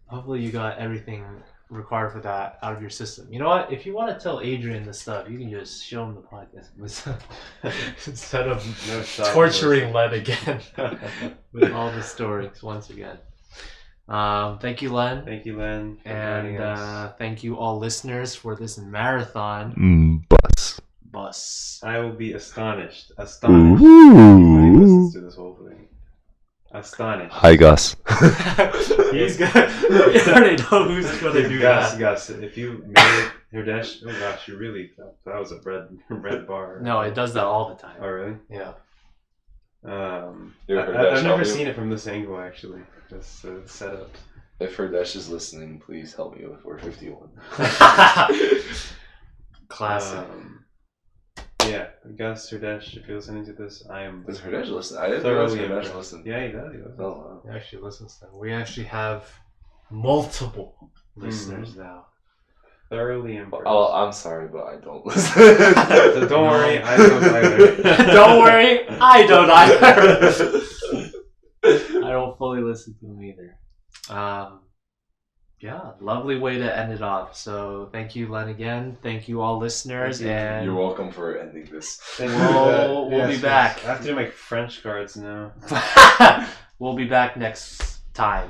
Hopefully you got everything required for that out of your system. You know what? If you want to tell Adrian this stuff, you can just show him the podcast instead of No shot torturing Len again with all the stories once again. Thank you, Len. Thank you, Len. For joining us. And thank you all listeners for this marathon bus. I will be astonished. Astonished. When he listens to this whole thing. Astonished. Hi, Gus. He's gonna. We already know who's gonna do that. Gus, if you made it, Hirdesh, oh gosh, you really, that was a bread bar. No, it does that all the time. Oh, really? Yeah. I've never seen it from this angle, actually. This setup. If Hirdesh is listening, please help me with 451. Classic. Yeah, Gus, Hirdesh, if you're listening to this, I am Does Hirdesh listen? I didn't realize thoroughly Hirdesh impressed. listened. Yeah, he does. He does. Oh, wow. He actually listens to them. We actually have multiple listeners now. Thoroughly impressed. Oh, I'm sorry, but I don't listen. Don't worry, I don't either. Don't worry, I don't either. I don't fully listen to them either. Yeah, lovely way to end it off. So thank you, Len, again. Thank you, all listeners, Thank you. and You're welcome for ending this. We'll be Yes, back. I have to do my French cards now. we'll be back next time.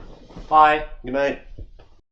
Bye. Good night.